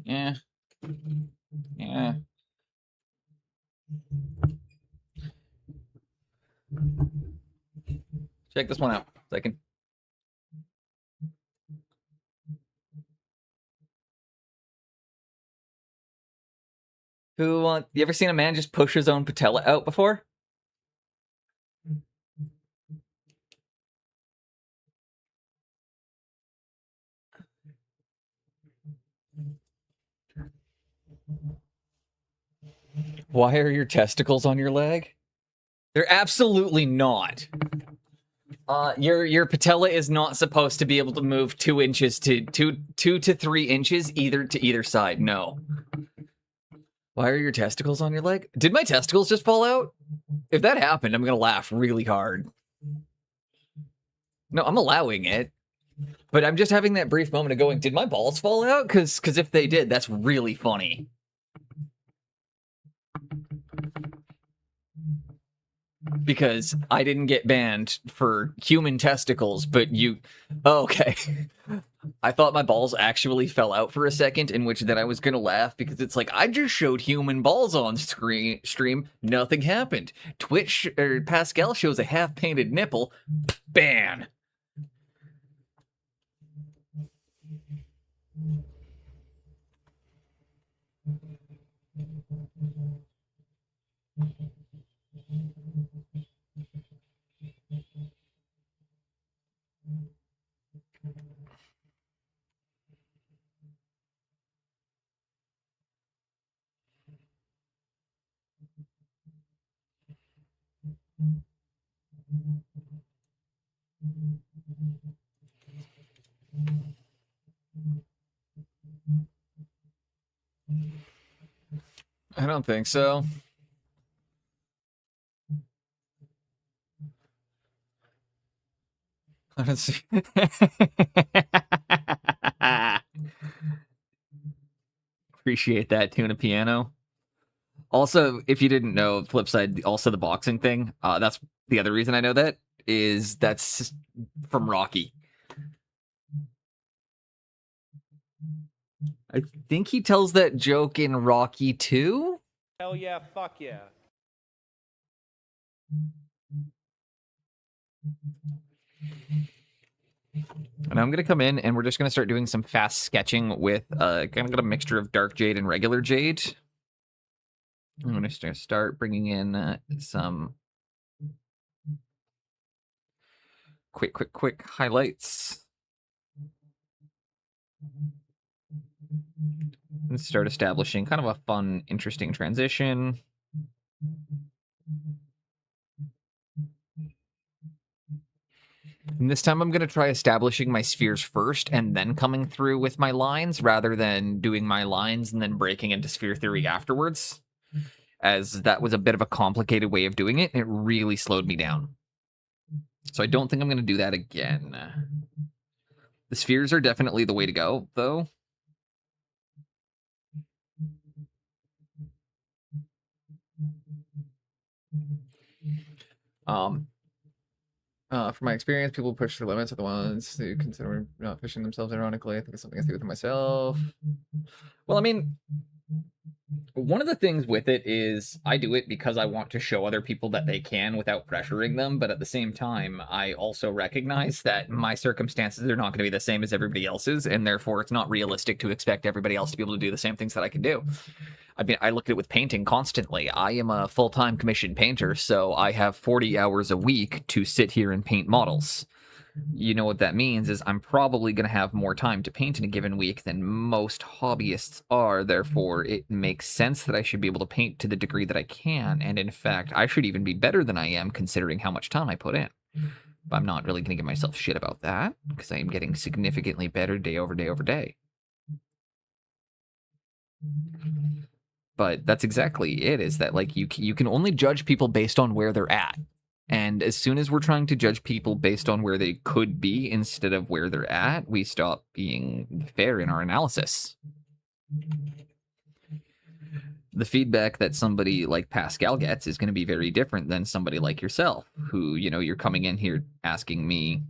Yeah. Check this one out. Second. You ever seen a man just push his own patella out before? Why are your testicles on your leg? They're absolutely not. Your patella is not supposed to be able to move 2 inches to 2 to 3 inches to either side. No. Why are your testicles on your leg? Did my testicles just fall out? If that happened, I'm gonna laugh really hard. No, I'm allowing it. But I'm just having that brief moment of going, did my balls fall out? Because if they did, that's really funny. Because I didn't get banned for human testicles, but you... Oh, okay. I thought my balls actually fell out for a second, in which then I was gonna laugh, because it's like, I just showed human balls on stream, nothing happened. Twitch, or Pascal shows a half-painted nipple, ban. I don't think so. I don't see. Appreciate that, Tuna Piano. Also, if you didn't know, flip side, also the boxing thing. That's the other reason I know that is that's from Rocky. I think he tells that joke in Rocky 2.
Hell yeah, fuck yeah.
And I'm going to come in and we're just going to start doing some fast sketching with kind of a mixture of dark jade and regular jade. I'm going to start bringing in some quick highlights. And start establishing kind of a fun, interesting transition. And this time I'm going to try establishing my spheres first and then coming through with my lines rather than doing my lines and then breaking into sphere theory afterwards, as that was a bit of a complicated way of doing it. It really slowed me down. So I don't think I'm going to do that again. The spheres are definitely the way to go, though. From my experience, people push their limits are the ones who consider not pushing themselves ironically. I think it's something I see within myself. Well, I mean, one of the things with it is I do it because I want to show other people that they can without pressuring them. But at the same time, I also recognize that my circumstances are not going to be the same as everybody else's. And therefore, it's not realistic to expect everybody else to be able to do the same things that I can do. I mean, I look at it with painting constantly. I am a full-time commissioned painter, so I have 40 hours a week to sit here and paint models. You know what that means is I'm probably going to have more time to paint in a given week than most hobbyists are. Therefore, it makes sense that I should be able to paint to the degree that I can. And in fact, I should even be better than I am considering how much time I put in. But I'm not really going to give myself shit about that because I am getting significantly better day over day over day. But that's exactly it, is that like you can only judge people based on where they're at. And as soon as we're trying to judge people based on where they could be instead of where they're at, we stop being fair in our analysis. The feedback that somebody like Pascal gets is going to be very different than somebody like yourself, who, you know, you're coming in here asking me,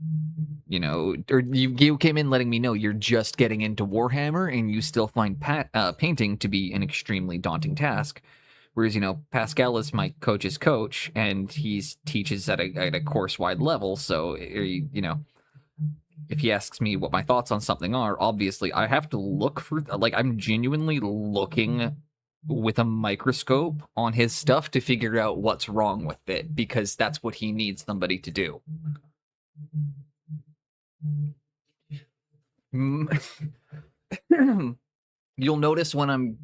you know, or you came in letting me know you're just getting into Warhammer and you still find painting to be an extremely daunting task. Whereas, you know, Pascal is my coach's coach and he teaches at a course-wide level. So, you know, if he asks me what my thoughts on something are, obviously I have to look for, like, I'm genuinely looking with a microscope on his stuff to figure out what's wrong with it, because that's what he needs somebody to do. You'll notice whenever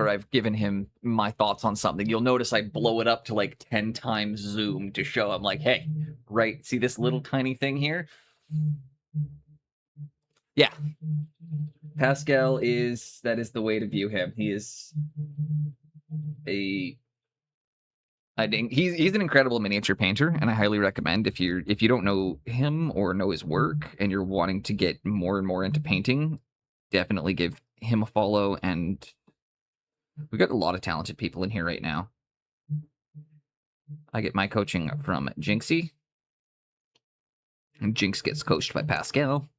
I've given him my thoughts on something, you'll notice I blow it up to like 10 times zoom to show him, like, hey, right, see this little tiny thing here? Yeah. Pascal that is the way to view him. He is I think he's an incredible miniature painter, and I highly recommend if you don't know him or know his work and you're wanting to get more and more into painting, definitely give him a follow. And we've got a lot of talented people in here right now. I get my coaching from Jinxie, and Jinx gets coached by Pascal.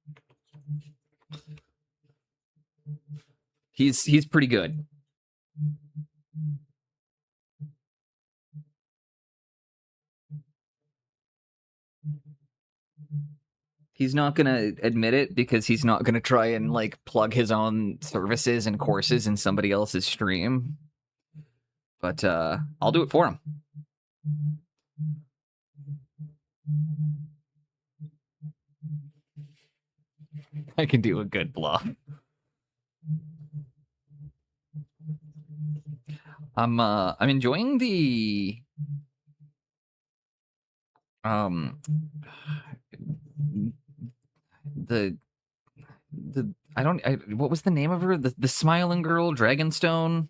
He's pretty good. He's not going to admit it because he's not going to try and like plug his own services and courses in somebody else's stream. But I'll do it for him. I can do a good bluff. I'm enjoying the what was the name of her? The smiling girl, Dragonstone.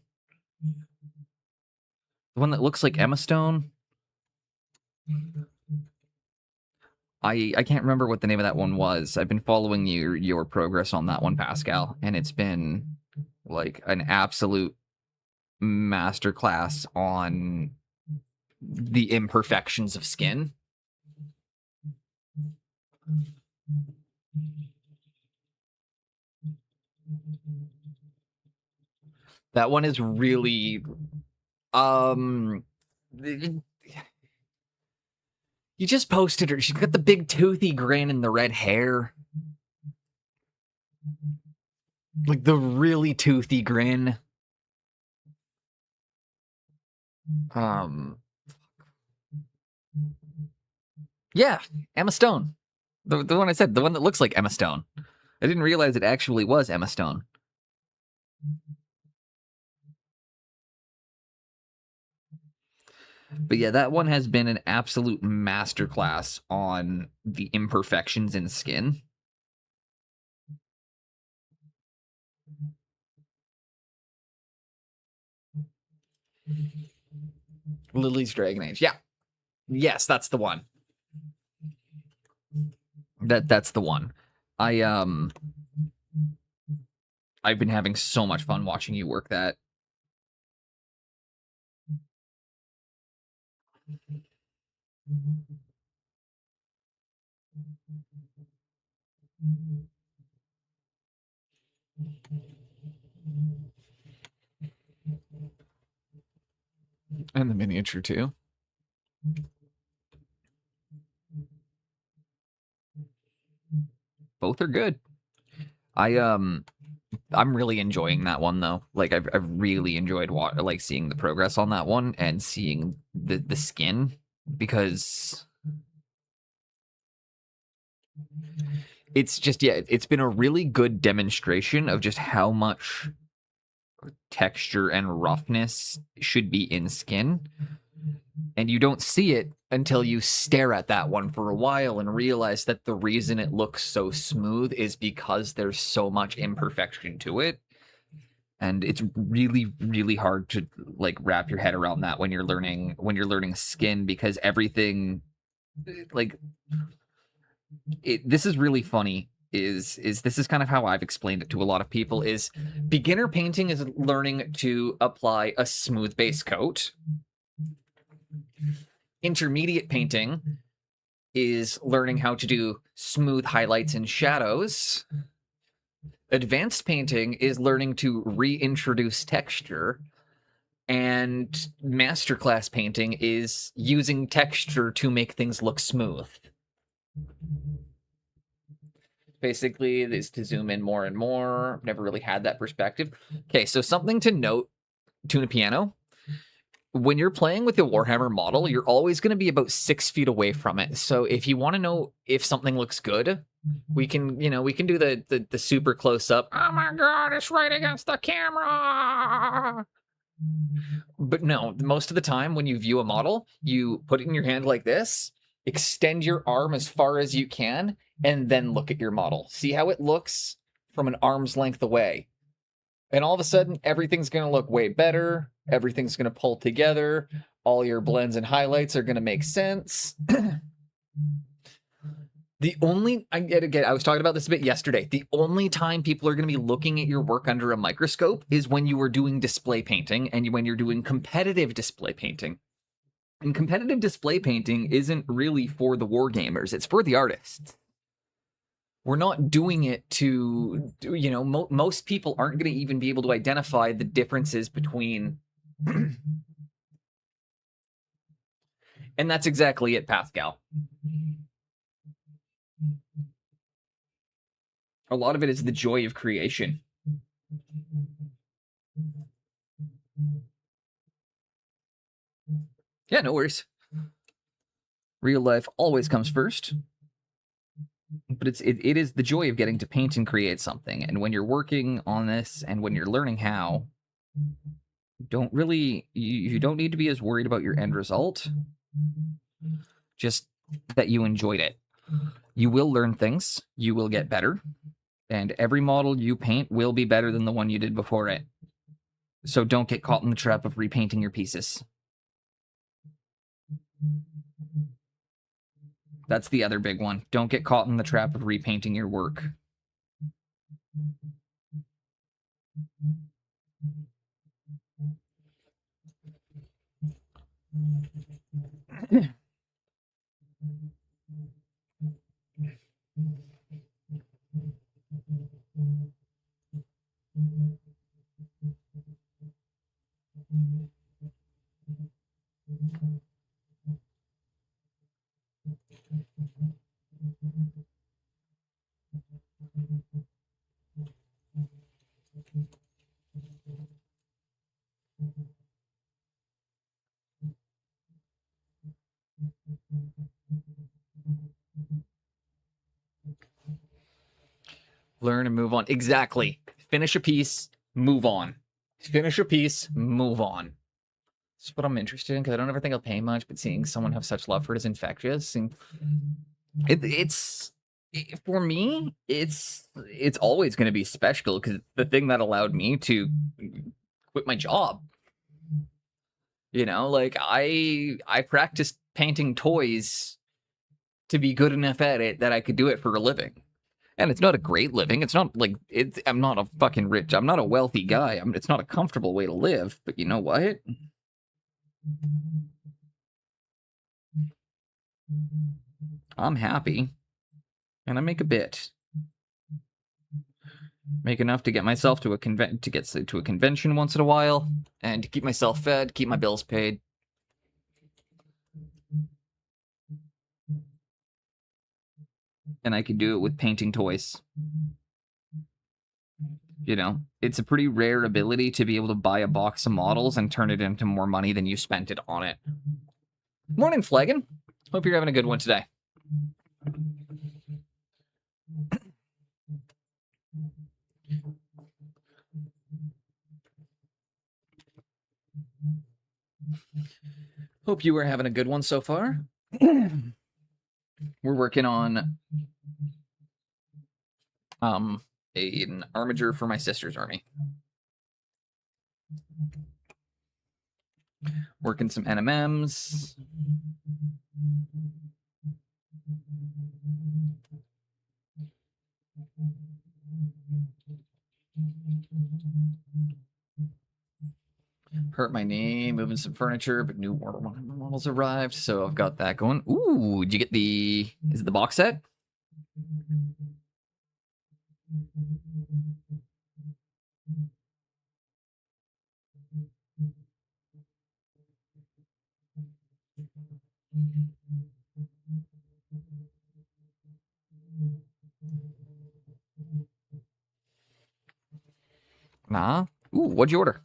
The one that looks like Emma Stone. I can't remember what the name of that one was. I've been following your progress on that one, Pascal, and it's been like an absolute masterclass on the imperfections of skin. That one is really you just posted her. She's got the big toothy grin and the red hair. Like the really toothy grin. Yeah, Emma Stone. The one I said, the one that looks like Emma Stone. I didn't realize it actually was Emma Stone. But yeah, that one has been an absolute masterclass on the imperfections in skin. Lily's Dragon Age. Yeah. Yes, that's the one. That's the one. I've been having so much fun watching you work that. And the miniature too. Both are good. I'm really enjoying that one though. Like I've really enjoyed like seeing the progress on that one and seeing the skin, because it's just, yeah, it's been a really good demonstration of just how much texture and roughness should be in skin. And you don't see it until you stare at that one for a while and realize that the reason it looks so smooth is because there's so much imperfection to it. And it's really, really hard to like wrap your head around that when you're learning skin, because everything like this is really funny. Is this is kind of how I've explained it to a lot of people, is beginner painting is learning to apply a smooth base coat. Intermediate painting is learning how to do smooth highlights and shadows. Advanced painting is learning to reintroduce texture. And masterclass painting is using texture to make things look smooth. Basically, is to zoom in more and more. I've never really had that perspective. Okay, so something to note, Tuna Piano. When you're playing with the Warhammer model, you're always going to be about 6 feet away from it. So if you want to know if something looks good, we can do the super close up. Oh my god, it's right against the camera. But no, most of the time when you view a model, you put it in your hand like this, extend your arm as far as you can, and then look at your model. See how it looks from an arm's length away. And all of a sudden, everything's going to look way better. Everything's going to pull together. All your blends and highlights are going to make sense. I was talking about this a bit yesterday. The only time people are going to be looking at your work under a microscope is when you are doing display painting and when you're doing competitive display painting. And competitive display painting isn't really for the wargamers. It's for the artists. We're not doing it to, most people aren't going to even be able to identify the differences between. And that's exactly it, Pascal. A lot of it is the joy of creation. Yeah, no worries. Real life always comes first. But it is the joy of getting to paint and create something. And when you're working on this and when you're learning how, you don't need to be as worried about your end result. Just that you enjoyed it. You will learn things. You will get better. And every model you paint will be better than the one you did before it. So don't get caught in the trap of repainting your pieces. That's the other big one. Don't get caught in the trap of repainting your work. Learn and move on. Exactly. Finish a piece, move on. Finish a piece, move on. That's what I'm interested in, because I don't ever think I'll pay much, but seeing someone have such love for it is infectious. And for me, it's always going to be special, because it's the thing that allowed me to quit my job. You know, like I practiced painting toys to be good enough at it that I could do it for a living. And it's not a great living. It's not like I'm not a fucking rich. I'm not a wealthy guy. It's not a comfortable way to live. But you know what? I'm happy, and I make a bit. Make enough to get myself to a convention once in a while, and to keep myself fed, keep my bills paid. And I could do it with painting toys. You know, it's a pretty rare ability to be able to buy a box of models and turn it into more money than you spent it on it. Morning, Flagon. Hope you're having a good one today. Hope you are having a good one so far. We're working on an armature for my sister's army. Working some NMMs. Hurt my knee, moving some furniture, but new models arrived, so I've got that going. Ooh, did you get is it the box set? Nah. Ooh, what'd you order?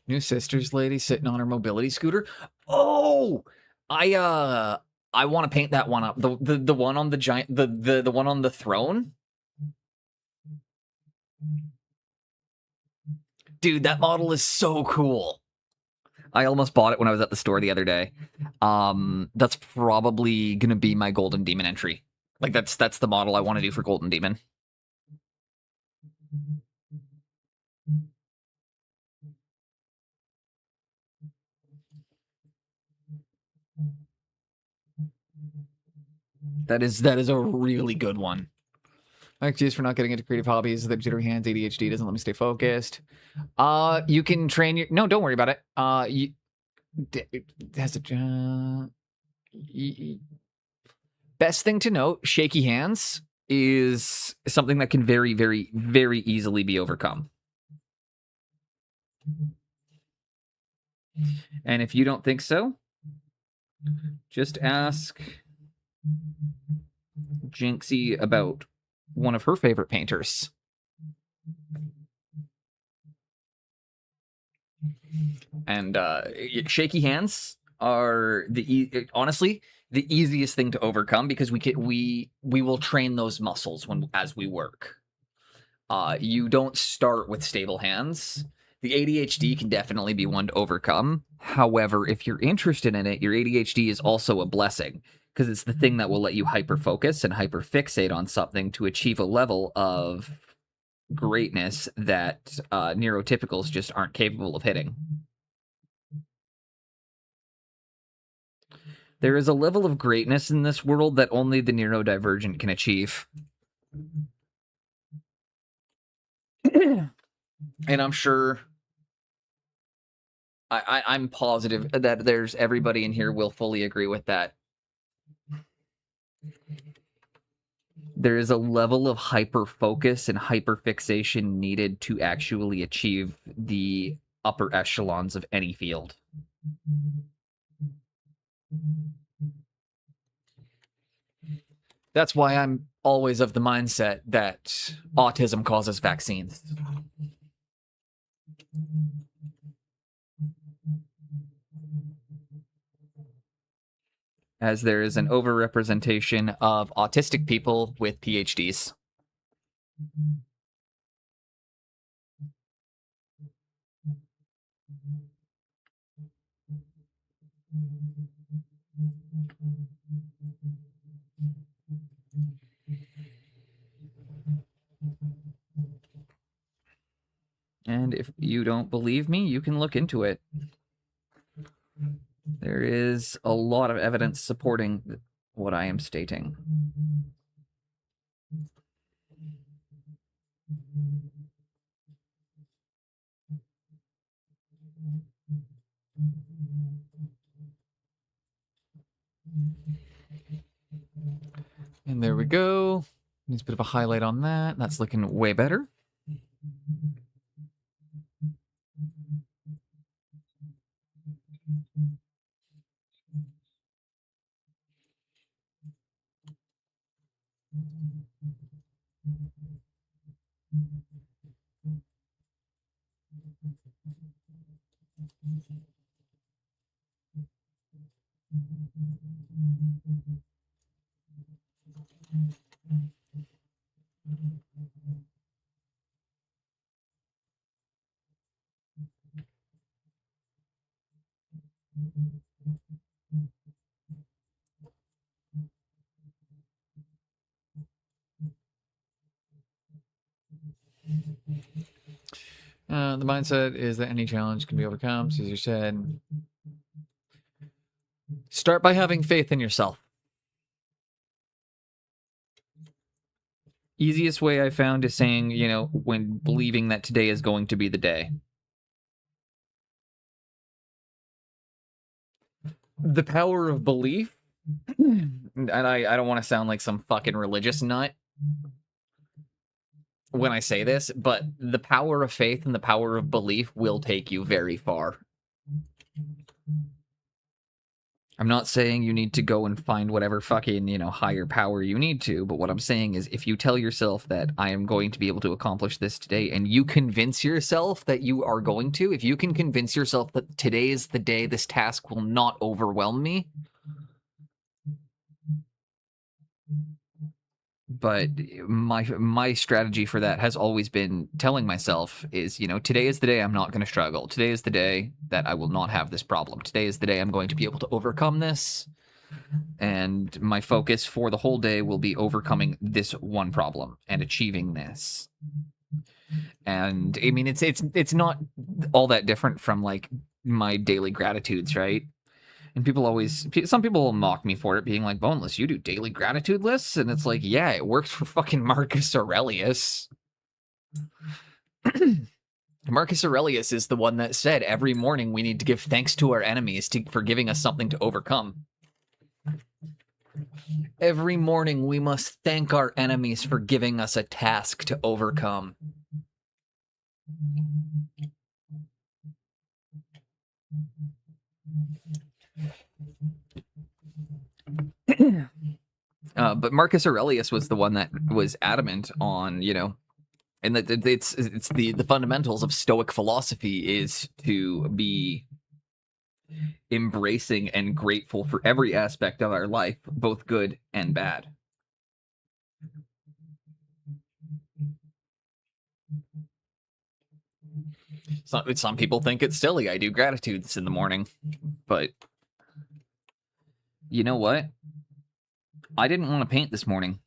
New sisters lady sitting on her mobility scooter. Oh, I want to paint that one up. The one on the giant, the one on the throne. Dude, that model is so cool. I almost bought it when I was at the store the other day. That's probably gonna be my Golden Demon entry. Like that's the model I want to do for Golden Demon. That is a really good one. My excuse for not getting into creative hobbies is that jittery hands, ADHD doesn't let me stay focused. You can train your... No, don't worry about it. Best thing to note, shaky hands is something that can very, very, very easily be overcome. And if you don't think so, just ask Jinxie about one of her favorite painters. And shaky hands are honestly the easiest thing to overcome, because we will train those muscles as we work. You don't start with stable hands. The ADHD can definitely be one to overcome. However, if you're interested in it, your ADHD is also a blessing, because it's the thing that will let you hyper-focus and hyper-fixate on something to achieve a level of greatness that neurotypicals just aren't capable of hitting. There is a level of greatness in this world that only the neurodivergent can achieve. And I'm sure, I'm positive that there's everybody in here will fully agree with that. There is a level of hyper-focus and hyper-fixation needed to actually achieve the upper echelons of any field. That's why I'm always of the mindset that autism causes vaccines. As there is an overrepresentation of autistic people with PhDs. And if you don't believe me, you can look into it. There is a lot of evidence supporting what I am stating. And there we go. Needs a bit of a highlight on that. That's looking way better. The mindset is that any challenge can be overcome. Caesar said, start by having faith in yourself. Easiest way I found is saying, you know, when believing that today is going to be the day. The power of belief, and I don't want to sound like some fucking religious nut when I say this, but the power of faith and the power of belief will take you very far. I'm not saying you need to go and find whatever fucking, you know, higher power you need to, but what I'm saying is if you tell yourself that I am going to be able to accomplish this today, and you convince yourself that you are going to, if you can convince yourself that today is the day this task will not overwhelm me, but my strategy for that has always been telling myself is, you know, today is the day I'm not going to struggle. Today is the day that I will not have this problem. Today is the day I'm going to be able to overcome this. And my focus for the whole day will be overcoming this one problem and achieving this. And I mean, it's not all that different from like my daily gratitudes, right? And some people will mock me for it, being like, Boneless, you do daily gratitude lists? And it's like, yeah, it worked for fucking Marcus Aurelius. Marcus Aurelius is the one that said every morning we need to give thanks to our enemies for giving us something to overcome. Every morning we must thank our enemies for giving us a task to overcome. But Marcus Aurelius was the one that was adamant on, you know, and that it's the fundamentals of Stoic philosophy is to be embracing and grateful for every aspect of our life, both good and bad. Some people think it's silly. I do gratitudes in the morning, but you know what? I didn't want to paint this morning.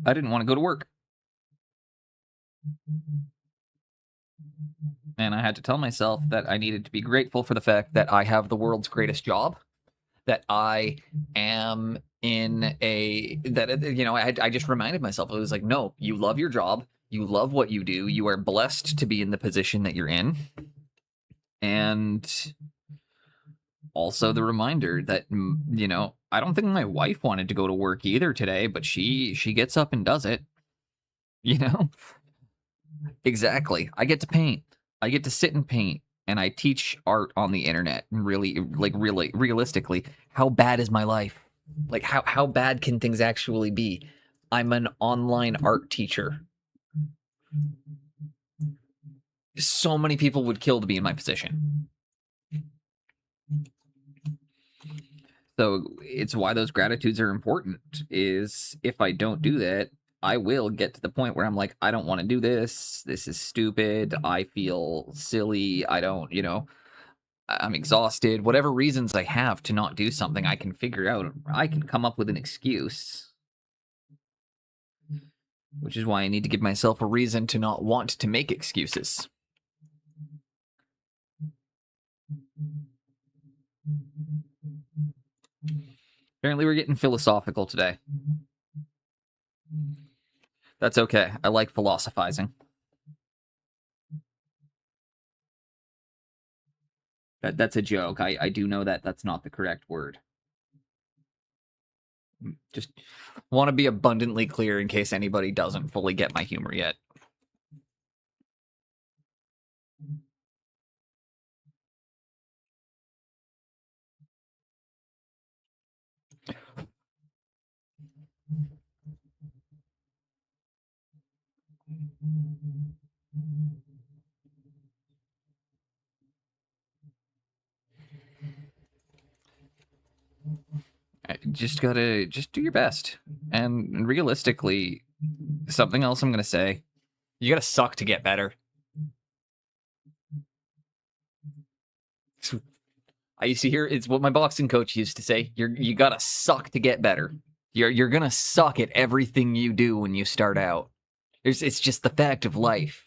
I didn't want to go to work. And I had to tell myself that I needed to be grateful for the fact that I have the world's greatest job, that I am in I just reminded myself, it was like, no, you love your job, you love what you do, you are blessed to be in the position that you're in. And also the reminder that, I don't think my wife wanted to go to work either today, but she gets up and does it. Exactly. I get to paint. I get to sit and paint, and I teach art on the internet. And really, realistically, how bad is my life? Like, how bad can things actually be? I'm an online art teacher. So many people would kill to be in my position. So it's why those gratitudes are important, is if I don't do that, I will get to the point where I'm like, I don't want to do this. This is stupid. I feel silly. I'm exhausted. Whatever reasons I have to not do something, I can figure out. I can come up with an excuse. Which is why I need to give myself a reason to not want to make excuses. Apparently we're getting philosophical today. That's okay. I like philosophizing. That's a joke. I do know that that's not the correct word. Just want to be abundantly clear in case anybody doesn't fully get my humor yet. Just do your best. And realistically, something else I'm going to say, you got to suck to get better. I used to hear, it's what my boxing coach used to say, you got to suck to get better. You're going to suck at everything you do when you start out. It's just the fact of life.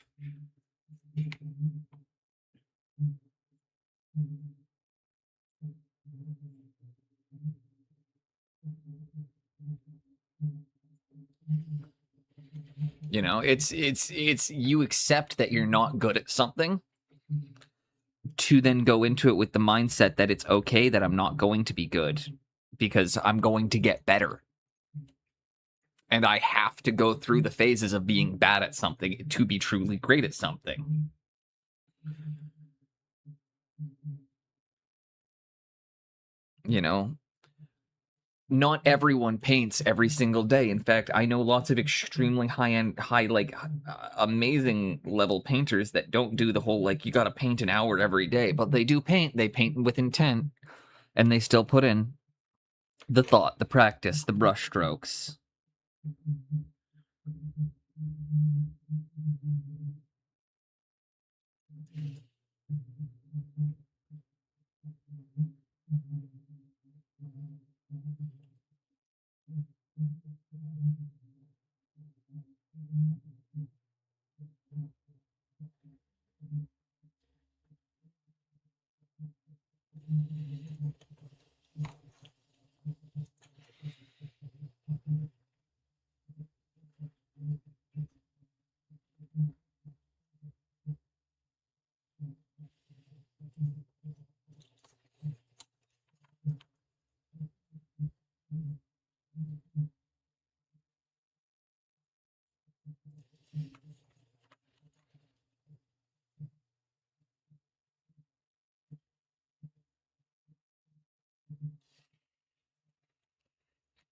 It's you accept that you're not good at something to then go into it with the mindset that it's okay that I'm not going to be good because I'm going to get better. And I have to go through the phases of being bad at something to be truly great at something. Not everyone paints every single day. In fact, I know lots of extremely amazing level painters that don't do the whole, you got to paint an hour every day, but they do paint. They paint with intent, and they still put in the thought, the practice, the brush strokes.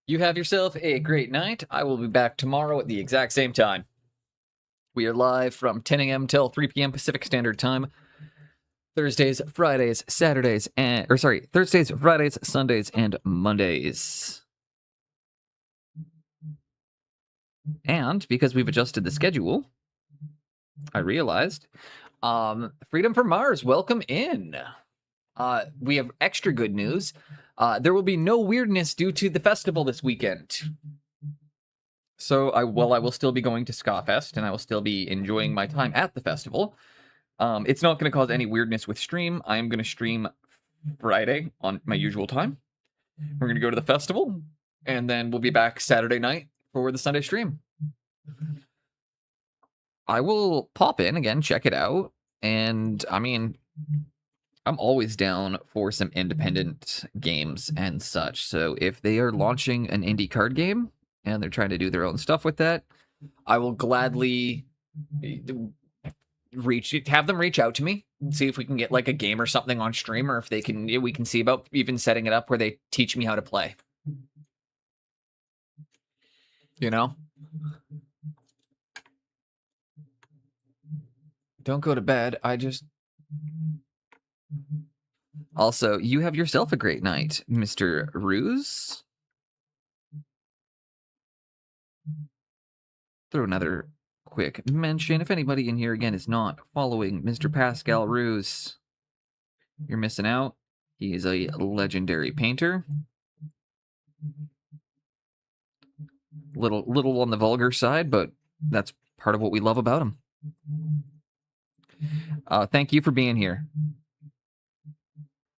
You have yourself a great night. I will be back tomorrow at the exact same time. We are live from 10 a.m. till 3 p.m. Pacific Standard Time. Thursdays, Fridays, Sundays, and Mondays. And because we've adjusted the schedule, I realized, Freedom from Mars, welcome in. We have extra good news. There will be no weirdness due to the festival this weekend. So I will still be going to Skafest, and I will still be enjoying my time at the festival. It's not going to cause any weirdness with stream. I am going to stream Friday on my usual time. We're going to go to the festival, and then we'll be back Saturday night for the Sunday stream. I will pop in again, check it out, and I mean, I'm always down for some independent games and such. So if they are launching an indie card game and they're trying to do their own stuff with that, I will gladly have them reach out to me and see if we can get like a game or something on stream, or if we can see about even setting it up where they teach me how to play. You know? Don't go to bed. Also, you have yourself a great night, Mr. Ruse. Throw another quick mention. If anybody in here, again, is not following Mr. Pascal Ruse, you're missing out. He is a legendary painter. Little on the vulgar side, but that's part of what we love about him. Thank you for being here.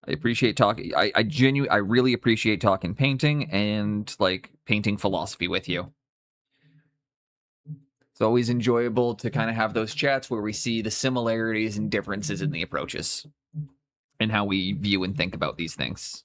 I appreciate talking. I really appreciate talking painting and like painting philosophy with you. It's always enjoyable to kind of have those chats where we see the similarities and differences in the approaches and how we view and think about these things.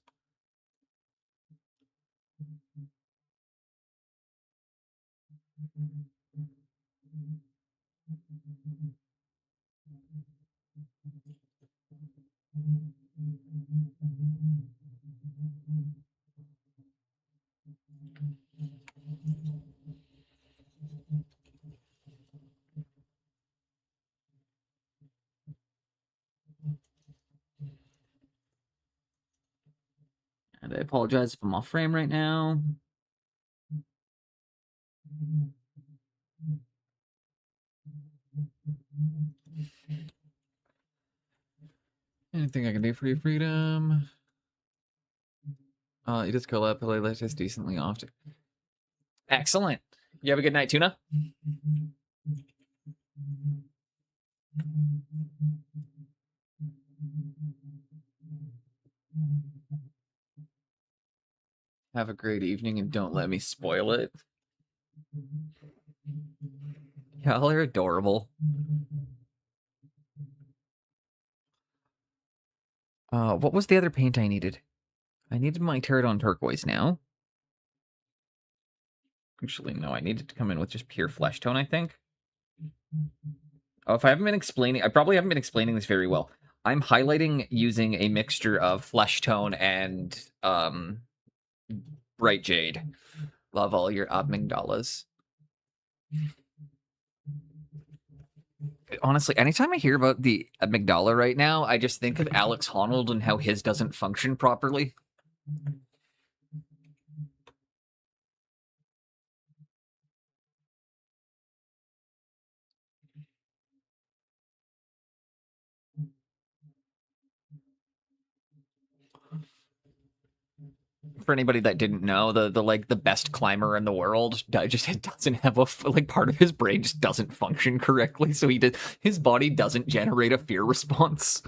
And I apologize if I'm off frame right now. Anything I can do for you, Freedom? You just go up, playlist is decently often. Excellent. You have a good night, Tuna. Have a great evening and don't let me spoil it. Y'all are adorable. What was the other paint I needed? I needed my Pterodon turquoise now. Actually, no, I needed to come in with just pure flesh tone, I think. Oh, if I haven't been explaining, I probably haven't been explaining this very well. I'm highlighting using a mixture of flesh tone and bright jade. Love all your amygdalas. Honestly, anytime I hear about the amygdala right now, I just think of Alex Honnold and how his doesn't function properly. For anybody that didn't know, the best climber in the world just doesn't have part of his brain just doesn't function correctly, so his body doesn't generate a fear response.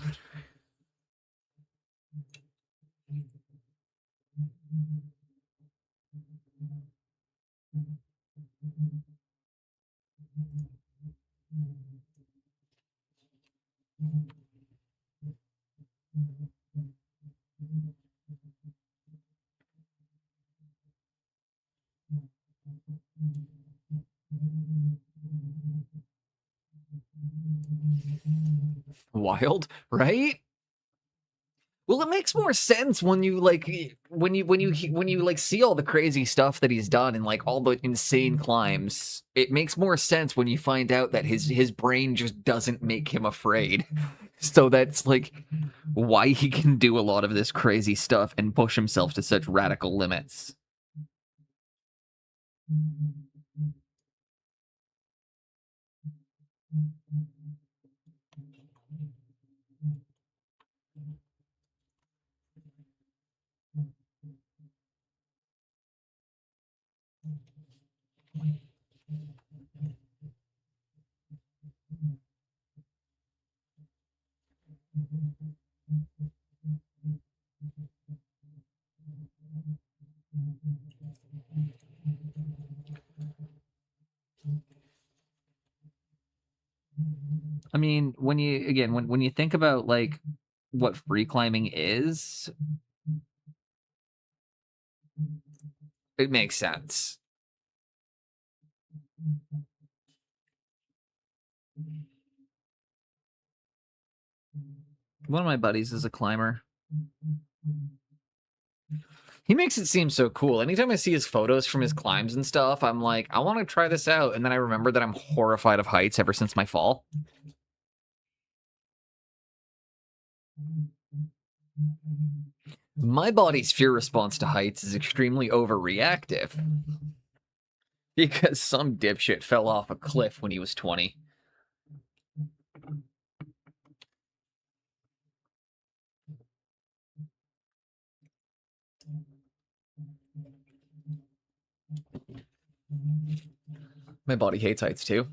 Wild, right? Well, it makes more sense when you see all the crazy stuff that he's done and like all the insane climbs. It makes more sense when you find out that his brain just doesn't make him afraid. So that's like why he can do a lot of this crazy stuff and push himself to such radical limits. I mean, when you think about like what free climbing is, it makes sense. One of my buddies is a climber. He makes it seem so cool. Anytime I see his photos from his climbs and stuff, I'm like, I want to try this out. And then I remember that I'm horrified of heights ever since my fall. My body's fear response to heights is extremely overreactive. Because some dipshit fell off a cliff when he was 20. My body hates heights too.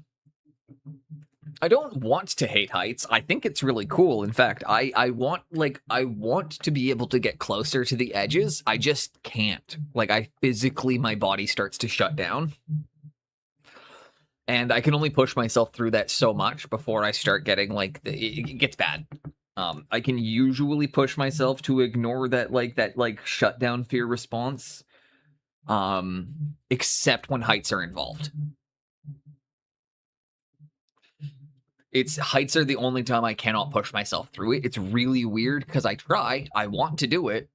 I don't want to hate heights. I think it's really cool. In fact, I want to be able to get closer to the edges. I just can't. Like, my body starts to shut down. And I can only push myself through that so much before I start getting, like, it gets bad. I can usually push myself to ignore that shutdown fear response. Except when heights are involved. Heights are the only time I cannot push myself through it. It's really weird because I want to do it.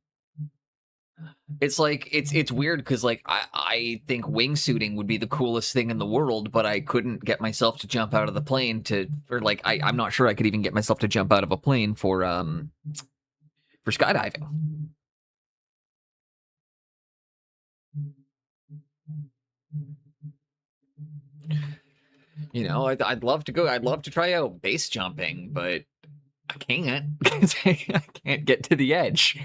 It's like, it's weird because like, I think wingsuiting would be the coolest thing in the world, but I couldn't get myself to jump out of the plane I'm not sure I could even get myself to jump out of a plane for skydiving. You know, I'd love to try out base jumping, but I can't because I can't get to the edge.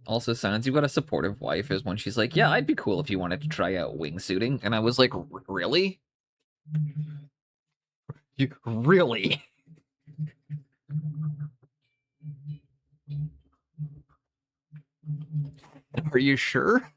Also, sounds you've got a supportive wife is when she's like, yeah, I'd be cool if you wanted to try out wingsuiting. And I was like, really? You really? Are you sure?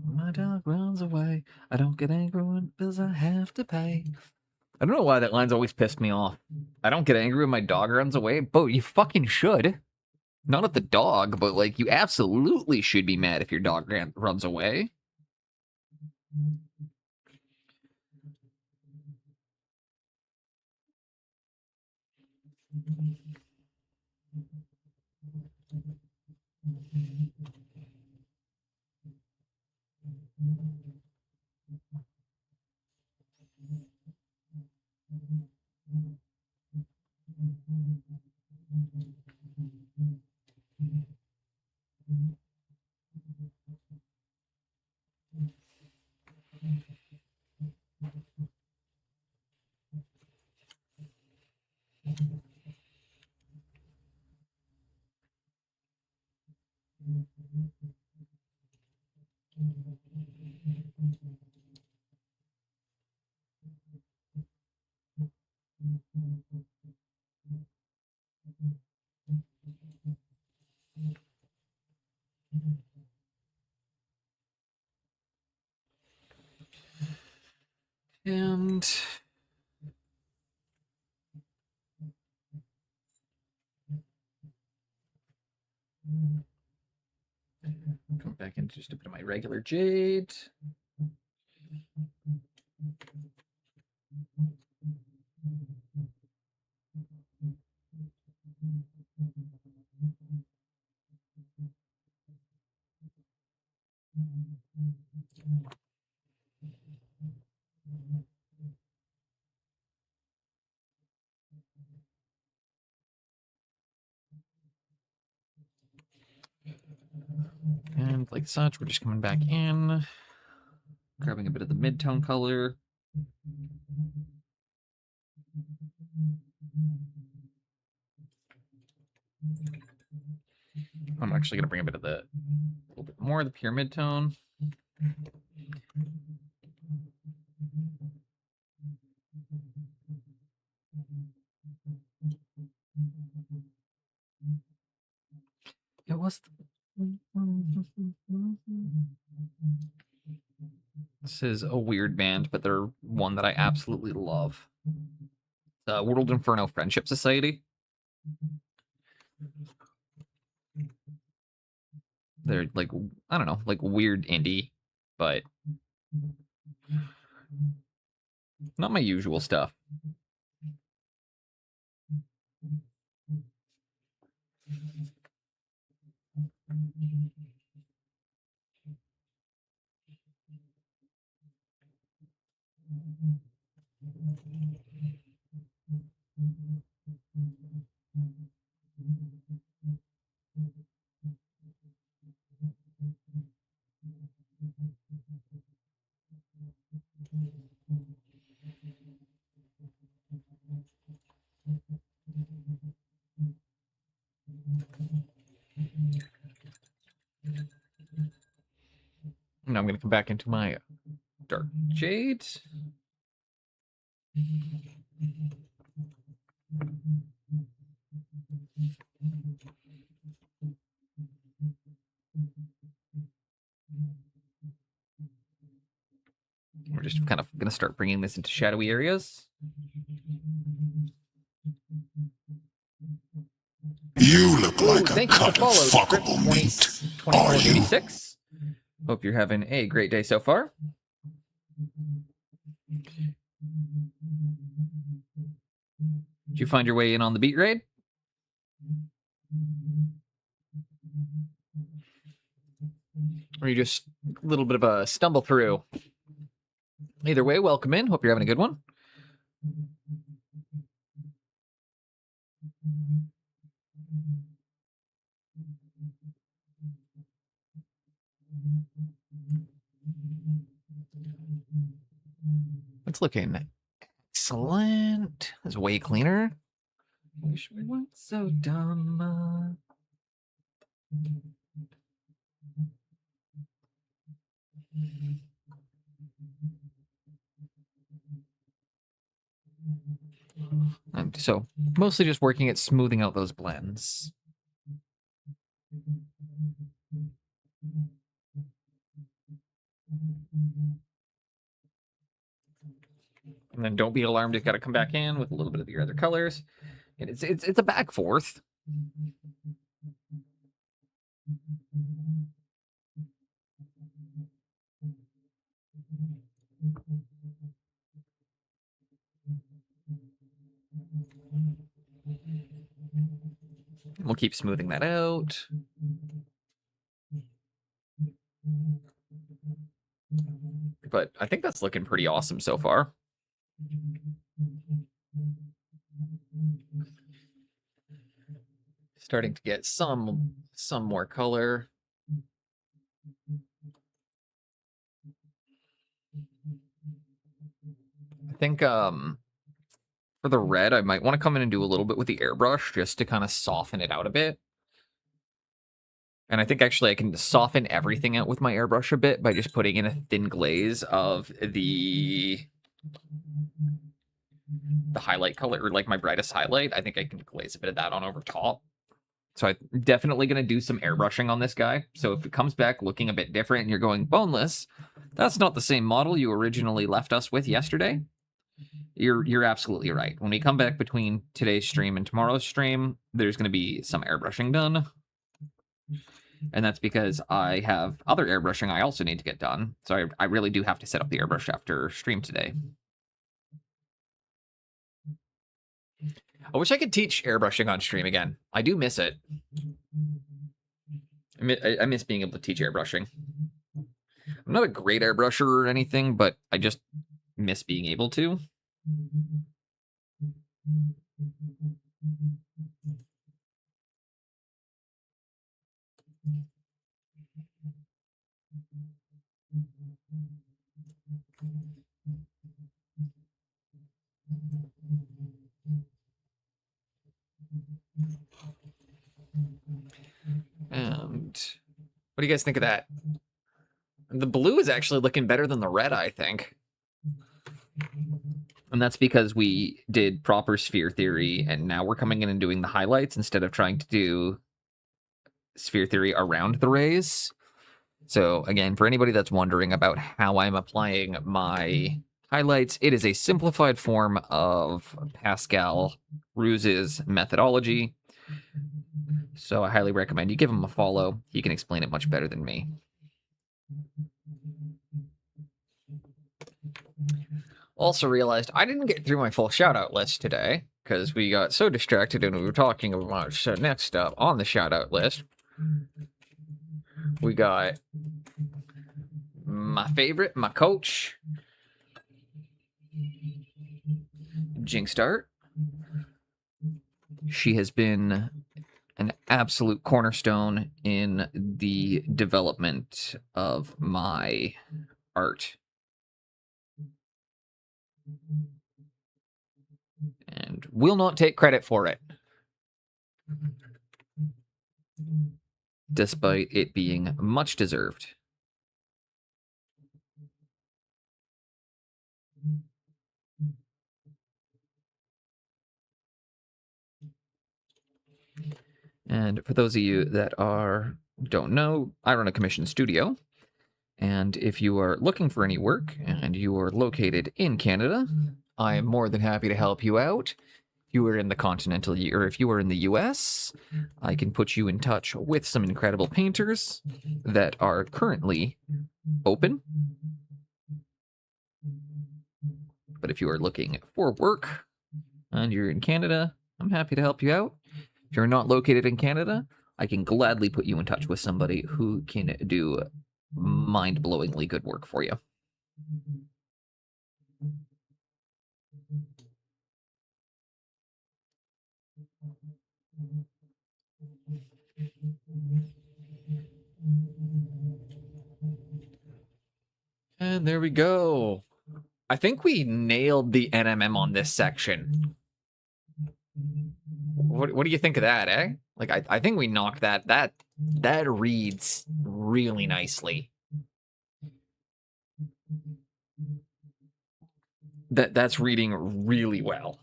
My dog runs away. I don't get angry because I have to pay. I don't know why that line's always pissed me off. I don't get angry when my dog runs away, but you fucking should. Not at the dog, but like you absolutely should be mad if your dog runs away. And and just a bit of my regular jade. And like such, we're just coming back in, grabbing a bit of the mid-tone color. I'm actually going to bring a little bit more of the pure mid-tone. It was. This is a weird band, but they're one that I absolutely love. The World Inferno Friendship Society. They're like, I don't know, like weird indie, but not my usual stuff. Now I'm going to come back into my dark jade. We're just kind of going to start bringing this into shadowy areas.
You look like a
Thank you for
cut
the
of
follow,
fuckable meat. Are you?
2486. Hope you're having a great day so far. Did you find your way in on the beat raid? Or you just a little bit of a stumble through? Either way, welcome in. Hope you're having a good one. It's looking excellent. It's way cleaner. Wish we weren't so dumb. So mostly just working at smoothing out those blends. And then don't be alarmed, you've got to come back in with a little bit of your other colors. And it's a back forth. We'll keep smoothing that out. But I think that's looking pretty awesome so far. Starting to get some more color. I think for the red, I might want to come in and do a little bit with the airbrush just to kind of soften it out a bit. And I think actually I can soften everything out with my airbrush a bit by just putting in a thin glaze of the highlight color, or like my brightest highlight. I think I can glaze a bit of that on over top. So I'm definitely going to do some airbrushing on this guy. So if it comes back looking a bit different and you're going, Boneless, that's not the same model you originally left us with yesterday. You're absolutely right. When we come back between today's stream and tomorrow's stream, there's going to be some airbrushing done. And that's because I have other airbrushing I also need to get done. So I really do have to set up the airbrush after stream today. I wish I could teach airbrushing on stream again. I do miss it. I miss being able to teach airbrushing. I'm not a great airbrusher or anything, but I just miss being able to. And what do you guys think of that? The blue is actually looking better than the red, I think. And that's because we did proper sphere theory, and now we're coming in and doing the highlights instead of trying to do sphere theory around the rays. So again, for anybody that's wondering about how I'm applying my highlights, it is a simplified form of Pascal Ruse's methodology. So I highly recommend you give him a follow. He can explain it much better than me. Also realized I didn't get through my full shout-out list today because we got so distracted and we were talking about next up on the shout-out list. We got my favorite, my coach, Jinxstart. She has been an absolute cornerstone in the development of my art. And will not take credit for it, despite it being much deserved. And for those of you that don't know, I run a commission studio. And if you are looking for any work and you are located in Canada, I am more than happy to help you out. If you are in the continental, or if you are in the US, I can put you in touch with some incredible painters that are currently open. But if you are looking for work and you're in Canada, I'm happy to help you out. If you're not located in Canada, I can gladly put you in touch with somebody who can do mind-blowingly good work for you. And there we go. I think we nailed the NMM on this section. What do you think of that, eh? Like, I think we knocked that. That reads really nicely. That's reading really well.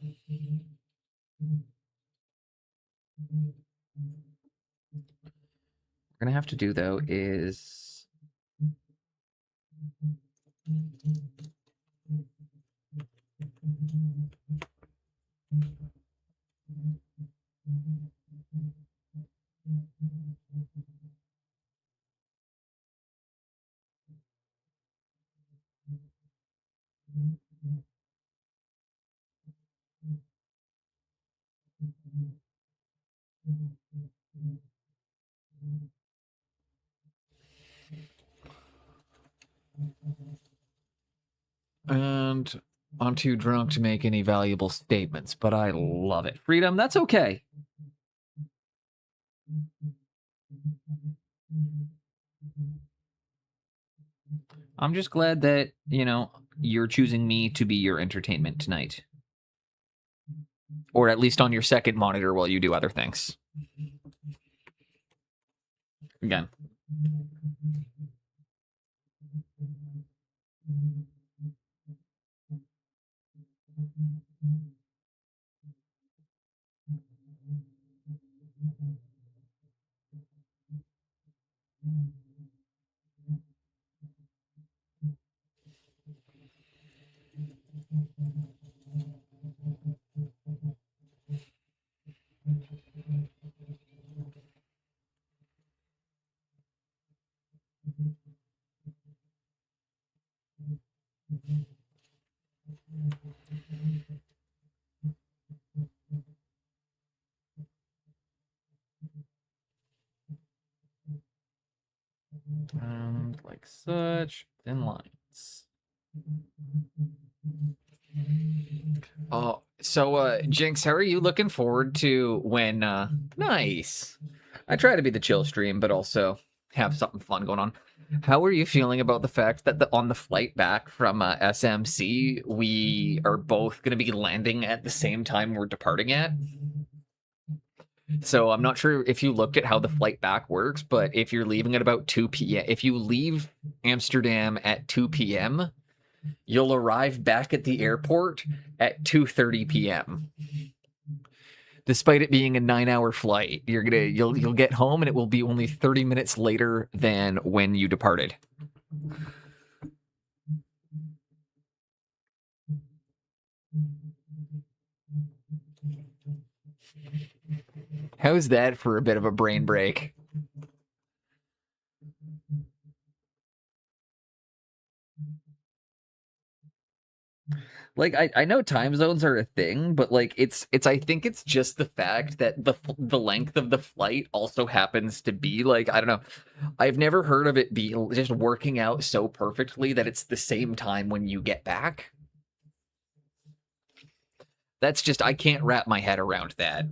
We're gonna have to do, though, is... And I'm too drunk to make any valuable statements, but I love it. Freedom, that's okay. I'm just glad that, you know, you're choosing me to be your entertainment tonight. Or at least on your second monitor while you do other things. Again. Like such thin lines. Oh, so Jinx, how are you looking forward to when nice. I try to be the chill stream, but also have something fun going on. How are you feeling about the fact that on the flight back from SMC, we are both going to be landing at the same time we're departing at? So I'm not sure if you looked at how the flight back works, but if you're leaving at about 2 p.m., if you leave Amsterdam at 2 p.m., you'll arrive back at the airport at 2:30 p.m. Despite it being a 9-hour flight, you'll get home and it will be only 30 minutes later than when you departed. How's that for a bit of a brain break? Like I know time zones are a thing, but like it's I think it's just the fact that the length of the flight also happens to be like, I don't know. I've never heard of it be just working out so perfectly that it's the same time when you get back. That's just, I can't wrap my head around that.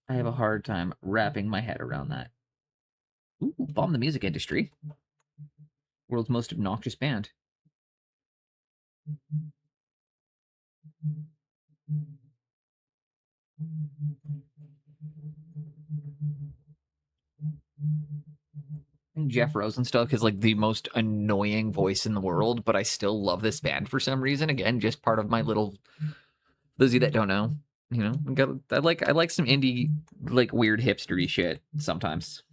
I have a hard time wrapping my head around that. Ooh, Bomb the Music Industry. World's most obnoxious band. I think Jeff Rosenstock is like the most annoying voice in the world, but I still love this band for some reason. Again, just part of my little, those of you that don't know, you know, I like some indie, like weird hipstery shit sometimes.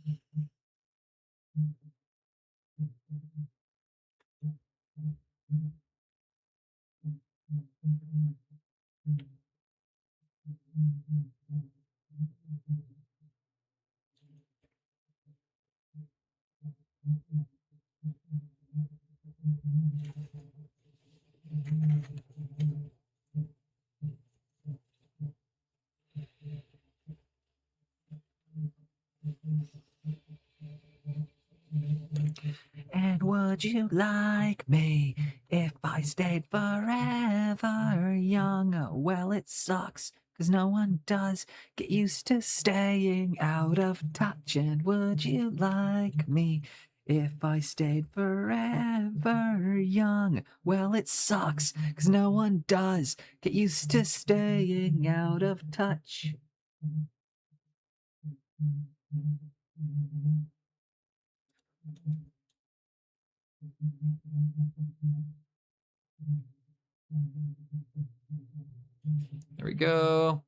And would you like me if I stayed forever young? Well, it sucks, 'cause no one does. Get used to staying out of touch. And would you like me if I stayed forever young? Well, it sucks, 'cause no one does. Get used to staying out of touch. There we go.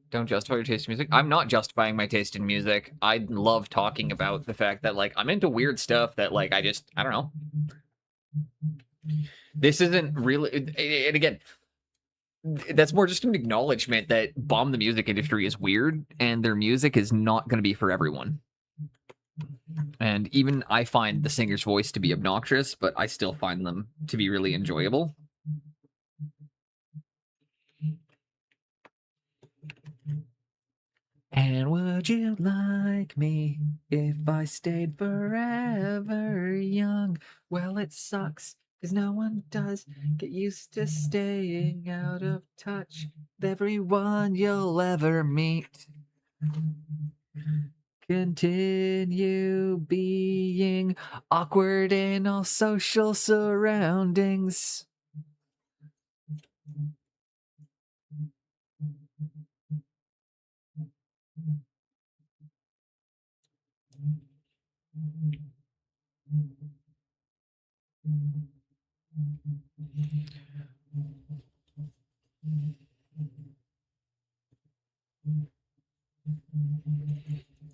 Don't justify your taste in music. I'm not justifying my taste in music. I love talking about the fact that, like, I'm into weird stuff that, like, I don't know. This isn't really, and again, that's more just an acknowledgement that Bomb the Music Industry is weird, and their music is not going to be for everyone. And even I find the singer's voice to be obnoxious, but I still find them to be really enjoyable. And would you like me if I stayed forever young? Well, it sucks, 'cause no one does. Get used to staying out of touch with everyone you'll ever meet. Continue being awkward in all social surroundings.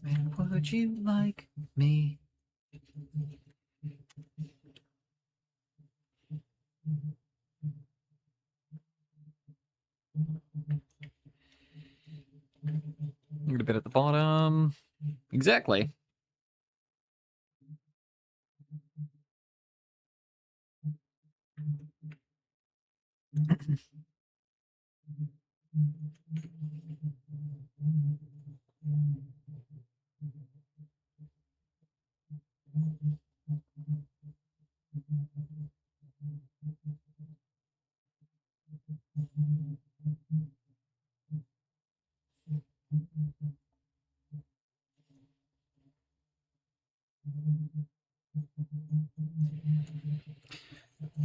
And would you like me? A bit at the bottom. Exactly.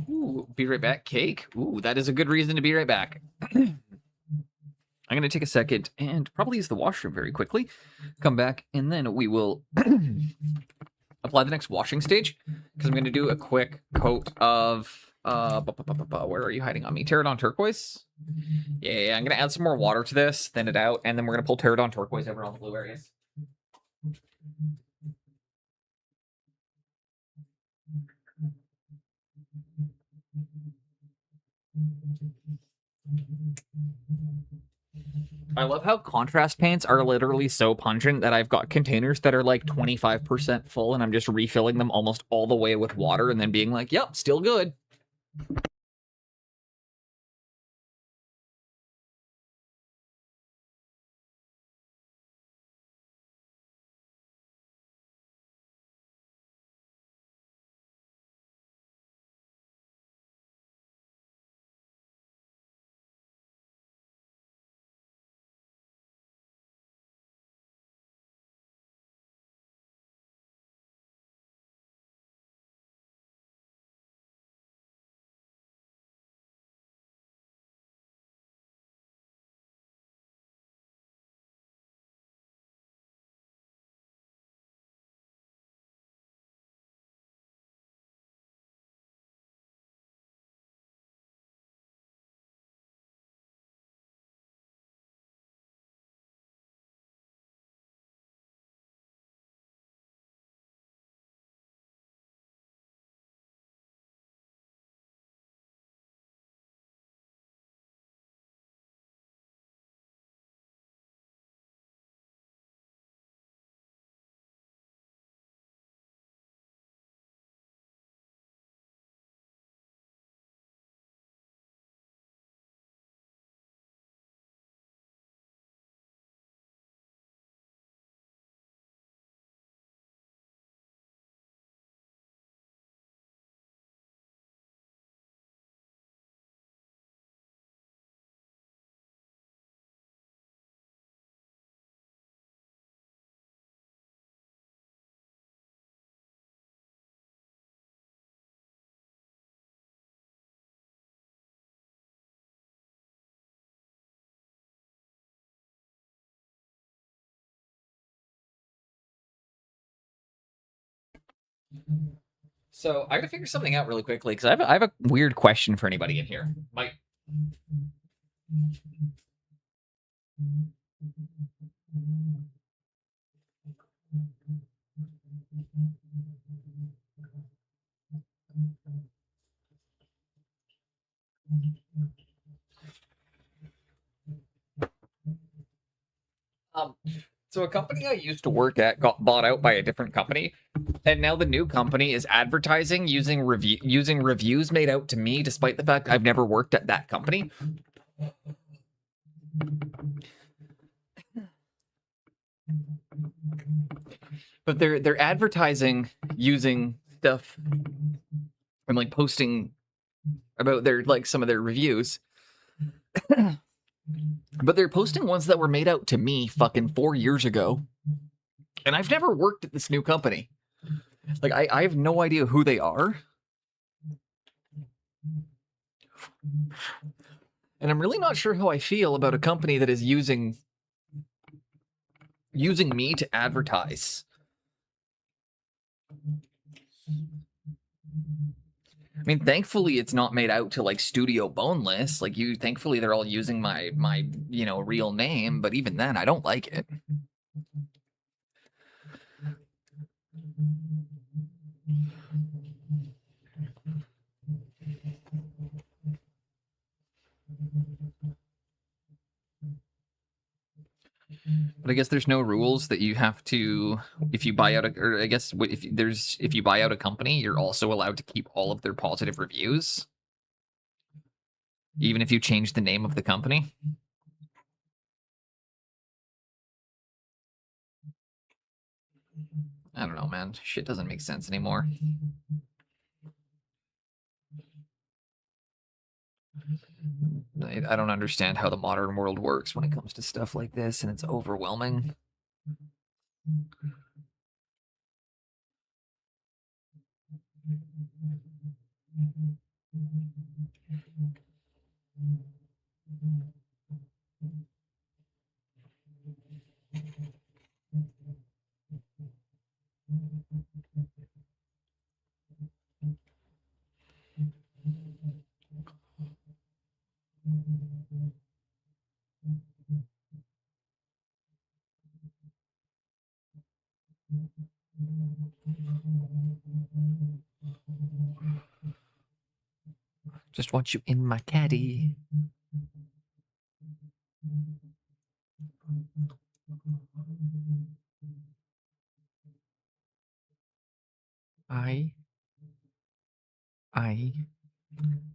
Ooh, be right back. Cake. Ooh, that is a good reason to be right back. I'm going to take a second and probably use the washroom very quickly. Come back, and then we will apply the next washing stage, because I'm going to do a quick coat of... where are you hiding on me? Pterodon Turquoise? Yeah, I'm going to add some more water to this, thin it out, and then we're going to pull Pterodon Turquoise over on the blue areas. I love how contrast paints are literally so pungent that I've got containers that are like 25% full, and I'm just refilling them almost all the way with water and then being like, yep, still good. So I gotta figure something out really quickly, because I have a weird question for anybody in here. Mike. So a company I used to work at got bought out by a different company, and now the new company is advertising using reviews made out to me, despite the fact I've never worked at that company. But they're advertising using stuff and like posting about their like some of their reviews. But they're posting ones that were made out to me fucking 4 years ago. And I've never worked at this new company. Like, I have no idea who they are. And I'm really not sure how I feel about a company that is using me to advertise. I mean, thankfully, it's not made out to like Studio Boneless. Like thankfully, they're all using my real name. But even then, I don't like it. But I guess there's no rules that you have to, if you buy out or I guess if you buy out a company, you're also allowed to keep all of their positive reviews. Even if you change the name of the company? I don't know, man. Shit doesn't make sense anymore. I don't understand how the modern world works when it comes to stuff like this, and it's overwhelming. Just want you in my caddy.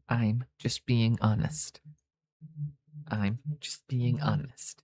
I'm just being honest. I'm just being honest.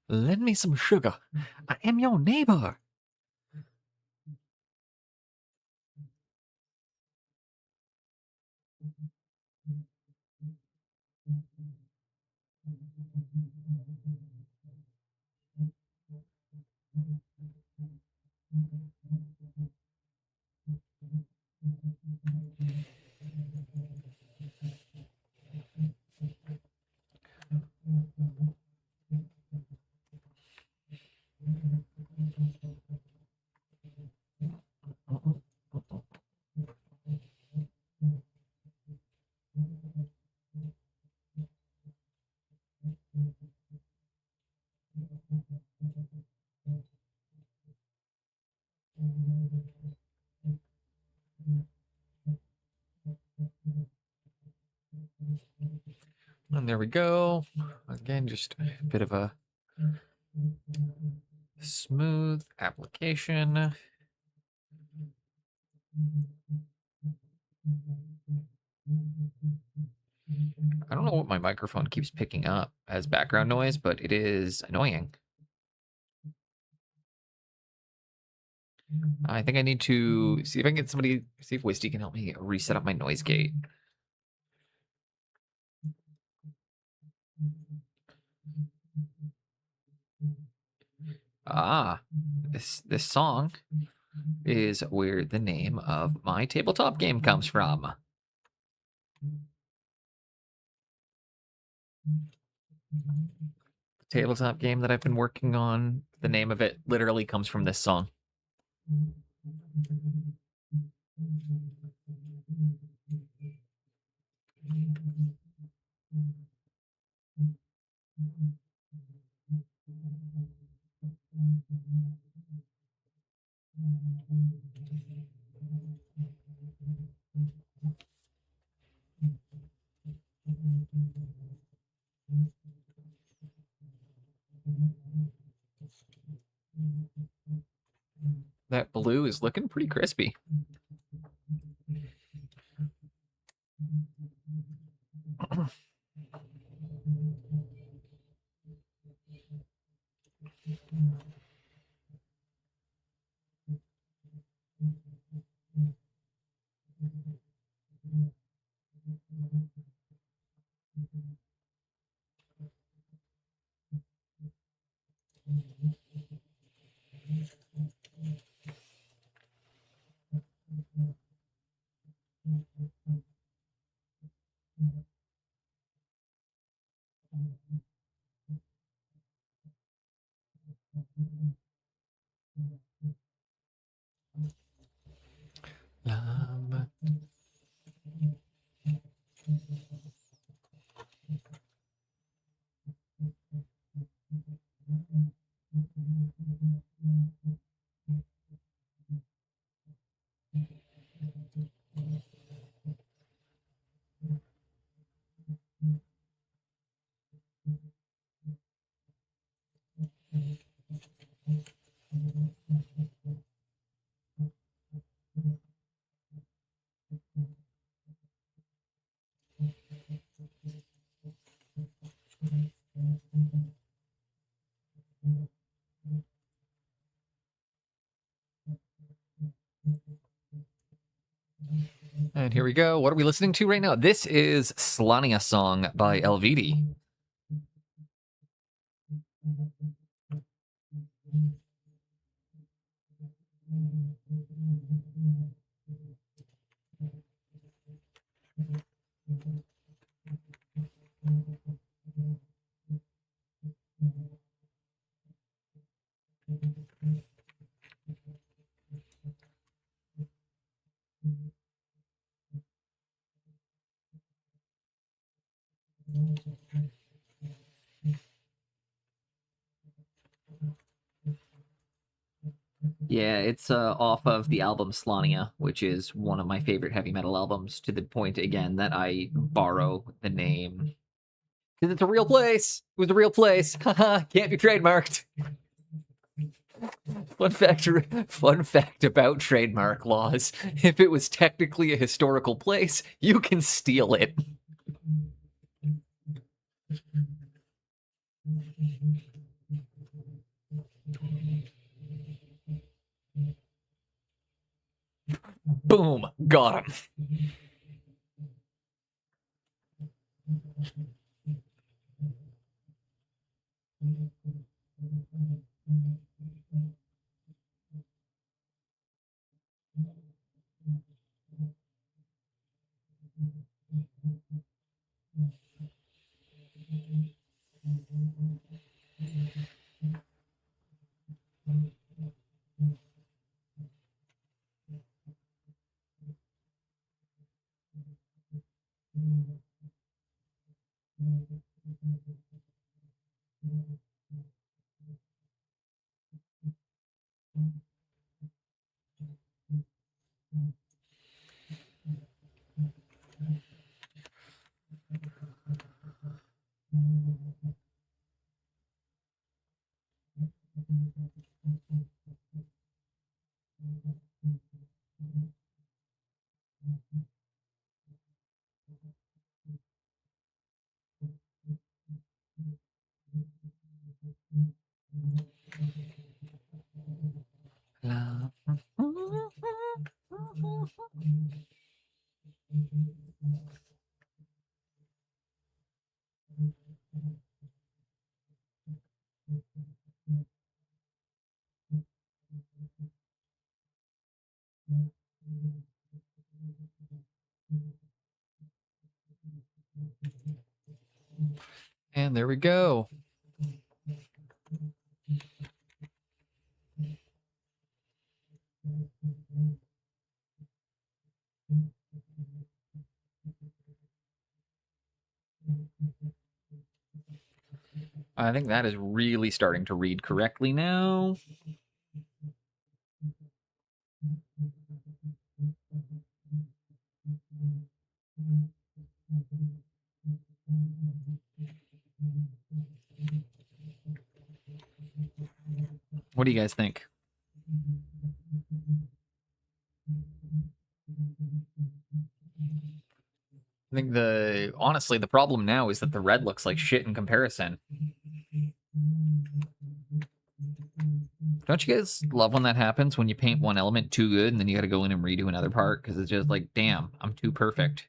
Lend me some sugar. I am your neighbor. And there we go. Again, just a bit of a smooth application. I don't know what my microphone keeps picking up as background noise, but it is annoying. I think I need to see if I can get somebody, see if Wisty can help me reset up my noise gate. Ah, this song is where the name of my tabletop game comes from. The tabletop game that I've been working on, the name of it literally comes from this song. That blue is looking pretty crispy. And here we go. What are we listening to right now? This is Slania Song by LVD. Yeah, it's off of the album Slania, which is one of my favorite heavy metal albums, to the point, again, that I borrow the name. Because it's a real place! It was a real place! Haha, can't be trademarked! Fun fact about trademark laws. If it was technically a historical place, you can steal it. Boom! Got him. And there we go. I think that is really starting to read correctly now. What do you guys think? I think honestly, the problem now is that the red looks like shit in comparison. Don't you guys love when that happens, when you paint one element too good and then you gotta go in and redo another part because it's just like, damn, I'm too perfect.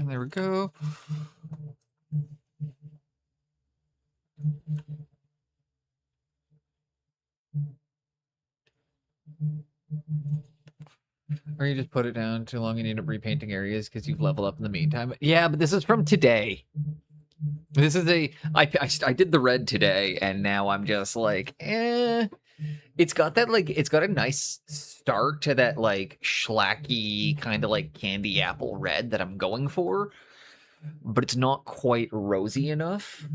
And there we go. Or you just put it down too long and you end up repainting areas because you've leveled up in the meantime. Yeah, but this is from today. This is I did the red today, and now I'm just like, It's got that, like, it's got a nice start to that, like, schlacky kind of, like, candy apple red that I'm going for. But it's not quite rosy enough.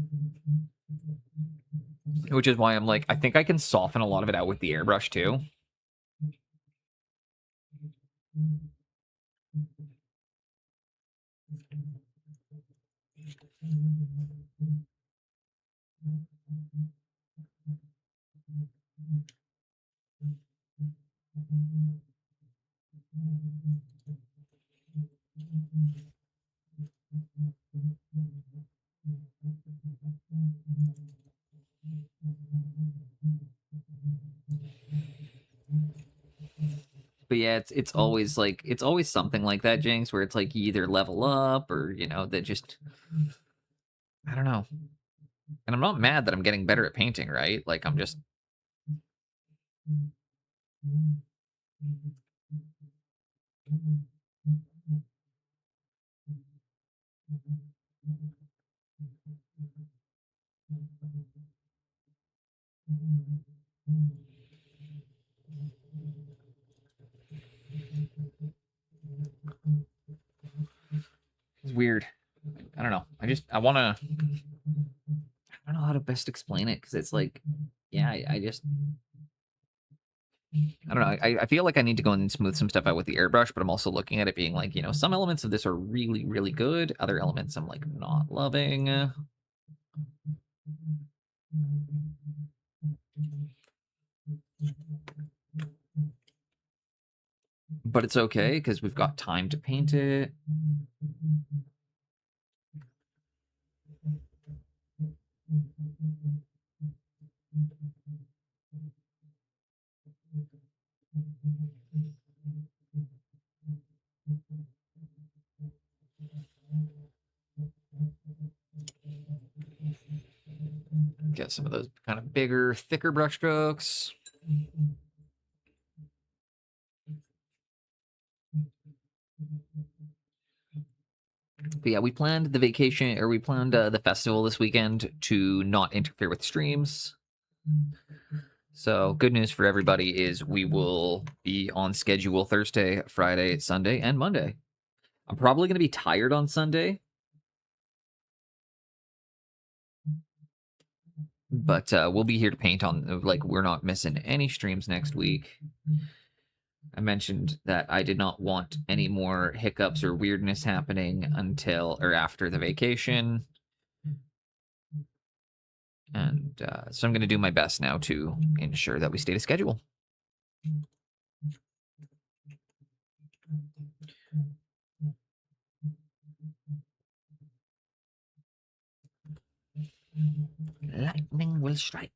Which is why I'm like, I think I can soften a lot of it out with the airbrush, too. But yeah, it's always like, it's always something like that, Jinx, where it's like you either level up or, you know, that just, I don't know. And I'm not mad that I'm getting better at painting, right? Like, I'm just... It's weird. I don't know. I want to... I don't know how to best explain it, because it's like, yeah, I just... I don't know. I feel like I need to go and smooth some stuff out with the airbrush, but I'm also looking at it being like, you know, some elements of this are really, really good. Other elements I'm, like, not loving. But it's okay, because we've got time to paint it. Get some of those kind of bigger, thicker brush strokes. But yeah, we planned the vacation, or we planned the festival this weekend to not interfere with streams. So good news for everybody is we will be on schedule Thursday, Friday, Sunday, and Monday. I'm probably going to be tired on Sunday. But we'll be here to paint on, like, we're not missing any streams next week. I mentioned that I did not want any more hiccups or weirdness happening until, or after the vacation. And so I'm going to do my best now to ensure that we stay to schedule. Lightning will strike.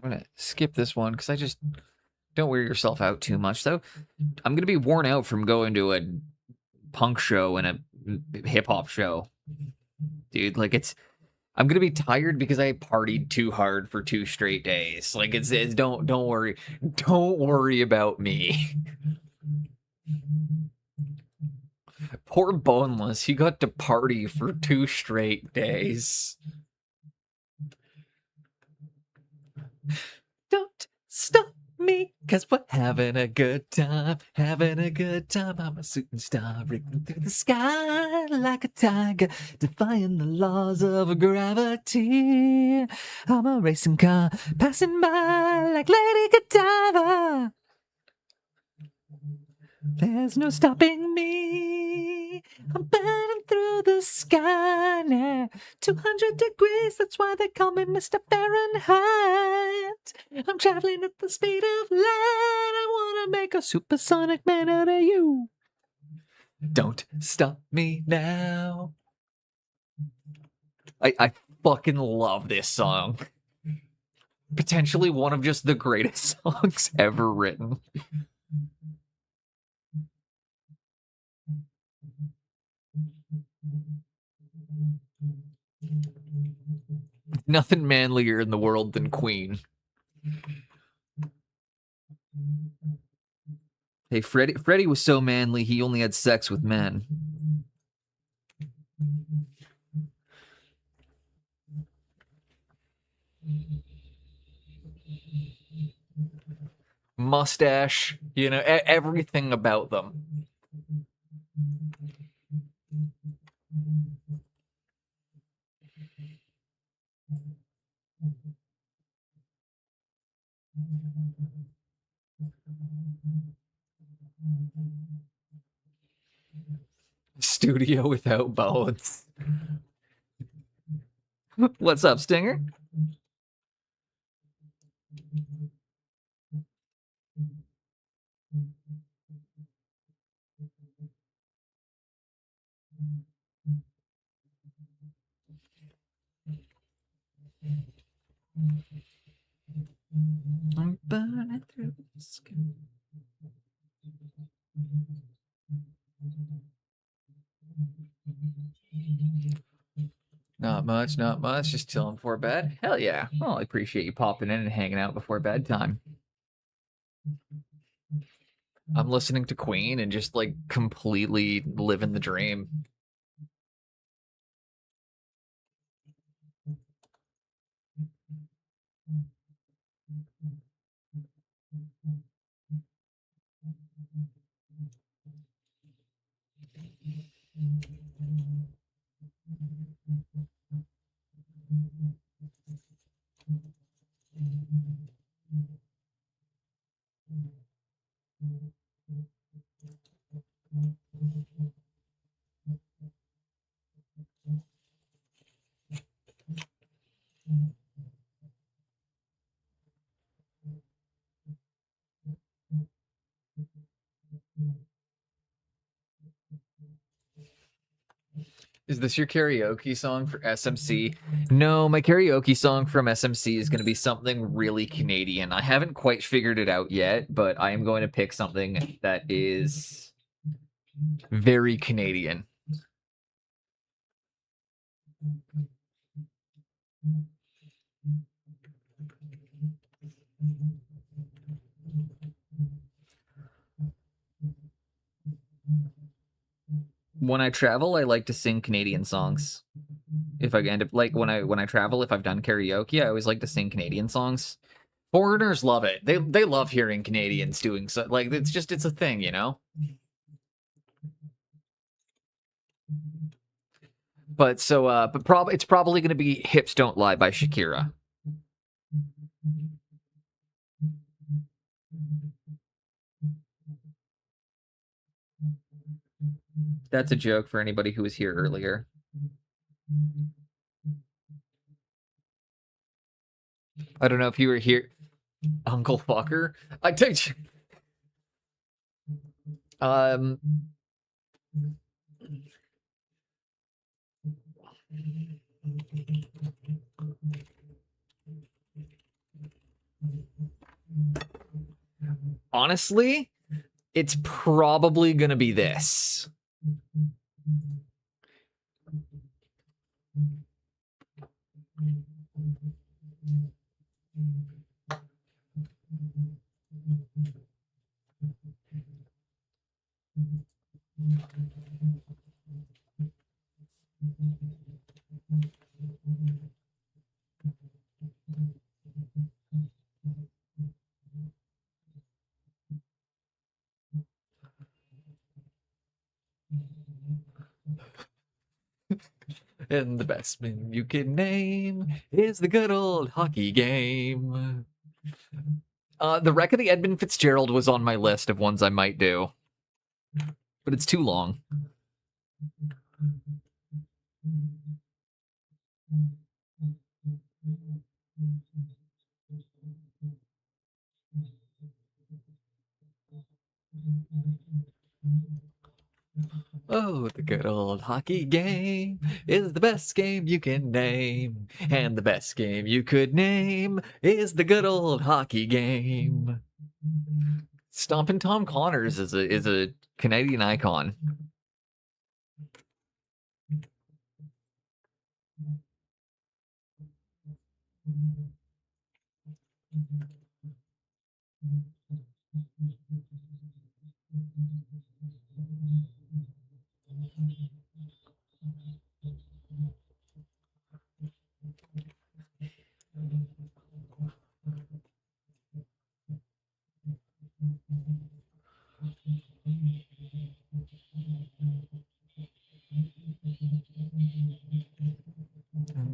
I'm going to skip this one because I just don't wear yourself out too much. So I'm going to be worn out from going to a punk show and a hip hop show. Dude, like, I'm going to be tired because I partied too hard for 2 straight days. Like, it's don't worry. Don't worry about me. Poor Boneless, he got to party for 2 straight days. Don't stop me, 'cause we're having a good time, having a good time. I'm a shooting star, breaking through the sky like a tiger, defying the laws of gravity. I'm a racing car, passing by like Lady Godiva. There's no stopping me. I'm burning through the sky now. 200 degrees, that's why they call me Mr. Fahrenheit. I'm traveling at the speed of light. I wanna make a supersonic man out of you. Don't stop me now. I fucking love this song. Potentially one of just the greatest songs ever written. Nothing manlier in the world than Queen. Hey, Freddie was so manly he only had sex with men. Mustache, you know, everything about them. Studio without bones. What's up, Stinger? I'm burning through the skin. Not much, not much. Just chilling before bed. Hell yeah. Well, I appreciate you popping in and hanging out before bedtime. I'm listening to Queen and just like completely living the dream. Is this your karaoke song for SMC? No, my karaoke song from SMC is going to be something really Canadian. I haven't quite figured it out yet, but I am going to pick something that is very Canadian. When I travel, I like to sing Canadian songs. If I end up like when I travel, if I've done karaoke, I always like to sing Canadian songs. Foreigners love it. They love hearing Canadians doing so. Like it's a thing, you know. But it's probably going to be "Hips Don't Lie" by Shakira. That's a joke for anybody who was here earlier. I don't know if you were here, Uncle Fucker. I take you. Honestly, it's probably gonna be this. And the best man you can name is the good old hockey game. The Wreck of the Edmund Fitzgerald was on my list of ones I might do, but it's too long. Oh, the good old hockey game is the best game you can name. And the best game you could name is the good old hockey game. Stompin' Tom Connors is a Canadian icon.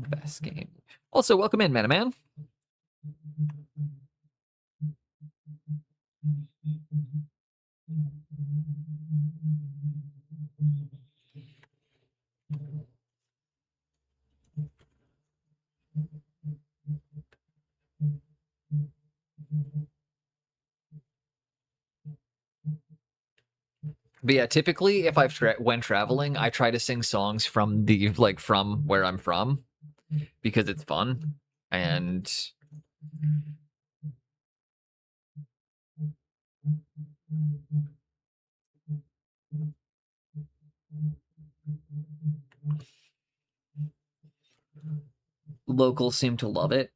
Best game. Also, welcome in, Man. But yeah, typically if I've when traveling, I try to sing songs from the from where I'm from because it's fun and locals seem to love it.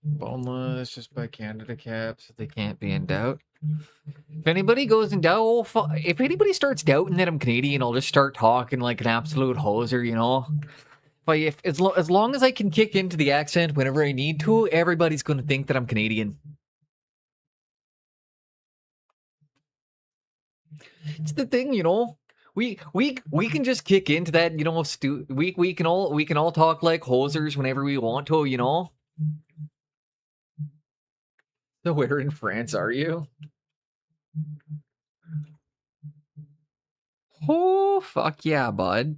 Boneless, just buy Canada caps so they can't be in doubt. If anybody goes in doubt, if anybody starts doubting that I'm Canadian, I'll just start talking like an absolute hoser, you know? But as long as I can kick into the accent whenever I need to, everybody's going to think that I'm Canadian. It's the thing, you know. We can just kick into that, you know. We can all talk like hosers whenever we want to, you know. So where in France are you? Oh, fuck yeah, bud.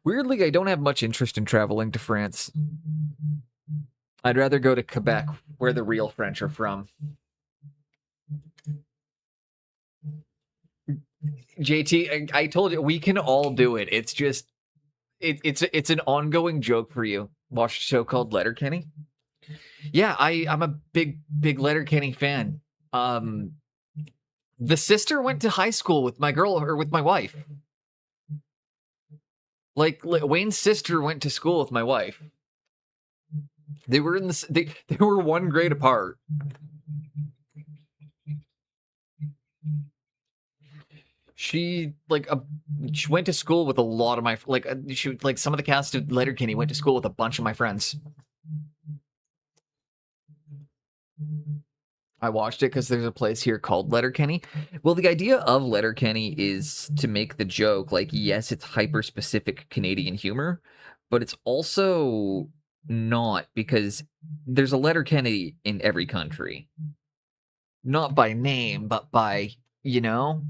Weirdly, I don't have much interest in traveling to France. I'd rather go to Quebec, where the real French are from. JT, I told you, we can all do it. It's just, it's an ongoing joke for you. Watch a show called Letterkenny. Yeah, I'm a big Letterkenny fan. The sister went to high school with my girl or with my wife. Like Wayne's sister went to school with my wife. They were they were one grade apart. She she went to school with a lot of my some of the cast of Letterkenny went to school with a bunch of my friends. I watched it because there's a place here called Letterkenny. Well, the idea of Letterkenny is to make the joke, like, yes, it's hyper-specific Canadian humor, but it's also not, because there's a Letterkenny in every country. Not by name, but by, you know?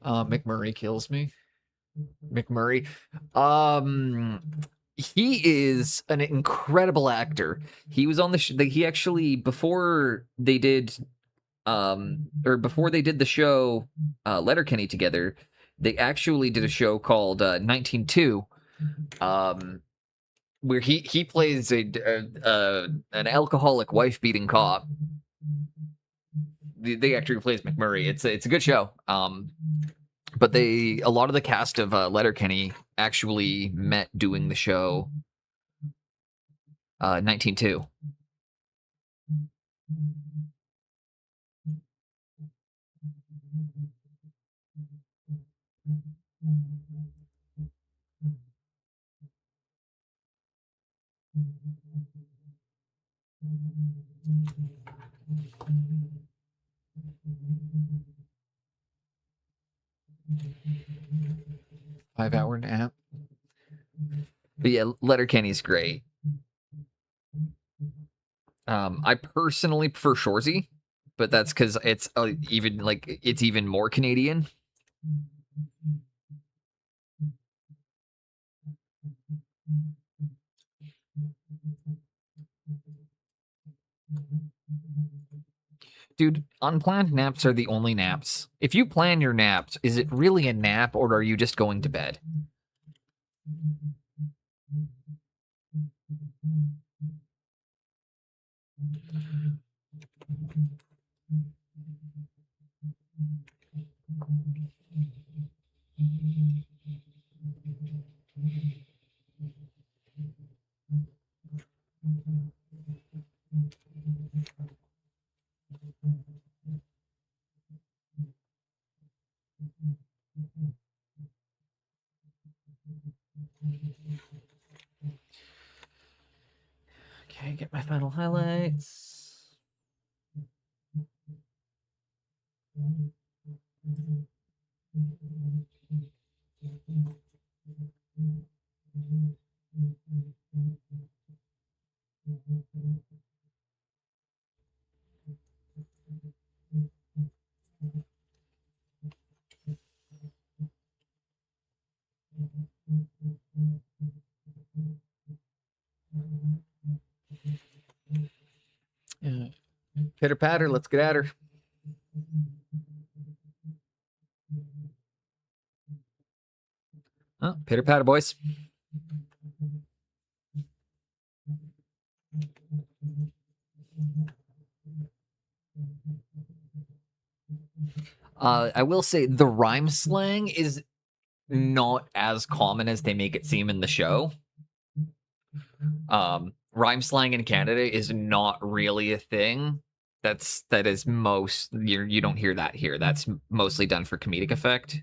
McMurray kills me. McMurray. he is an incredible actor. He was on the he actually before they did the show Letterkenny together, they actually did a show called 19-2, where he plays an alcoholic wife beating cop. The actor who plays McMurray. It's a good show. But a lot of the cast of Letterkenny actually met doing the show 19-2. Five-hour nap. But yeah, Letterkenny's great. I personally prefer Shoresy, but that's because it's even more Canadian. Dude, unplanned naps are the only naps. If you plan your naps, is it really a nap or are you just going to bed? Okay, get my final highlights. Pitter patter, let's get at her. Oh, pitter patter, boys. I will say the rhyme slang is not as common as they make it seem in the show. Rhyme slang in Canada is not really a thing. That is most you don't hear that here. That's mostly done for comedic effect.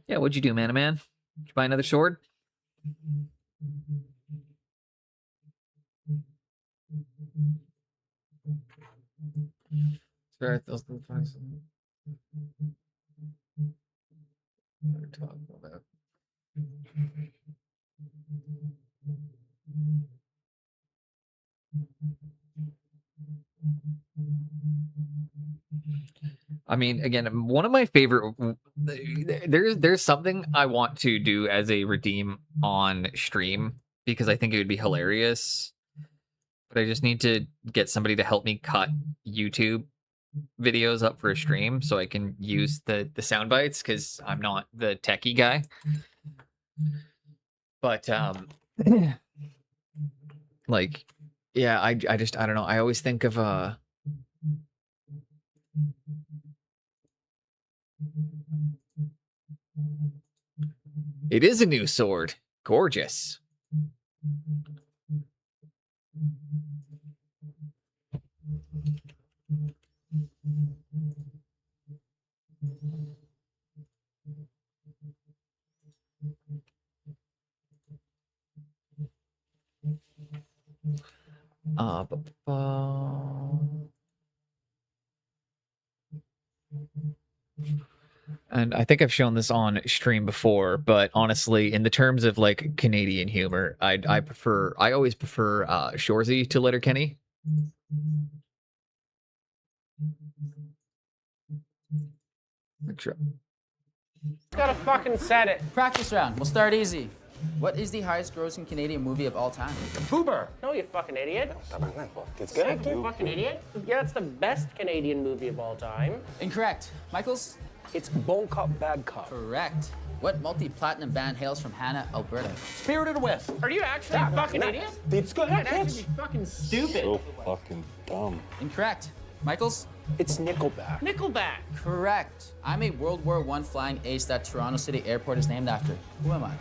Yeah, what'd you do, man? Did you buy another sword? Sorry, those are the things we're talking about. I mean, again, one of my favorite. There's something I want to do as a redeem on stream because I think it would be hilarious. But I just need to get somebody to help me cut YouTube videos up for a stream so I can use the sound bites because I'm not the techie guy. But like, yeah, I don't know. I always think of it is a new sword. Gorgeous. And I think I've shown this on stream before, but honestly, in the terms of like Canadian humor, I always prefer Shorzy to Letterkenny.
Gotta fucking set it.
Practice round. We'll start easy. What is the highest grossing Canadian movie of all time?
Boober. No, you fucking idiot.
It's
You fucking idiot. Yeah, it's the best Canadian movie of all time.
Incorrect. Michaels?
It's Bon Cop, Bad Cop.
Correct. What multi-platinum band hails from Hannah, Alberta?
Spirit of the West. Are you actually a fucking idiot?
It's good.
You might actually be fucking stupid.
So fucking dumb.
Incorrect. Michaels?
It's Nickelback. Nickelback.
Correct. I'm a World War I flying ace that Toronto City Airport is named after. Who am I?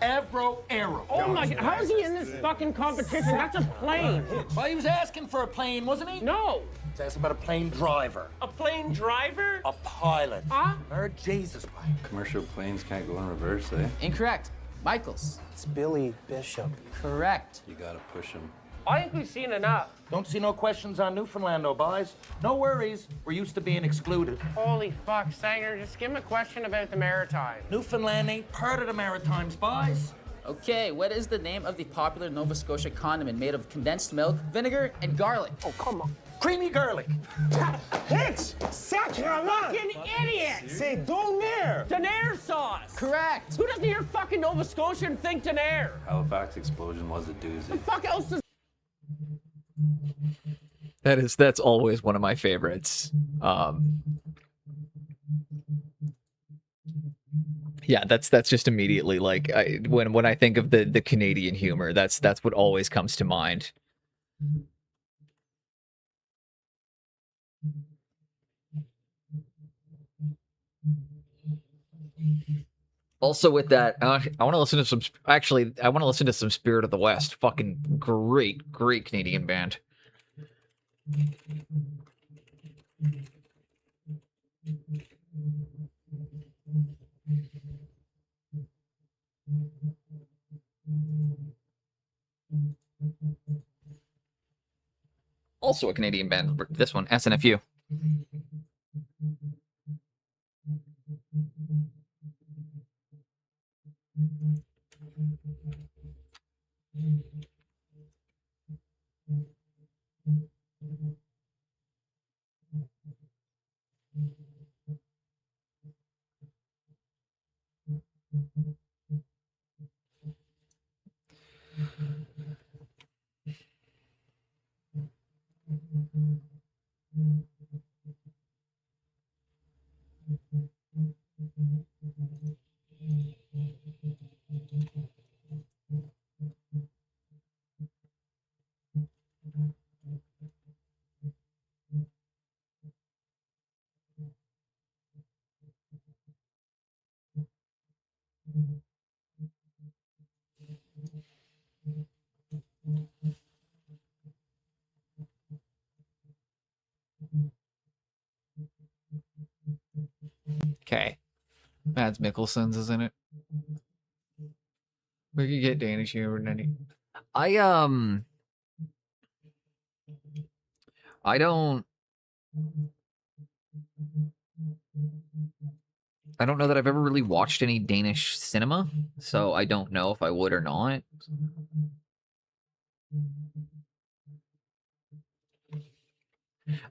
Arrow.
Oh my god, how is he in this fucking competition? That's a plane.
Well, he was asking for a plane, wasn't he?
No.
He's asking about a plane driver.
A plane driver?
A pilot.
Huh?
Or a Jesus bike.
Commercial planes can't go in reverse, eh?
Incorrect. Michaels?
It's Billy Bishop.
Correct.
You gotta push them.
I think we've seen enough.
Don't see no questions on Newfoundland, no boys. No worries. We're used to being excluded.
Holy fuck, Sanger, just give him a question about the Maritime.
Newfoundland ain't part of the Maritimes, boys.
Okay, what is the name of the popular Nova Scotia condiment made of condensed milk, vinegar, and garlic?
Oh, come on.
Creamy garlic.
It's sacrament! Fucking idiot!
C'est Donaire.
Donair sauce!
Correct.
Who doesn't hear fucking Nova Scotia and think Donair?
Halifax explosion was a doozy.
The fuck else does
That's always one of my favorites. Yeah, that's just immediately like when I think of the Canadian humor, that's what always comes to mind. Also, with that, I want to listen to some. Actually, I want to listen to some Spirit of the West. Fucking great Canadian band. Also a Canadian band. This one, SNFU. Okay. Mads Mikkelsen's is in it. We could get Danish humor in any. I don't know that I've ever really watched any Danish cinema, so I don't know if I would or not.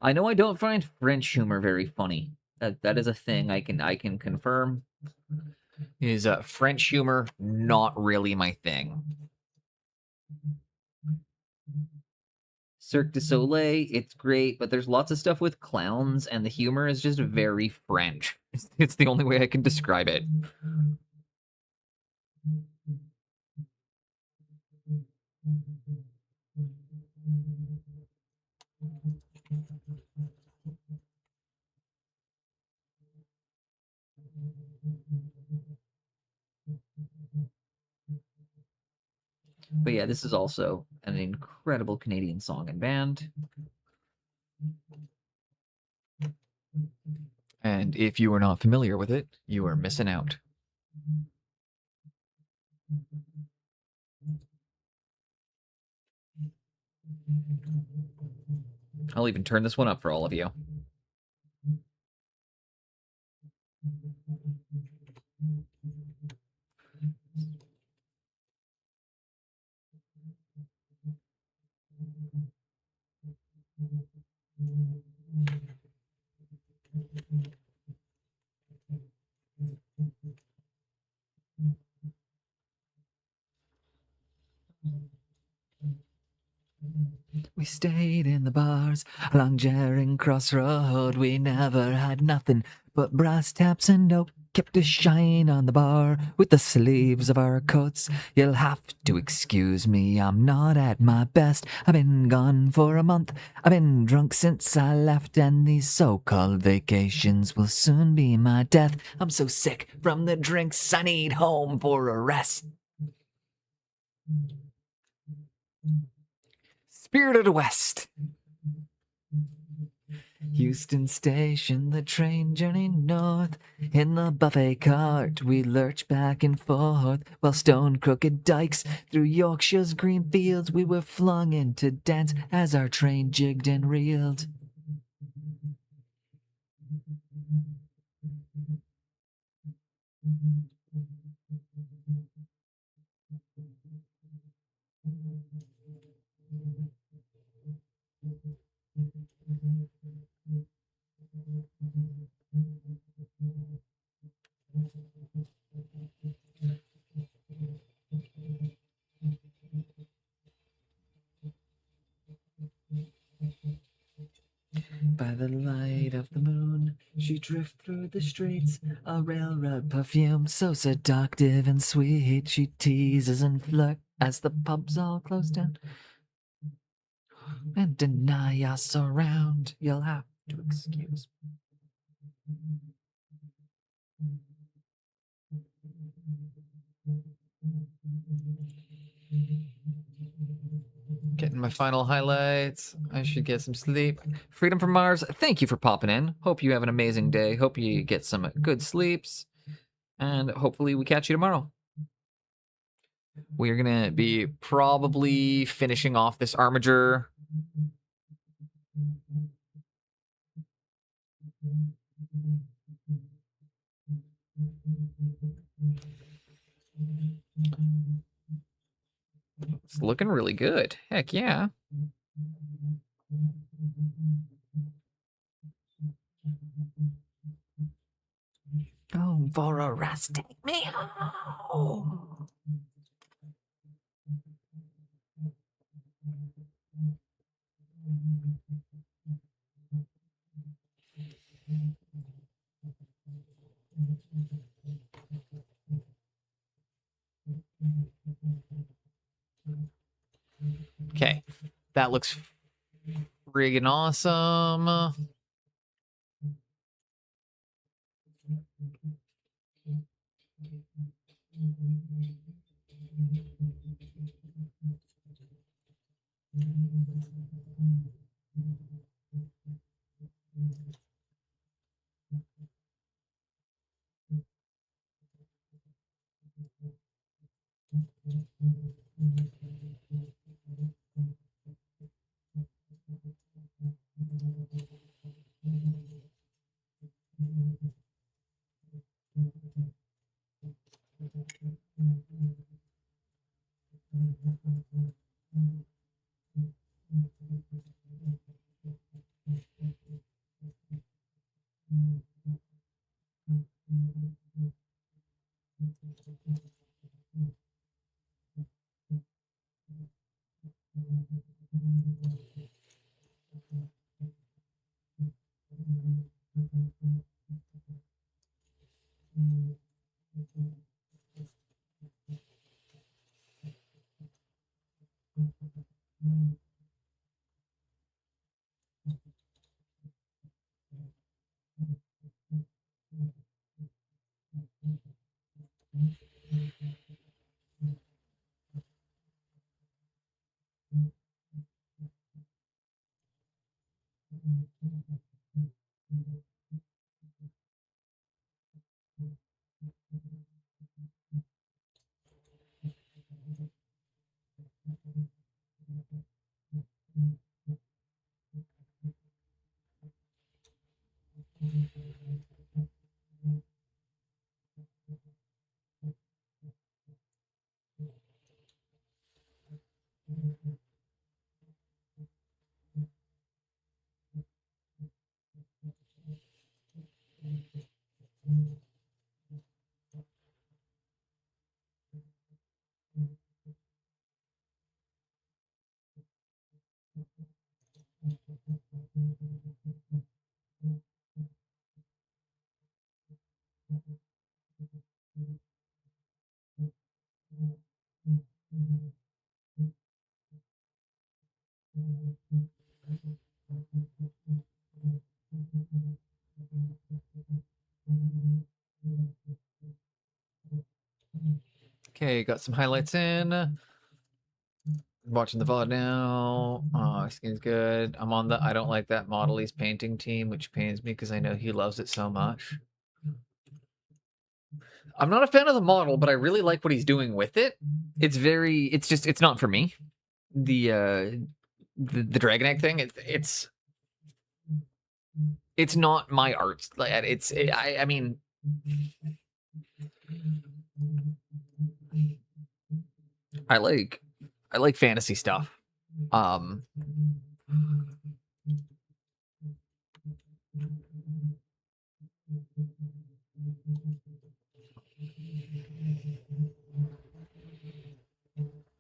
I know I don't find French humor very funny. That is a thing I can confirm. Is French humor not really my thing? Cirque du Soleil, it's great, but there's lots of stuff with clowns, and the humor is just very French. It's the only way I can describe it. But yeah, this is also an incredible Canadian song and band. And if you are not familiar with it, you are missing out. I'll even turn this one up for all of you.
We stayed in the bars along Charing Cross Road. We never had nothing but brass taps and oak. Kept a shine on the bar with the sleeves of our coats. You'll have to excuse me, I'm not at my best. I've been gone for a month. I've been drunk since I left, and these so-called vacations will soon be my death. I'm so sick from the drinks, I need home for a rest. Spirit of the West. Euston Station, the train journeyed north. In the buffet cart, we lurched back and forth. While stone crooked dikes through Yorkshire's green fields, we were flung into dance as our train jigged and reeled. By the light of the moon, she drifted through the streets, a railroad perfume so seductive and sweet. She teases and flirts as the pubs all close down and deny us around. You'll have to excuse me.
Getting my final highlights. I should get some sleep. Freedom from Mars, thank you for popping in. Hope you have an amazing day. Hope you get some good sleeps. And hopefully we catch you tomorrow. We're going to be probably finishing off this Armiger. It's looking really good. Heck yeah.
Home for a rest. Take me home.
Okay. That looks friggin' awesome. Okay, got some highlights in. Watching the VOD now. Skin's good. I'm on the I don't like that model he's painting team, which pains me because I know he loves it so much. I'm not a fan of the model, but I really like what he's doing with it. It's not for me. The dragon egg thing, it's not my art. Like I mean, I like fantasy stuff.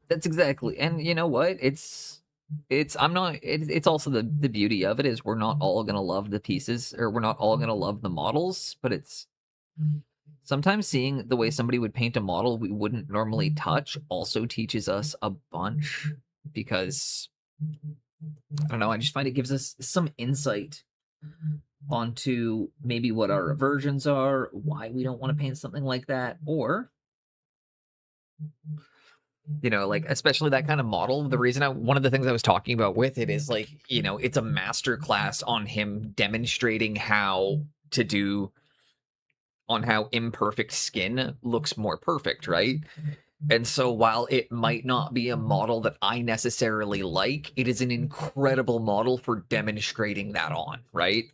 That's exactly, and you know what? It's also the beauty of it is we're not all gonna love the pieces, or we're not all gonna love the models, but it's sometimes seeing the way somebody would paint a model we wouldn't normally touch also teaches us a bunch, because I don't know, I just find it gives us some insight onto maybe what our aversions are, why we don't want to paint something like that, or like especially that kind of model. The reason one of the things I was talking about with it is like, it's a master class on him demonstrating how imperfect skin looks more perfect, right? And so while it might not be a model that I necessarily like, it is an incredible model for demonstrating that on, right?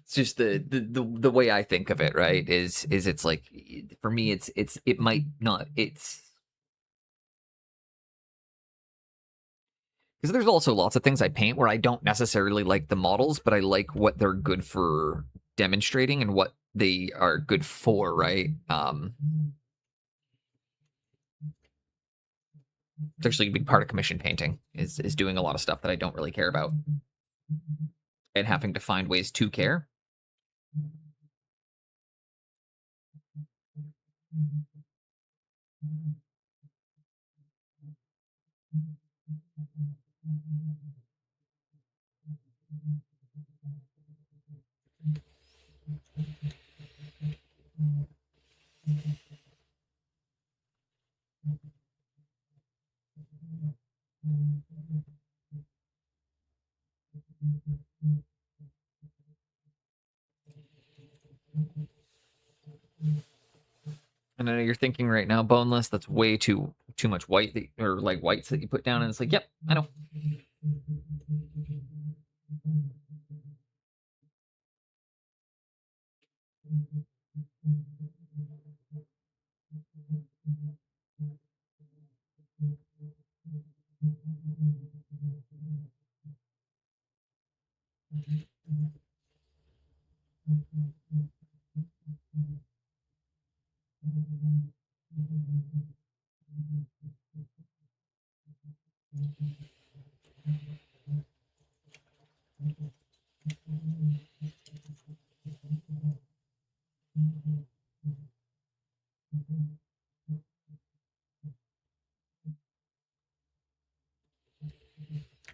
It's just the way I think of it, right? Is it's like, for me, it might not, it's because there's also lots of things I paint where I don't necessarily like the models, but I like what they're good for demonstrating and what they are good for, right? It's actually a big part of commission painting is doing a lot of stuff that I don't really care about and having to find ways to care. And I know you're thinking right now, Boneless, that's way too much white or like whites that you put down, and it's like, yep, I know.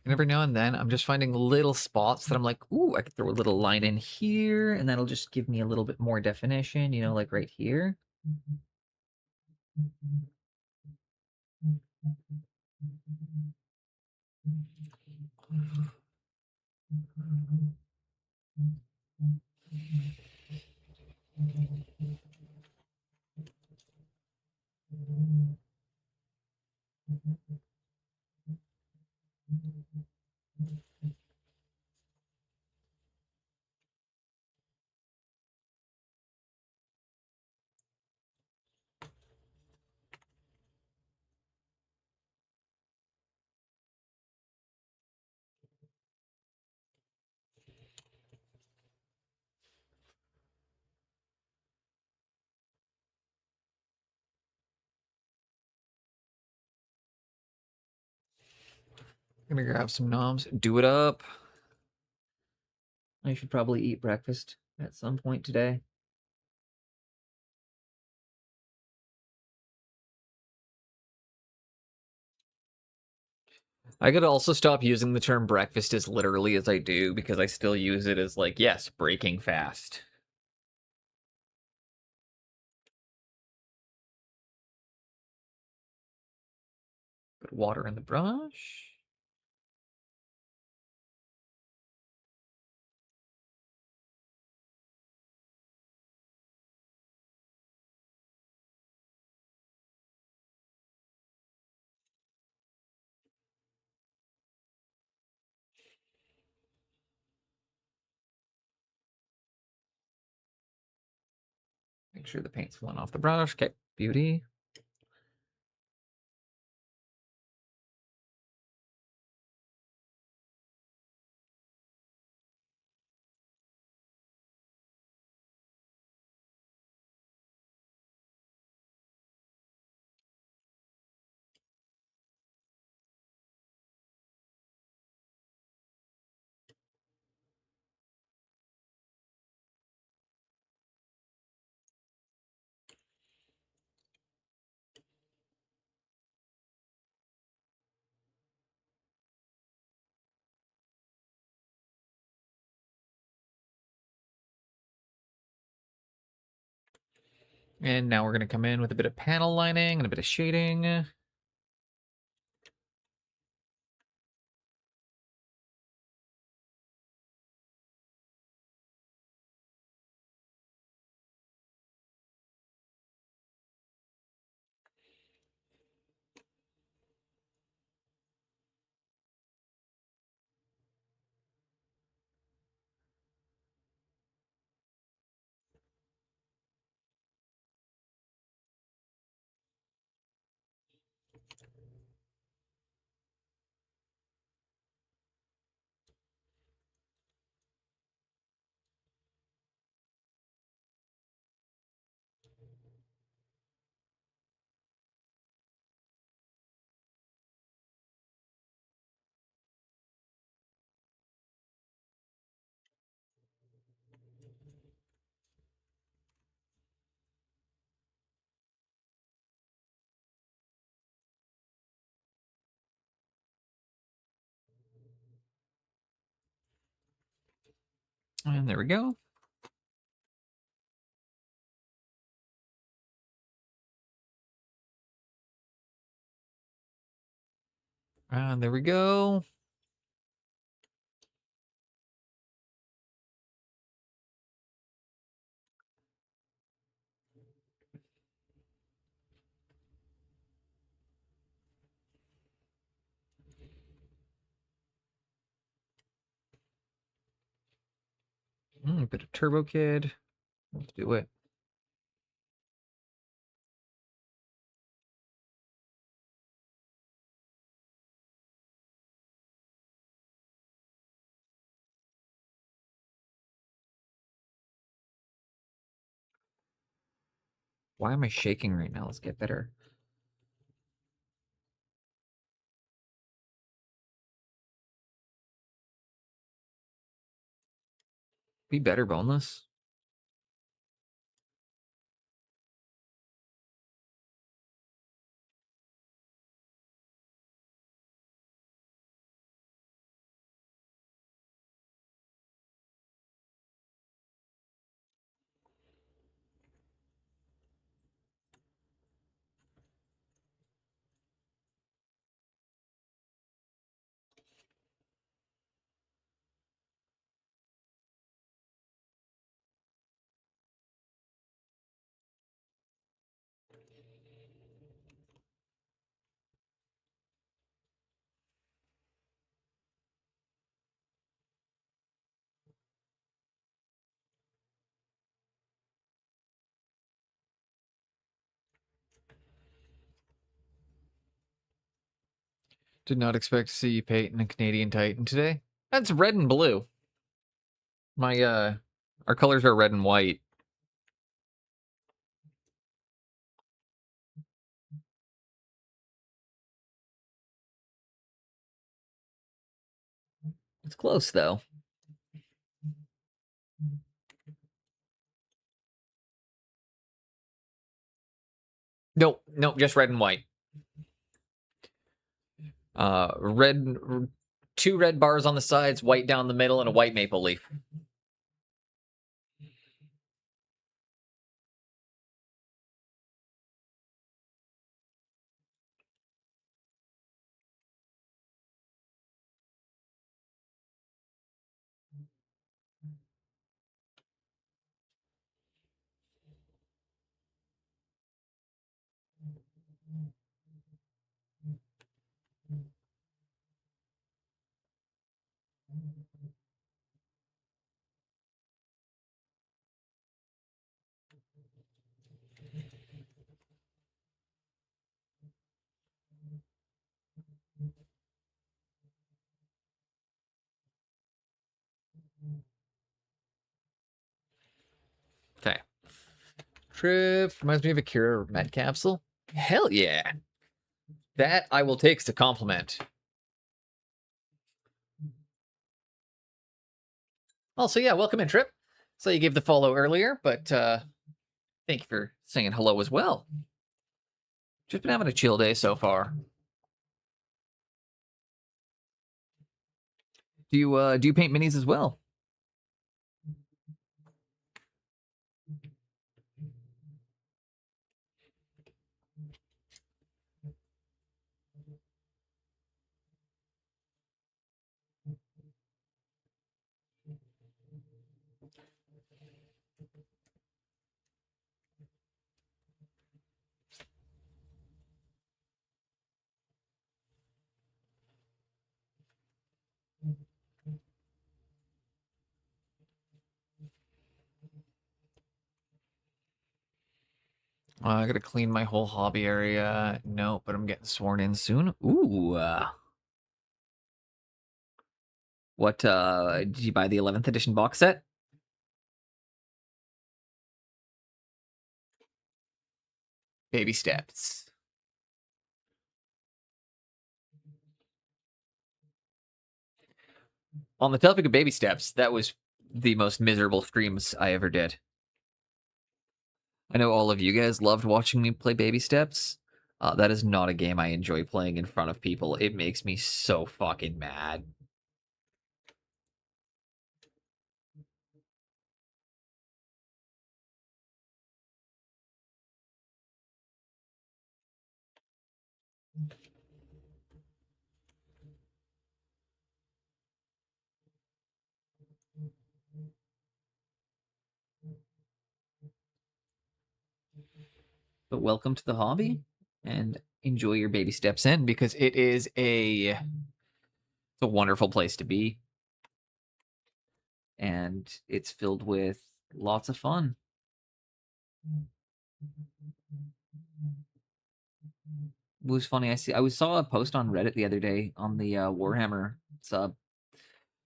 And every now and then, I'm just finding little spots that I'm like, ooh, I could throw a little line in here, and that'll just give me a little bit more definition, like right here. Gonna grab some noms, do it up. I should probably eat breakfast at some point today. I could also stop using the term breakfast as literally as I do because I still use it as like, yes, breaking fast. Put water in the brush. Make sure the paint's falling off the brush. Okay, beauty. And now we're going to come in with a bit of panel lining and a bit of shading. And there we go. And there we go. A bit of Turbo Kid. Let's do it. Why am I shaking right now? Let's get better. Be better, Boneless. Did not expect to see you paint in a Canadian Titan today. That's red and blue. Our colors are red and white. It's close though. Nope, just red and white. Red, 2 red bars on the sides, white down the middle, and a white maple leaf. Okay. Trip reminds me of a Cure med capsule. Hell yeah. That I will take as a compliment. Also, yeah, welcome in, Trip. So you gave the follow earlier, but thank you for saying hello as well. Just been having a chill day so far. Do you paint minis as well? I gotta clean my whole hobby area. No, but I'm getting sworn in soon. Ooh. What, did you buy the 11th edition box set? Baby steps. On the topic of baby steps, that was the most miserable streams I ever did. I know all of you guys loved watching me play baby steps. That is not a game I enjoy playing in front of people. It makes me so fucking mad. But welcome to the hobby, and enjoy your baby steps in, because it is it's a wonderful place to be. And it's filled with lots of fun. It was funny. I saw a post on Reddit the other day on the Warhammer sub.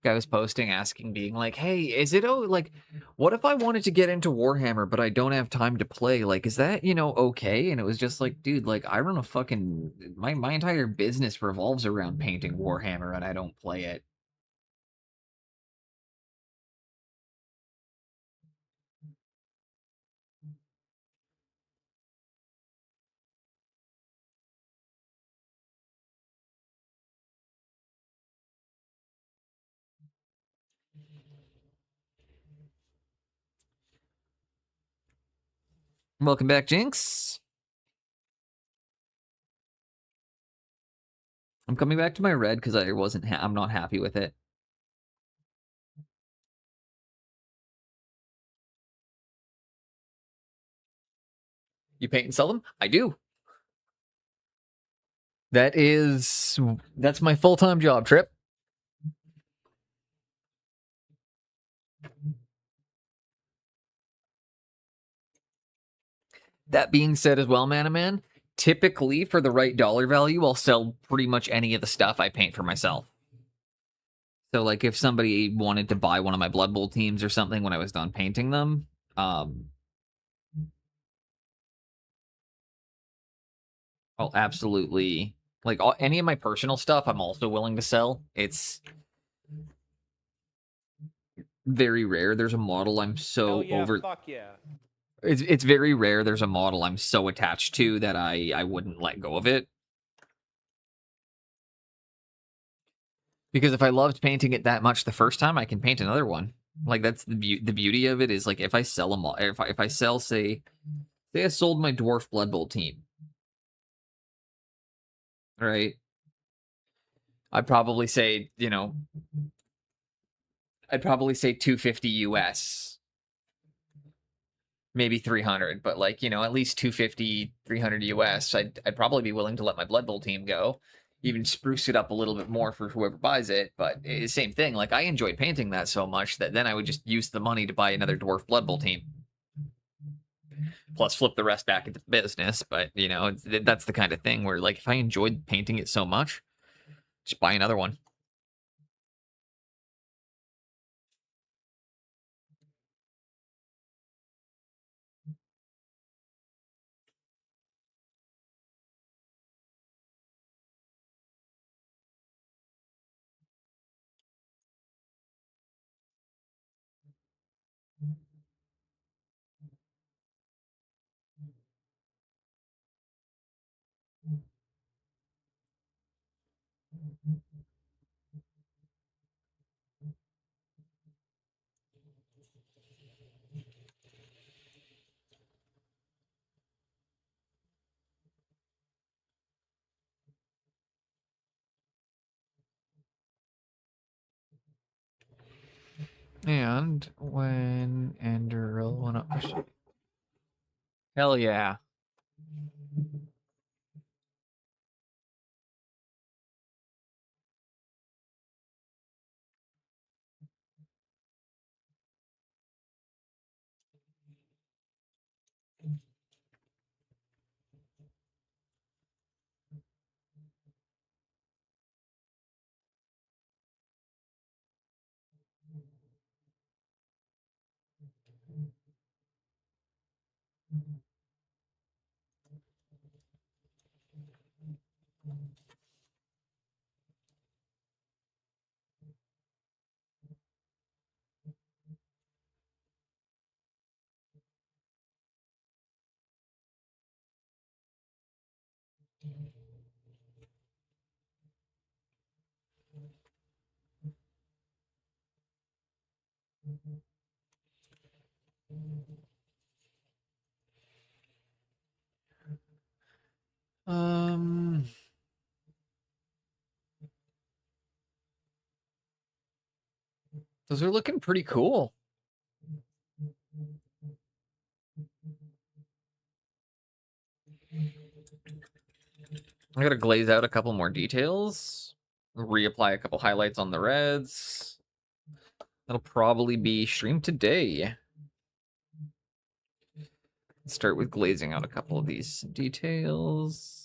Guy was posting, asking, being like, "Hey, is it like, what if I wanted to get into Warhammer but I don't have time to play? Like, is that okay?" And it was just like, dude, like I run a fucking my entire business revolves around painting Warhammer, and I don't play it. Welcome back, Jinx. I'm coming back to my red because I'm not happy with it. You paint and sell them? I do. That's my full-time job, Trip. That being said as well, Man, typically for the right dollar value, I'll sell pretty much any of the stuff I paint for myself. So, like, if somebody wanted to buy one of my Blood Bowl teams or something when I was done painting them, I'll absolutely, like, any of my personal stuff, I'm also willing to sell. It's very rare. There's a model I'm so
Fuck yeah.
It's very rare there's a model I'm so attached to that I wouldn't let go of it. Because if I loved painting it that much the first time, I can paint another one. Like that's the beauty of it is like if I sell them all, if I sell say I sold my Dwarf Blood Bowl team, right? I'd probably say, you know, I'd probably say 250 US, maybe 300, but like, you know, at least 250, 300 US. I'd probably be willing to let my Blood Bowl team go, even spruce it up a little bit more for whoever buys it. But it's same thing. Like I enjoyed painting that so much that then I would just use the money to buy another Dwarf Blood Bowl team. Plus flip the rest back into business. But, you know, that's the kind of thing where like if I enjoyed painting it so much, just buy another one. And when Ender went up, hell yeah. Those are looking pretty cool. I gotta glaze out a couple more details, reapply a couple highlights on the reds. That'll probably be streamed today. Start with glazing out a couple of these details.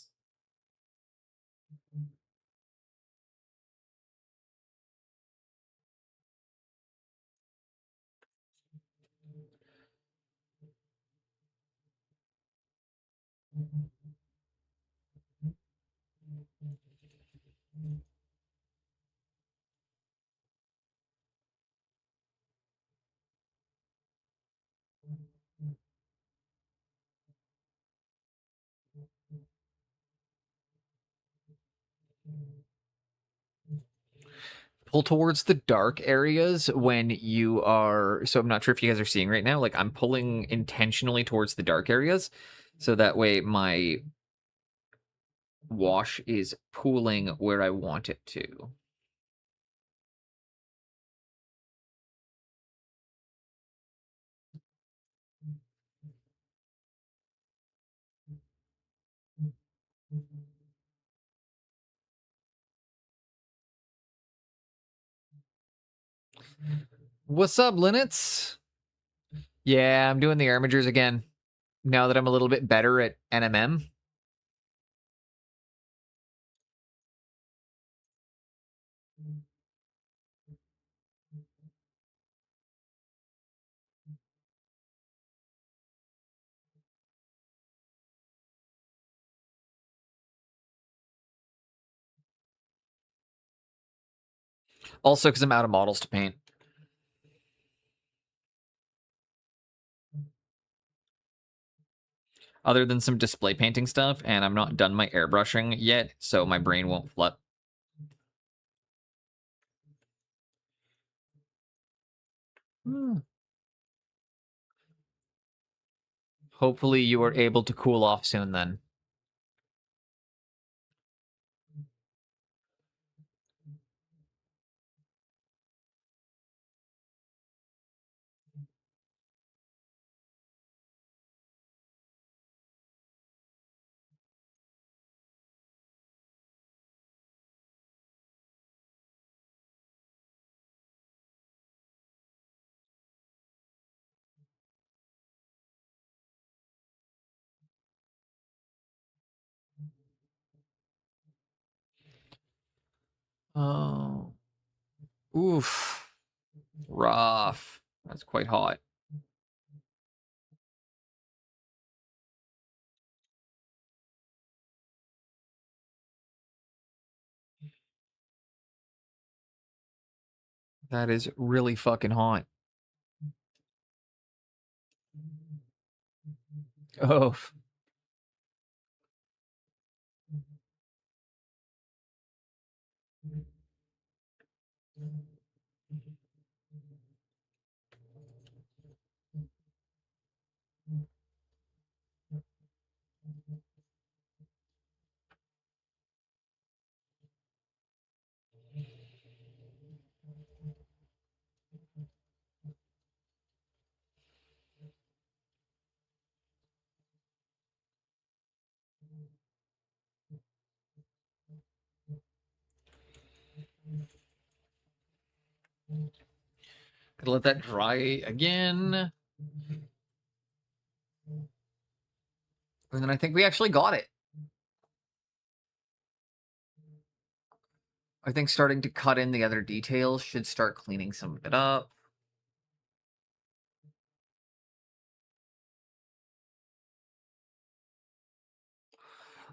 Pull towards the dark areas when you are, so I'm not sure if you guys are seeing right now, like I'm pulling intentionally towards the dark areas so that way my wash is pooling where I want it to. What's up, Linux? Yeah, I'm doing the armigers again. Now that I'm a little bit better at NMM. Also, because I'm out of models to paint. Other than some display painting stuff, and I'm not done my airbrushing yet, so my brain won't flip. Hmm. Hopefully you are able to cool off soon then. Oh. Oof. Rough. That's quite hot. That is really fucking hot. Oh. Gotta let that dry again. And then I think we actually got it. I think starting to cut in the other details should start cleaning some of it up.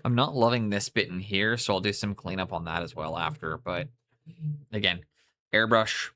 I'm not loving this bit in here, so I'll do some cleanup on that as well after. But again, airbrush.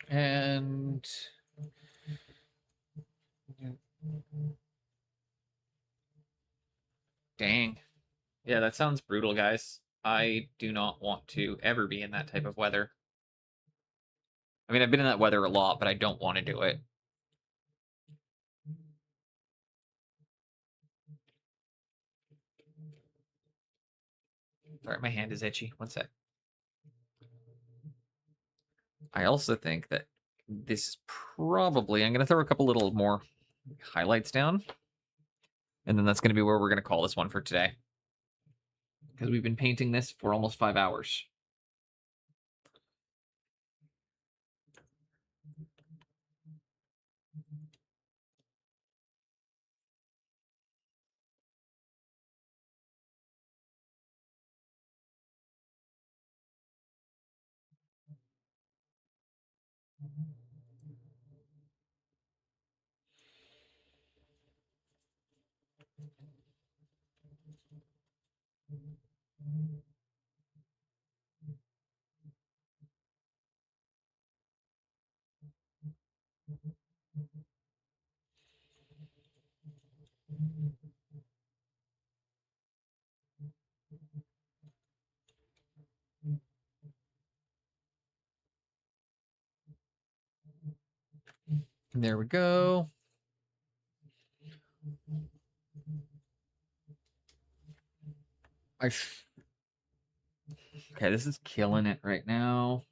And dang. Yeah, that sounds brutal, guys. I do not want to ever be in that type of weather. I mean, I've been in that weather a lot, but I don't want to do it. Sorry, my hand is itchy. One sec. I also think that this is probably... I'm going to throw a couple little more highlights down. And then that's going to be where we're going to call this one for today. Because we've been painting this for almost 5 hours. There we go. Okay, this is killing it right now.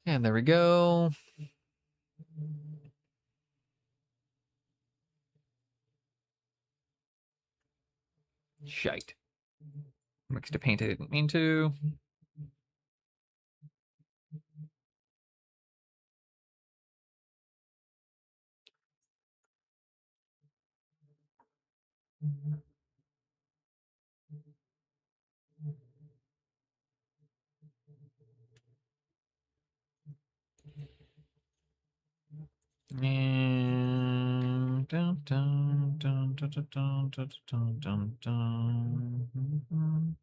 And there we go. Shite. Mixed a paint I didn't mean to. And dun, dun, dun, dun, dun, dun, dun, dun, dun, dun.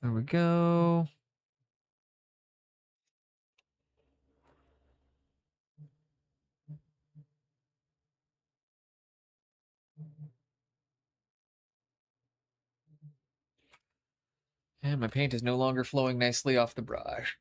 There we go. And my paint is no longer flowing nicely off the brush.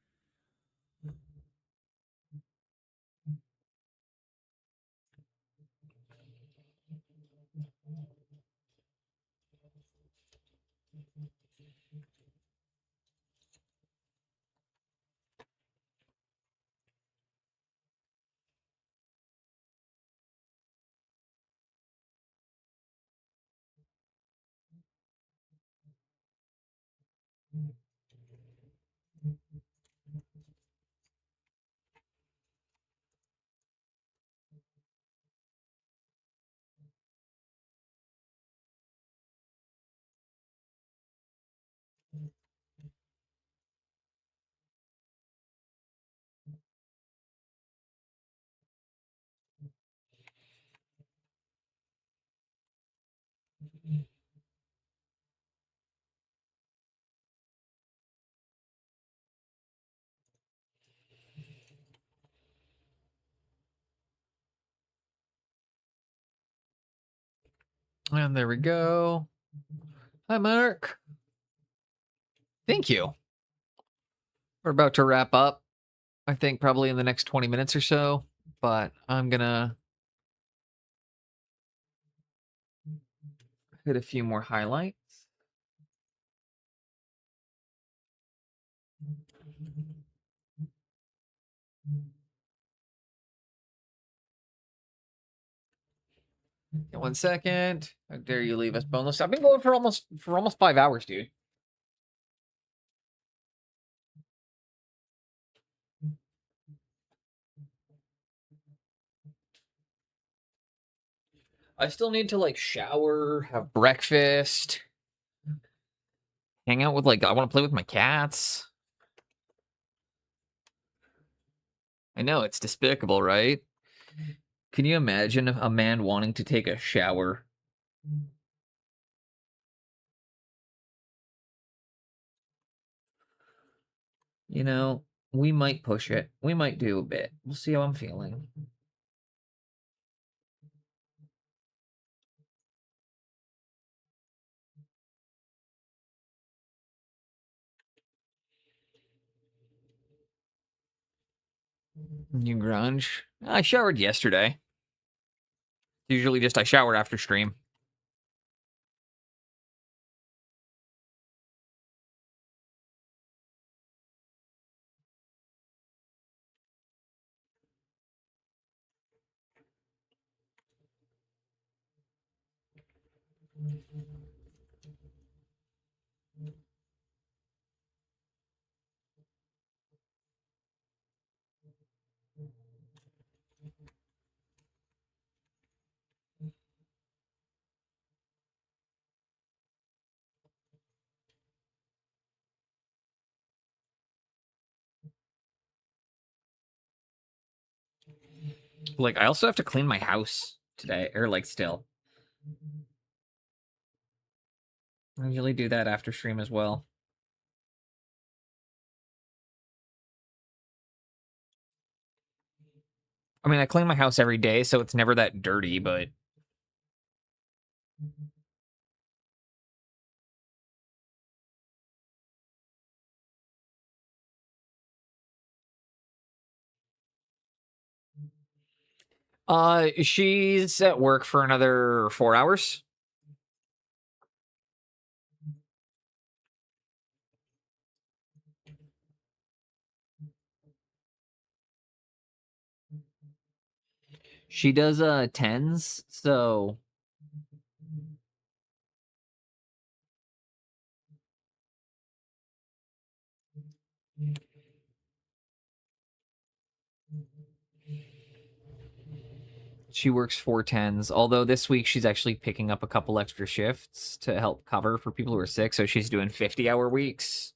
And there we go. Hi, Mark. Thank you. We're about to wrap up. I think probably in the next 20 minutes or so, but I'm gonna hit a few more highlights. One second. How dare you leave us boneless? I've been going for almost 5 hours, dude. I still need to like shower, have breakfast, hang out with I want to play with my cats. I know it's despicable, right? Can you imagine a man wanting to take a shower? You know, we might push it. We might do a bit. We'll see how I'm feeling. New grunge. I showered yesterday. Usually just I showered after stream. Like, I also have to clean my house today, or like still. I usually do that after stream as well. I mean, I clean my house every day, so it's never that dirty, but she's at work for another 4 hours. She does 10s, so she works 4 10s. Although this week she's actually picking up a couple extra shifts to help cover for people who are sick, so she's doing 50-hour weeks.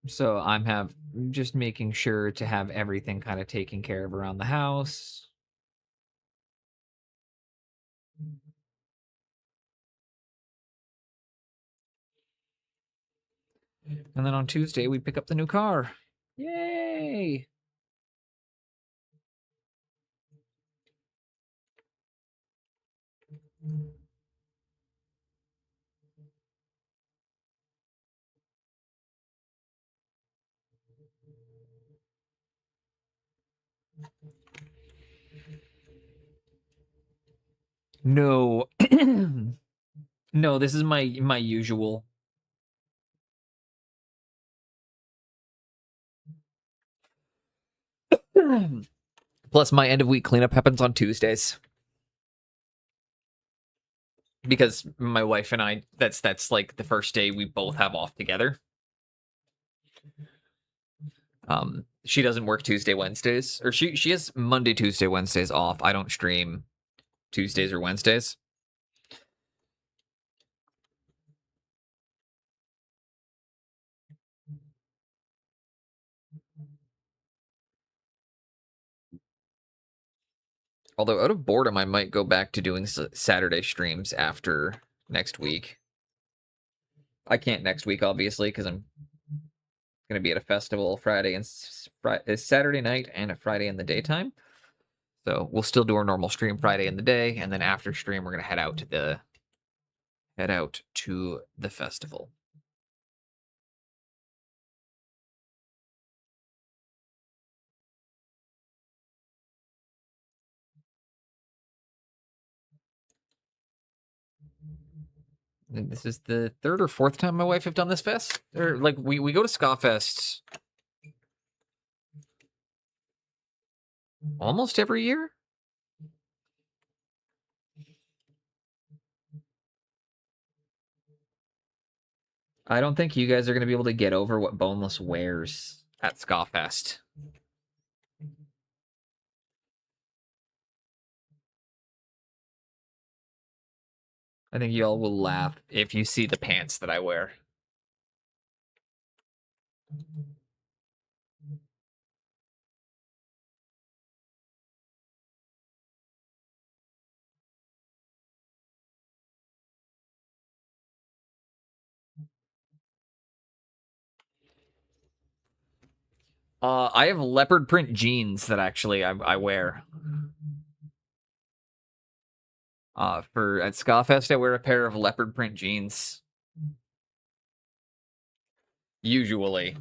So I'm just making sure to have everything kind of taken care of around the house. And then on Tuesday we pick up the new car. Yay! No. No, this is my usual. Plus, my end of week cleanup happens on Tuesdays. Because my wife and I, that's like the first day we both have off together. She doesn't work Tuesday, Wednesdays, or she has Monday, Tuesday, Wednesdays off. I don't stream Tuesdays or Wednesdays. Although out of boredom, I might go back to doing Saturday streams after next week. I can't next week, obviously, because I'm going to be at a festival Friday and Saturday night and a Friday in the daytime. So we'll still do our normal stream Friday in the day, and then after stream, we're going to head out to the festival. And this is the third or fourth time my wife have done this fest. Or like we go to Ska Fest almost every year. I don't think you guys are going to be able to get over what Boneless wears at Ska Fest. I think y'all will laugh if you see the pants that I wear. I have leopard print jeans that actually I wear. For at Ska Fest, I wear a pair of leopard print jeans. Usually.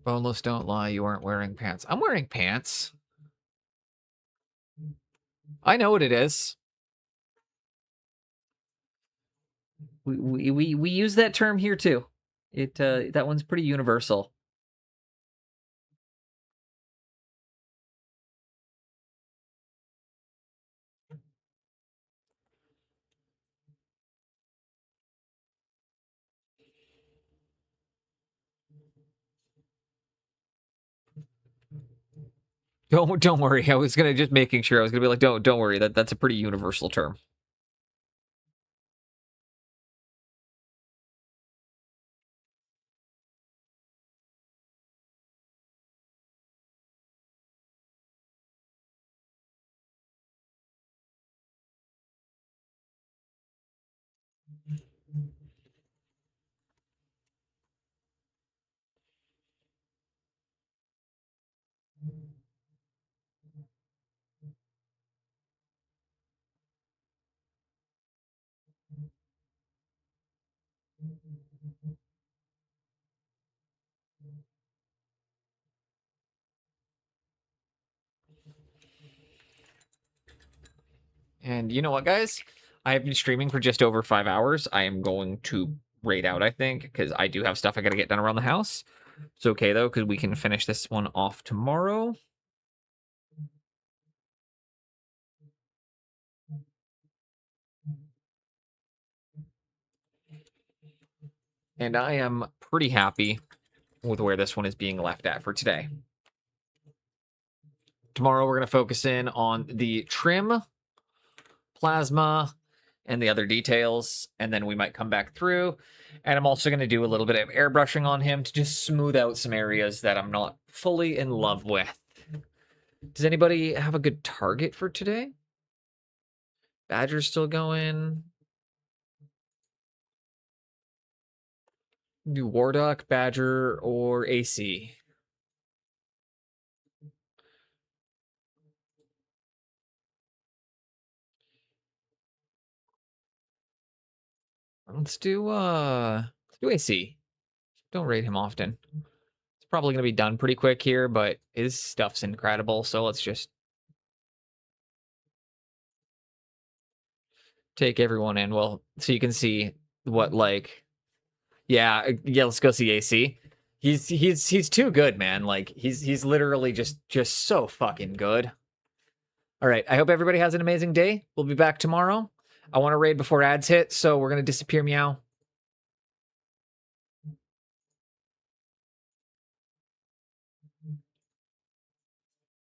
Boneless, don't lie, you aren't wearing pants. I'm wearing pants. I know what it is. We use that term here too. That one's pretty universal. Don't worry. I was gonna just making sure. I was gonna be like, don't worry. That's a pretty universal term. And you know what, guys? I have been streaming for just over 5 hours. I am going to raid out, I think, because I do have stuff I gotta get done around the house. It's okay, though, because we can finish this one off tomorrow. And I am pretty happy with where this one is being left at for today. Tomorrow, we're going to focus in on the trim, plasma, and the other details, and then we might come back through. And I'm also going to do a little bit of airbrushing on him to just smooth out some areas that I'm not fully in love with. Does anybody have a good target for today? Badger's still going. Do Warduck, Badger, or AC? Let's do AC. Don't raid him often. It's probably gonna be done pretty quick here, but his stuff's incredible, so let's just take everyone in. Well, so you can see what, like, yeah, let's go see AC. He's too good, man. Like he's literally just so fucking good. All right, I hope everybody has an amazing day. We'll be back tomorrow. I want to raid before ads hit, so we're gonna disappear, meow.